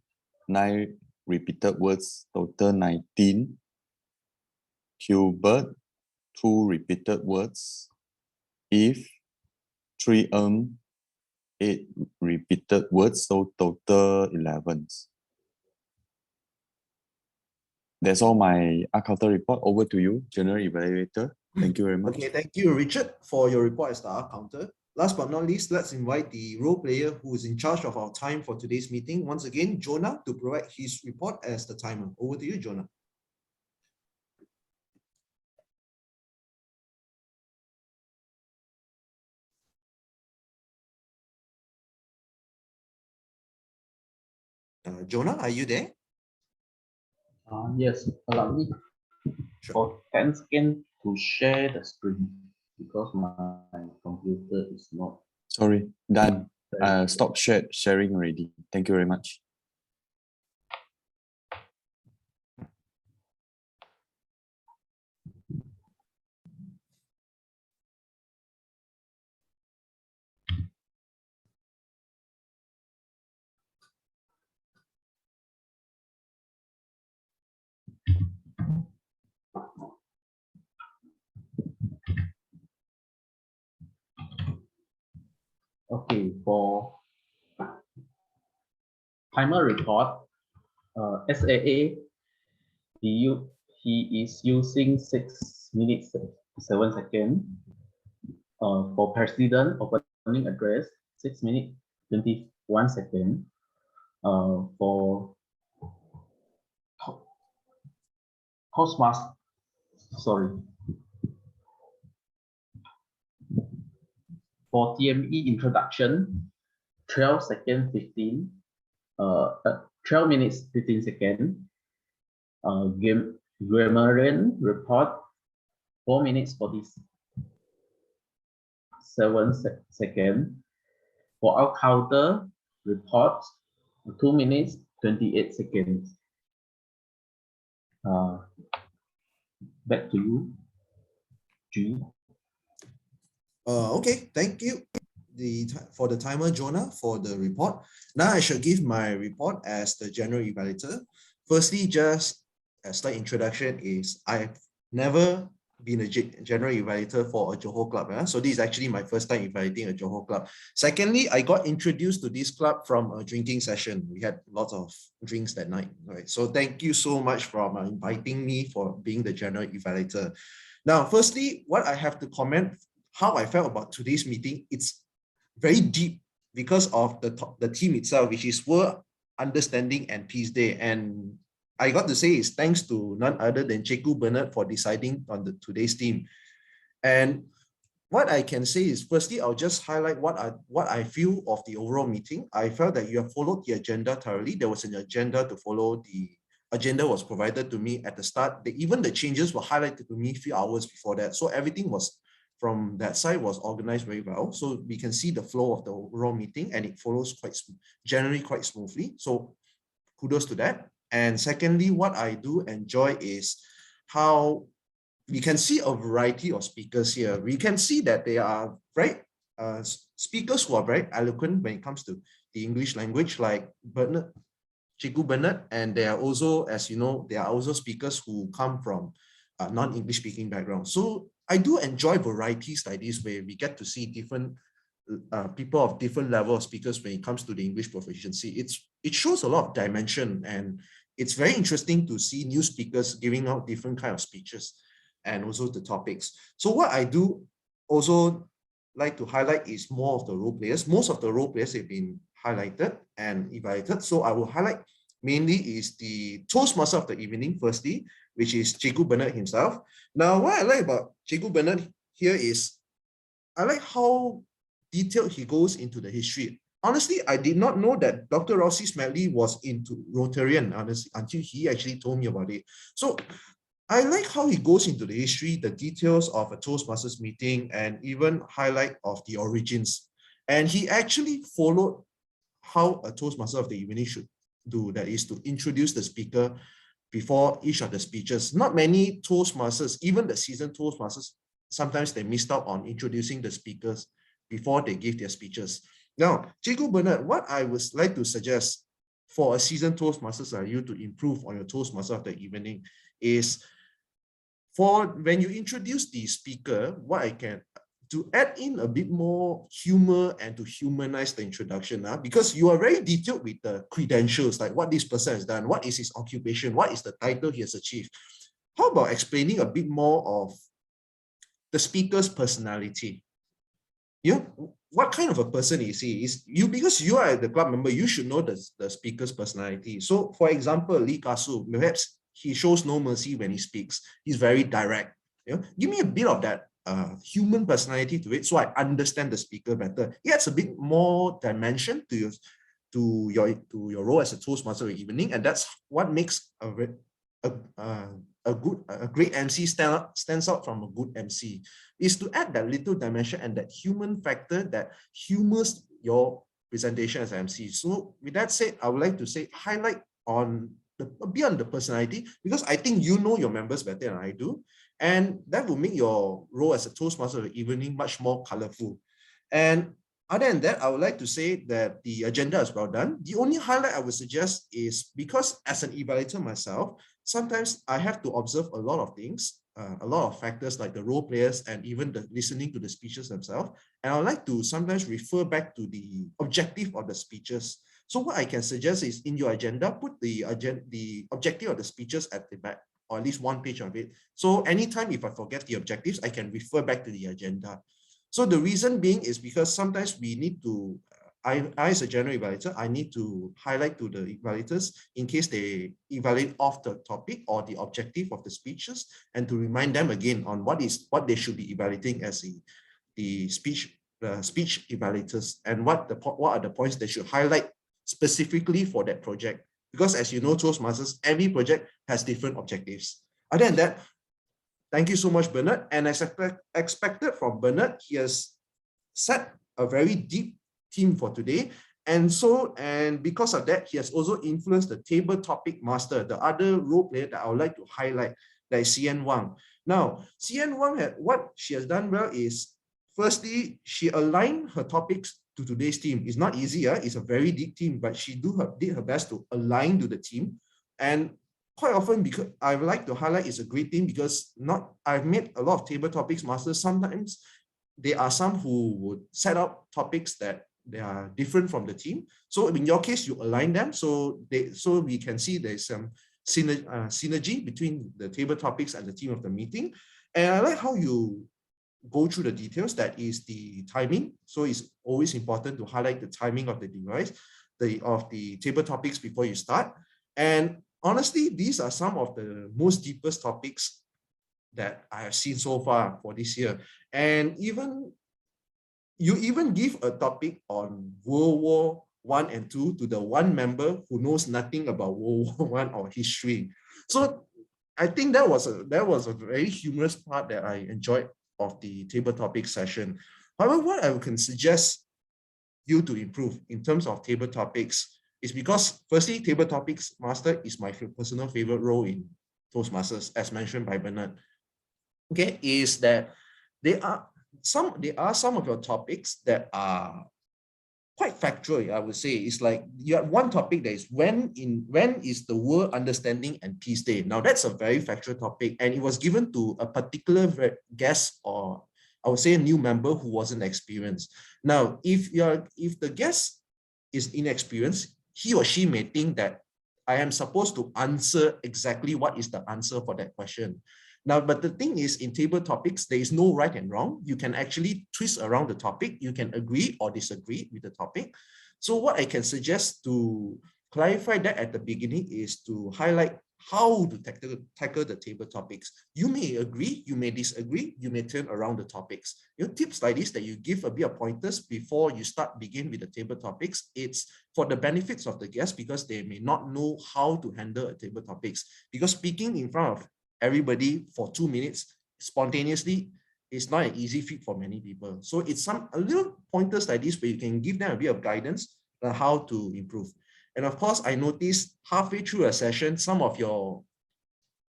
9 repeated words, total 19. Kewbert, 2 repeated words. If, 3 8 repeated words, so total 11. That's all my R-Counter report. Over to you, General Evaluator. Thank you very much. Okay, thank you, Richard, for your report as the R-Counter. Last but not least, let's invite the role player who is in charge of our time for today's meeting. Once again, Jonah, to provide his report as the timer. Over to you, Jonah. Jonah, are you there? Yes, allow me for 10 seconds to share the screen because my computer is not. Sorry, done. Stop sharing already. Thank you very much. Okay, for timer report, SAA, he is using 6 minutes 7 seconds. For president opening address, 6 minutes 21 seconds. For Toastmaster, sorry. For TME introduction, 12 seconds 15, 12 minutes 15 seconds. Grammarian report, 4 minutes 47 seconds. For our counter report, 2 minutes 28 seconds. Back to you, G. Okay, thank you for the timer, Jonah, for the report. Now I shall give my report as the General Evaluator. Firstly, just a slight introduction is I've never been a General Evaluator for a Johor club. So this is actually my first time evaluating a Johor club. Secondly, I got introduced to this club from a drinking session. We had lots of drinks that night. Right? So thank you so much for inviting me for being the General Evaluator. Now, firstly, what I have to comment, how I felt about today's meeting, it's very deep because of the team itself, which is World Understanding and Peace Day. And I got to say it's thanks to none other than Cikgu Bernard for deciding on today's team. And what I can say is, firstly, I'll just highlight what I feel of the overall meeting. I felt that you have followed the agenda thoroughly. There was an agenda to follow. The agenda was provided to me at the start. Even the changes were highlighted to me a few hours before that. So everything was, from that side, was organized very well. So we can see the flow of the overall meeting, and it follows generally quite smoothly. So kudos to that. And secondly, what I do enjoy is how we can see a variety of speakers here. We can see that they are speakers who are very eloquent when it comes to the English language, like Cikgu Bernard, and they are also, as you know, there are also speakers who come from non-English speaking backgrounds. So I do enjoy varieties like this, where we get to see different people of different level of speakers when it comes to the English proficiency. It shows a lot of dimension, and it's very interesting to see new speakers giving out different kind of speeches and also the topics. So what I do also like to highlight is more of the role players. Most of the role players have been highlighted and evaluated. So I will highlight mainly is the Toastmaster of the evening, firstly, which is Cikgu Bernard himself. Now, what I like about Cikgu Bernard here is, I like how detailed he goes into the history. Honestly, I did not know that Dr. Rossi Smedley was into Rotarian, honestly, until he actually told me about it. So I like how he goes into the history, the details of a Toastmasters meeting, and even highlight of the origins. And he actually followed how a Toastmaster of the evening should do, that is to introduce the speaker before each of the speeches. Not many Toastmasters, even the seasoned Toastmasters, sometimes they missed out on introducing the speakers before they give their speeches. Now, Cikgu Bernard, what I would like to suggest for a seasoned Toastmasters like you to improve on your Toastmaster of the evening is, for when you introduce the speaker, what I can to add in a bit more humor and to humanize the introduction, because you are very detailed with the credentials, like what this person has done, what is his occupation, what is the title he has achieved. How about explaining a bit more of the speaker's personality? What kind of a person is he? Because you are the club member, you should know the speaker's personality. So for example, Lee Kasu, perhaps he shows no mercy when he speaks. He's very direct. Give me a bit of that human personality to it, so I understand the speaker better. It adds a bit more dimension to your role as a Toastmaster of the evening, and that's what makes a great MC stands out from a good MC, is to add that little dimension and that human factor that humors your presentation as MC. So with that said, I would like to say highlight on beyond the personality, because I think you know your members better than I do, and that will make your role as a Toastmaster of the evening much more colorful. And other than that, I would like to say that the agenda is well done. The only highlight I would suggest is, because as an evaluator myself, sometimes I have to observe a lot of things, a lot of factors like the role players and even the listening to the speeches themselves. And I would like to sometimes refer back to the objective of the speeches. So what I can suggest is, in your agenda, put the objective of the speeches at the back, or at least one page of it. So anytime if I forget the objectives, I can refer back to the agenda. So the reason being is because sometimes we need to, I as a general evaluator, I need to highlight to the evaluators in case they evaluate off the topic or the objective of the speeches, and to remind them again on what they should be evaluating as the speech evaluators, and what are the points they should highlight specifically for that project. Because as you know, Toastmasters, every project has different objectives. Other than that, thank you so much, Bernard. And as expected from Bernard, he has set a very deep theme for today. And because of that, he has also influenced the table topic master, the other role player that I would like to highlight, like Xian Wang. Now, Xian Wang, what she has done well is, firstly, she aligned her topics to today's theme. It's not easy, it's a very deep theme, but she did her best to align to the theme. And quite often, because I would like to highlight, it's a great theme, because I've made a lot of table topics masters. Sometimes there are some who would set up topics that they are different from the theme. So in your case, you align them so we can see there's some synergy between the table topics and the theme of the meeting. And I like how you go through the details, that is the timing. So it's always important to highlight the timing of the device, of the table topics before you start. And honestly, these are some of the most deepest topics that I have seen so far for this year. And you even give a topic on World War I and II to the one member who knows nothing about World War I or history. So I think that was a very humorous part that I enjoyed of the table topic session. However, what I can suggest you to improve in terms of table topics is because, firstly, table topics master is my personal favorite role in Toastmasters, as mentioned by Bernard. Okay, is that there are some of your topics that are quite factual, I would say. It's like you have one topic that is when is the World Understanding and Peace Day. Now that's a very factual topic, and it was given to a particular guest, or I would say a new member who wasn't experienced. Now, if the guest is inexperienced, he or she may think that I am supposed to answer exactly what is the answer for that question. Now, but the thing is, in table topics, there is no right and wrong. You can actually twist around the topic. You can agree or disagree with the topic. So what I can suggest to clarify that at the beginning is to highlight how to tackle the table topics. You may agree, you may disagree, you may turn around the topics. Tips like this that you give a bit of pointers before you begin with the table topics. It's for the benefits of the guests because they may not know how to handle a table topics. Because speaking in front of everybody for 2 minutes spontaneously is not an easy feat for many people. So it's a little pointers like this where you can give them a bit of guidance on how to improve. And of course, I noticed halfway through a session, some of your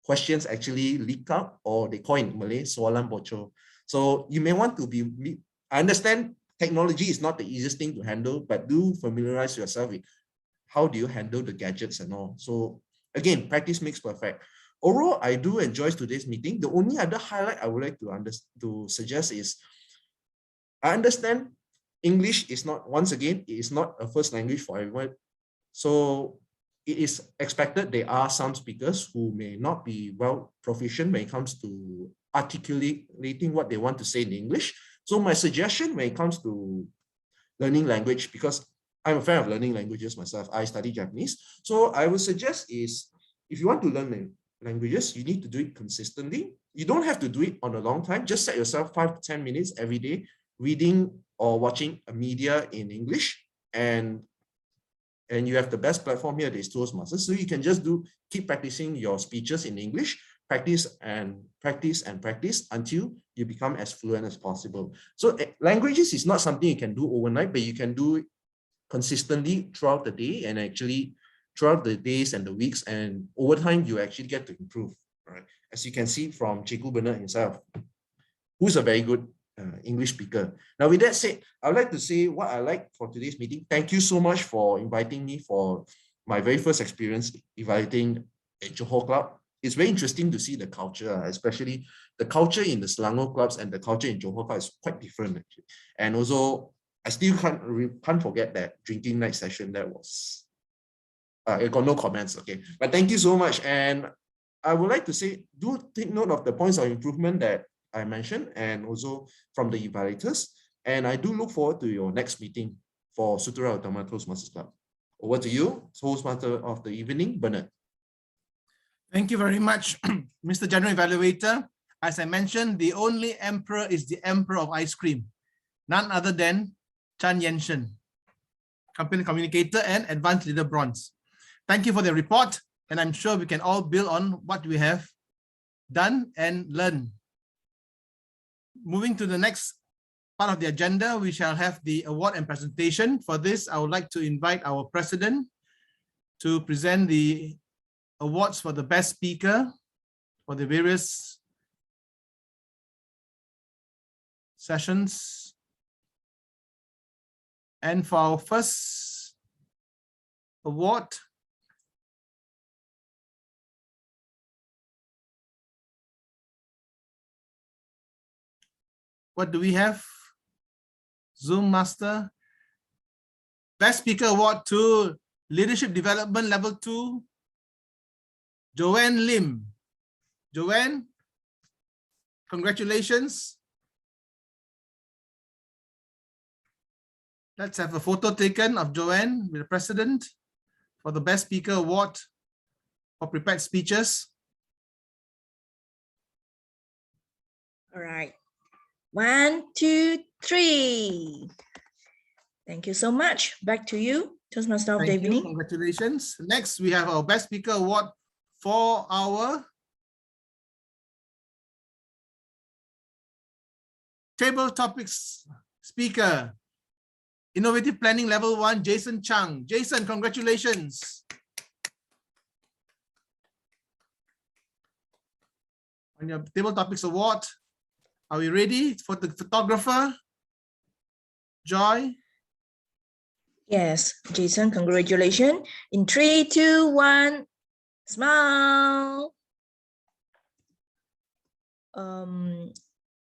questions actually leak out, or they call in Malay, soalan bocor. So you may want to I understand technology is not the easiest thing to handle, but do familiarize yourself with how do you handle the gadgets and all. So again, practice makes perfect. Overall, I do enjoy today's meeting. The only other highlight I would like to suggest is, I understand English is not, once again, it is not a first language for everyone. So it is expected there are some speakers who may not be well proficient when it comes to articulating what they want to say in English. So my suggestion when it comes to learning language, because I'm a fan of learning languages myself, I study Japanese. So I would suggest is, if you want to learn languages, you need to do it consistently. You don't have to do it on a long time. Just set yourself 5 to 10 minutes every day, reading or watching a media in English, and you have the best platform here, this Toastmasters. So you can just keep practicing your speeches in English, practice and practice and practice until you become as fluent as possible. So languages is not something you can do overnight, but you can do it consistently throughout the day, and actually throughout the days and the weeks, and over time you actually get to improve, right? As you can see from Kewbert himself, who's a very good English speaker. Now, with that said, I would like to say what I like for today's meeting. Thank you so much for inviting me for my very first experience evaluating a Johor club. It's very interesting to see the culture, especially the culture in the Selangor clubs and the culture in Johor club is quite different, actually. And also, I still can't forget that drinking night session. That was, I got no comments, okay. But thank you so much. And I would like to say, do take note of the points of improvement that I mentioned, and also from the evaluators. And I do look forward to your next meeting for Sutera Utama Toastmasters Club. Over to you, Toastmaster of the evening, Bernard. Thank you very much, Mr. General Evaluator. As I mentioned, the only emperor is the emperor of ice cream, none other than Shen, company communicator and advanced leader bronze. Thank you for the report, and I'm sure we can all build on what we have done and learn. Moving to the next part of the agenda, we shall have the award and presentation. For this, I would like to invite our president to present the awards for the best speaker for the various sessions. And for our first award, what do we have? Zoom Master. Best Speaker Award to Leadership Development Level 2, Joanne Lim. Joanne, congratulations. Let's have a photo taken of Joanne with the president for the Best Speaker Award for prepared speeches. All right. 1, 2, 3. Thank you so much. Back to you, Toastmaster of the Thank you. evening. Congratulations. Next, we have our Best Speaker Award for our table topics speaker, Innovative Planning Level 1, Jason Chang. Jason, congratulations. On your table topics award, are we ready for the photographer? Joy? Yes, Jason, congratulations. In 3, 2, 1, smile.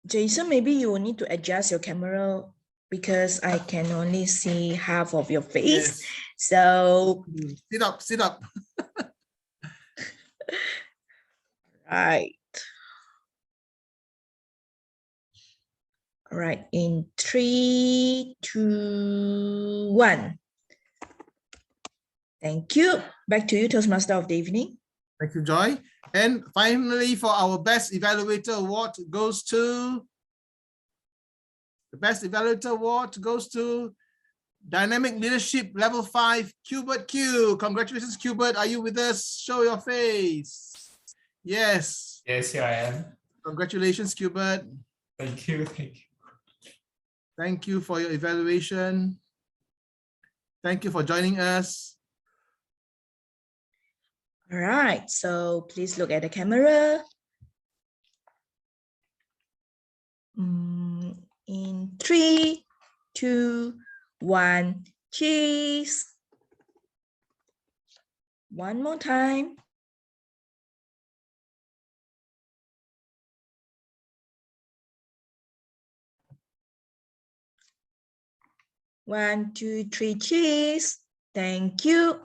Jason, maybe you will need to adjust your camera because I can only see half of your face. Yes. So sit up, sit up. Right. All right, in 3, 2, 1. Thank you. Back to you, Toastmaster of the evening. Thank you, Joy. And finally, for our Best Evaluator Award goes to, the Best Evaluator Award goes to Dynamic Leadership Level 5, Kewbert Q. Congratulations, Kewbert. Are you with us? Show your face. Yes. Yes, here I am. Congratulations, Kewbert. Thank you. Thank you. Thank you for your evaluation. Thank you for joining us. All right, so please look at the camera. In 3, 2, 1, cheese. One more time. One, 2, 3, cheese. Thank you.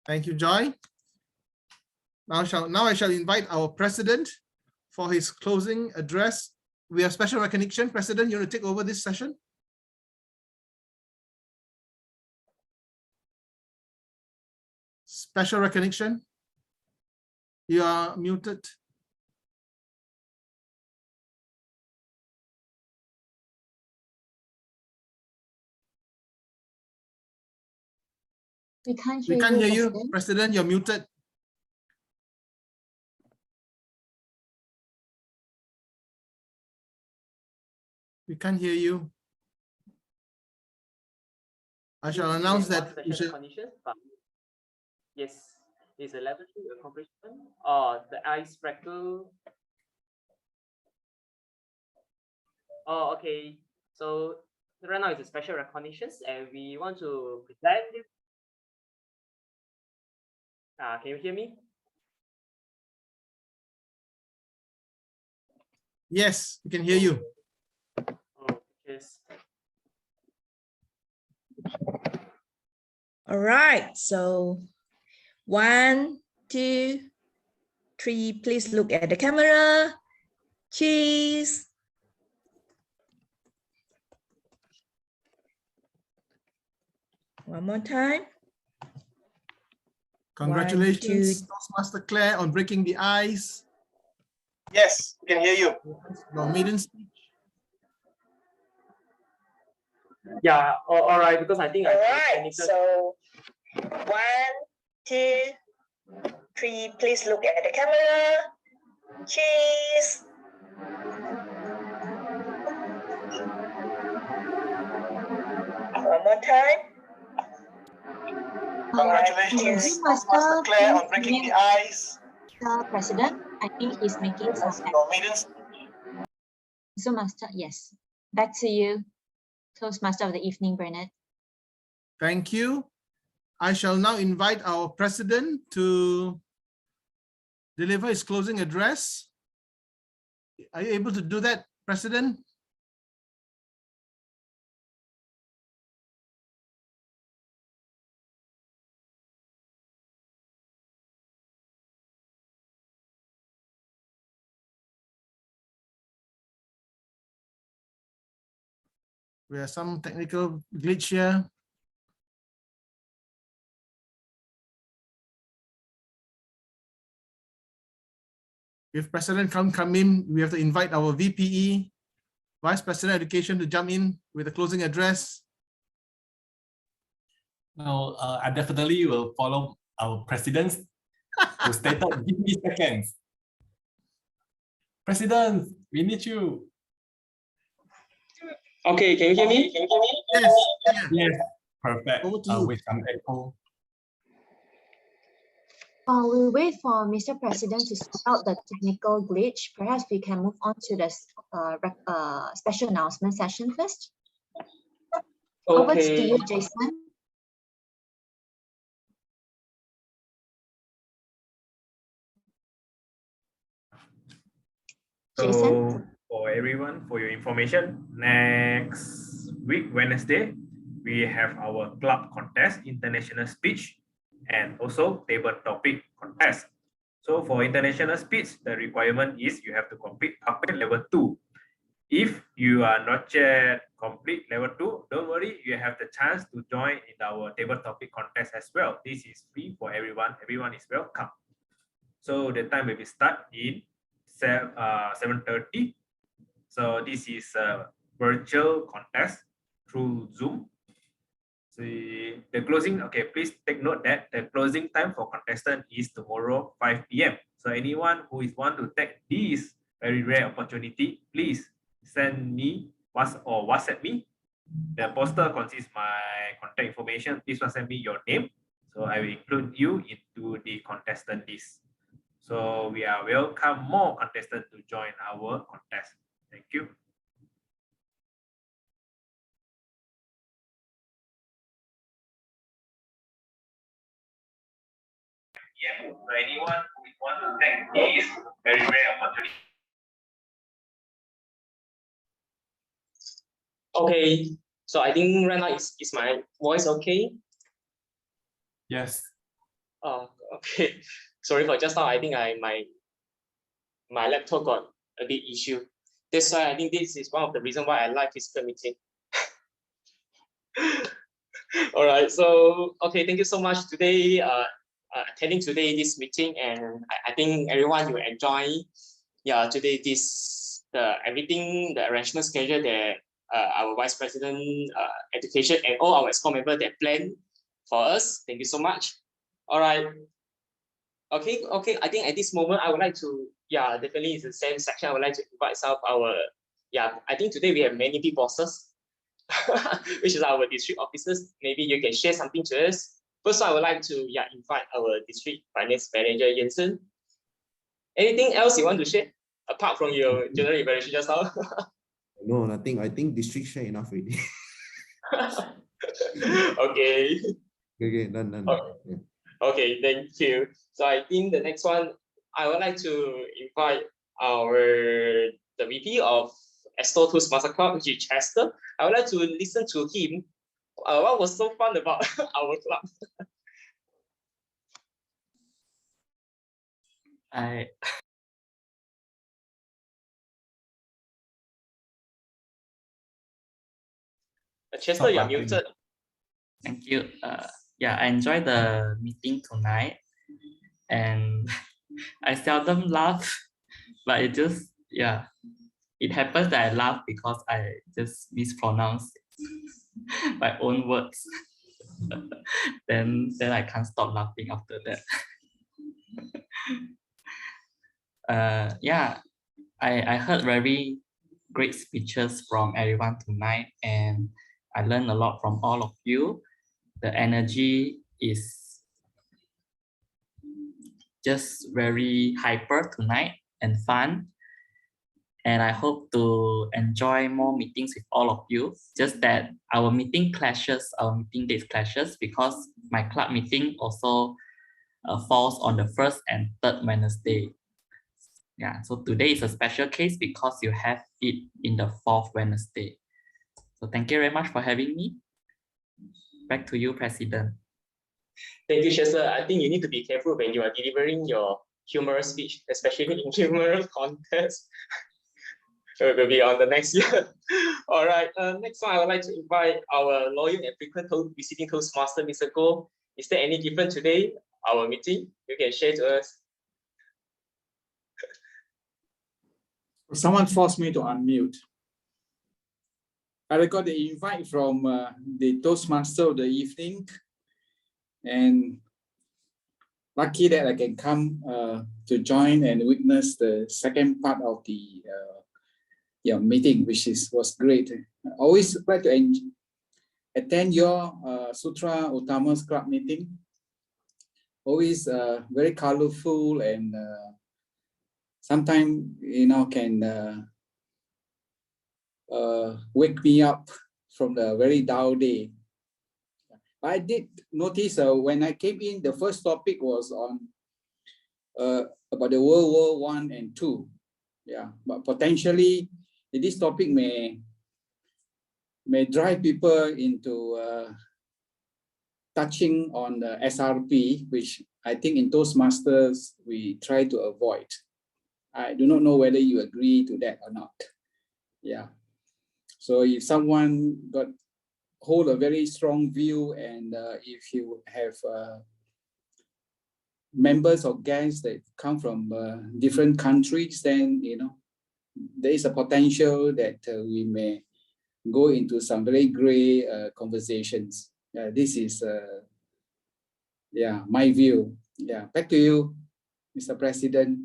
Thank you, Joy. Now I shall invite our president for his closing address. We have special recognition. President, you want to take over this session? Special recognition. You are muted. We can't We hear can't you, hear you, President. President. You're muted. We can't hear you. I shall announce that you should. Yes, it's a level 2 accomplishment. Oh, the icebreaker. Oh, okay. So right now it's a special recognitions, and we want to present it. Can you hear me? Yes, we can hear you. Oh, yes. All right, so 1, 2, 3, please look at the camera. Cheese. One more time. Congratulations, Toastmaster Claire, on breaking the ice. Yes, we can hear you. Your maiden speech. Yeah, all right, because I think All right, so 1, 2, 3, please look at the camera. Cheese. One more time. Congratulations, Toastmaster Claire, on breaking the ice. President, I think he's making some. So, Master, yes. Back to you, Toastmaster of the evening, Bernard. Thank you. I shall now invite our president to deliver his closing address. Are you able to do that, President? We have some technical glitch here. If President can't come in, we have to invite our VPE, Vice President Education, to jump in with a closing address. No, I definitely will follow our president who stated, give me seconds. President, we need you. Okay, can you hear me? Yes. Yes, perfect. Over to you. With some echo. While we wait for Mr. President to sort out the technical glitch, perhaps we can move on to the special announcement session first. Over to you, Jason. So for everyone, for your information, next week, Wednesday, we have our club contest, international speech, and also table topic contest. So for international speech, the requirement is you have to complete upgrade level 2. If you are not yet complete level 2, don't worry, you have the chance to join in our table topic contest as well. This is free for everyone. Everyone is welcome. So the time will be start in 7:30. So this is a virtual contest through Zoom. So the closing, okay, please take note that the closing time for contestant is tomorrow 5 p.m. So anyone who is want to take this very rare opportunity, please send me or WhatsApp me. The poster consists my contact information. Please WhatsApp me your name. So I will include you into the contestant list. So we are welcome more contestants to join our contest. Thank you. Yeah, so anyone who want to take this very rare opportunity. Okay, so I think right now is my voice okay? Yes. Okay. Sorry for just now. I think my laptop got a bit issue. That's why I think this is one of the reasons why I like physical meeting. All right. So okay, thank you so much today. Attending today this meeting, and I think everyone will enjoy. Yeah, today everything, the arrangement schedule that our Vice President Education and all our EXCO members that plan for us. Thank you so much. All right. Okay. I think at this moment I would like to, definitely it's the same section. I would like to invite some of our, I think today we have many big bosses, which is our district officers. Maybe you can share something to us. First, I would like to invite our district finance manager Jensen. Anything else you want to share apart from your general evaluation just now? No, nothing. I think district share enough already. Okay. Okay, done. Okay. Yeah. Okay, thank you. So I think the next one, I would like to invite the VP of Extol Toastmasters Club, which is Chester. I would like to listen to him. What was so fun about our club? Chester, you're muted. Thank you. I enjoyed the meeting tonight, and I seldom laugh, but it just it happens that I laugh because I just mispronounce my own words. then I can't stop laughing after that. I heard very great speeches from everyone tonight, and I learned a lot from all of you. The energy is just very hyper tonight and fun. And I hope to enjoy more meetings with all of you. Just that our meeting dates clashes because my club meeting also falls on the first and third Wednesday. So today is a special case because you have it in the fourth Wednesday. So thank you very much for having me. Back to you, President. Thank you, Chester. I think you need to be careful when you are delivering your humorous speech, especially in humorous contests. It will be on the next year. All right. Next one, I would like to invite our loyal and frequent visiting Toastmaster, Mr. Goh. Is there any different today? Our meeting, you can share to us. Someone forced me to unmute. I got the invite from the Toastmaster of the evening, and lucky that I can come to join and witness the second part of the meeting, which was great. I always like to attend your Sutera Utama Club meeting. Always very colorful and sometimes can wake me up from the very dull day. I did notice when I came in, the first topic was on about the World War I and II. Yeah, but potentially this topic may drive people into touching on the SRP, which I think in Toastmasters we try to avoid. I do not know whether you agree to that or not. Yeah. So if someone hold a very strong view, and if you have members or guests that come from different countries, then there is a potential that we may go into some very gray conversations. This is my view. Yeah, back to you, Mr. President.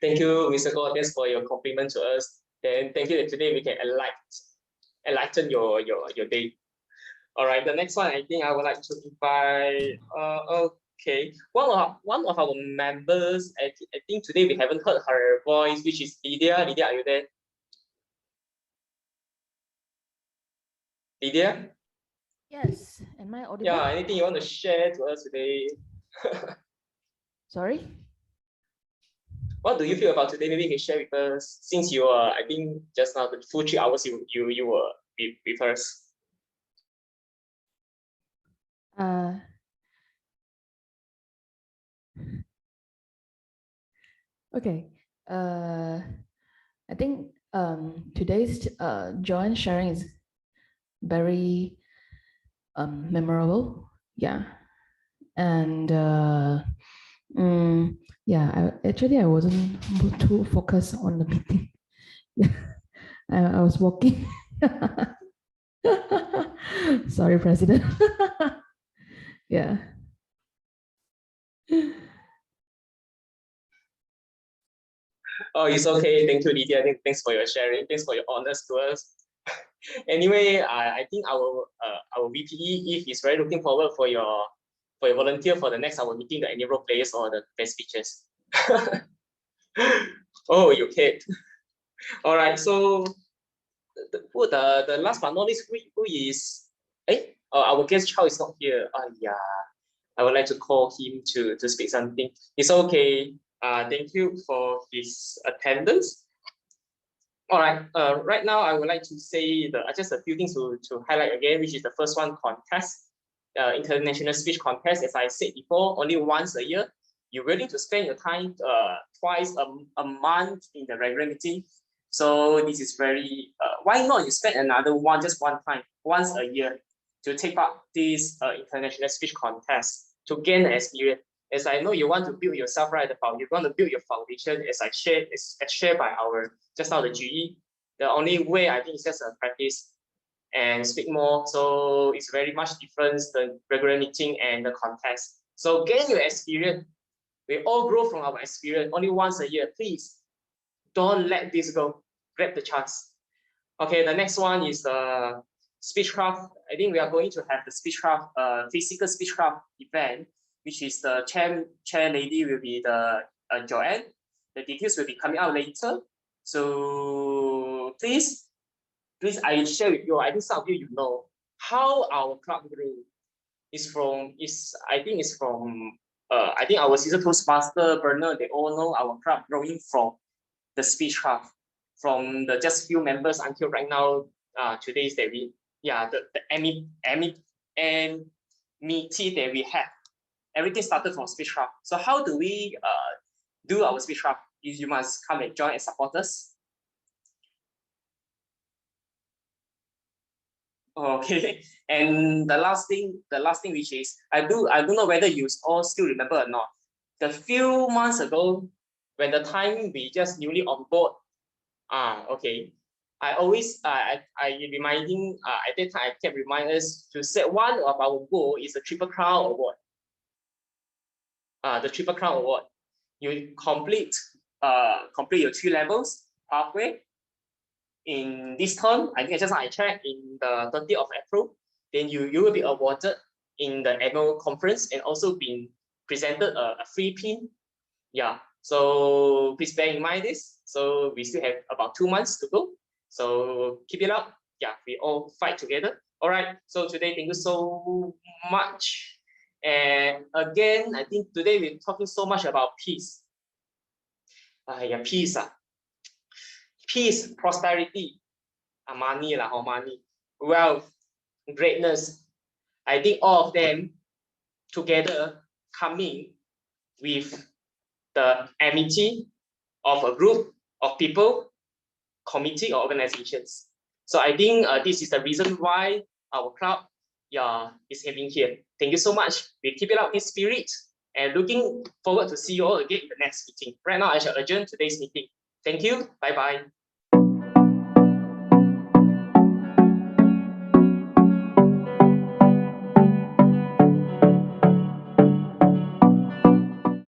Thank you, Mr. Cordes, for your compliment to us. And thank you that today we can enlighten your day. All right, the next one, I think I would like to invite, okay, one of our members, I think today we haven't heard her voice, which is Lydia. Lydia, are you there? Lydia? Yes, am I audible? Yeah, anything you want to share to us today? Sorry? What do you feel about today? Maybe you can share with us, since you are, I think just now, the full 3 hours you were with us. Okay. I think today's Joanne sharing is very memorable. Yeah. And yeah, I wasn't too focused on the meeting. Yeah, I was walking. Sorry, President. Yeah. Oh, it's okay. Thank you, Lydia. Thanks for your sharing. Thanks for your honors to us. Anyway, I think our VPE, if is very looking forward for your volunteer for the next our meeting, the annual players or the best speeches. Oh, you kid. All right. So the last but not least, who is our guest Chow is not here. Yeah. I would like to call him to speak something. It's okay. Thank you for his attendance. All right. Right now, I would like to say just a few things to highlight again, which is the first one, contest, international speech contest. As I said before, only once a year. You're willing to spend your time twice a month in the regular meeting. So this is very. Why not you spend another just one time, once a year, to take part this international speech contest to gain experience. As I know you want to build yourself right about, you want to build your foundation. As I shared, shared by our just now the GE. The only way I think is just a practice and speak more. So it's very much different the regular meeting and the contest. So gain your experience. We all grow from our experience only once a year. Please don't let this go. Grab the chance. Okay, the next one is the speechcraft. I think we are going to have the speechcraft, physical speechcraft event, which is the chair lady will be the Joanne. The details will be coming out later. So please, I share with you. I think some of you know how our club grew. I think our season Toastmaster Bernard, they all know our club growing from the speechcraft, from the just few members until right now. Today is that the MET that we have. Everything started from speechcraft. So how do we do our speechcraft? You must come and join and support us. Okay, and the last thing which is I don't know whether you all still remember or not. The few months ago, when the time we just newly on board Okay. I always I reminding at that time I kept remind us to set one of our goal is a Triple Crown Award. The Triple Crown Award. You complete your 3 levels halfway. In this term, I think I checked in the 30th of April. Then you will be awarded in the annual conference and also being presented a free pin. Yeah. So please bear in mind this. So we still have about 2 months to go. So keep it up. Yeah, we all fight together. All right. So today, thank you so much. And again, I think today we're talking so much about peace. Peace. Peace, prosperity, money, money, wealth, greatness. I think all of them together coming with the amity of a group of people, committee or organizations. So I think this is the reason why our club is having here. Thank you so much. We keep it up this spirit and looking forward to see you all again in the next meeting. Right now, I shall adjourn today's meeting. Thank you. Bye-bye.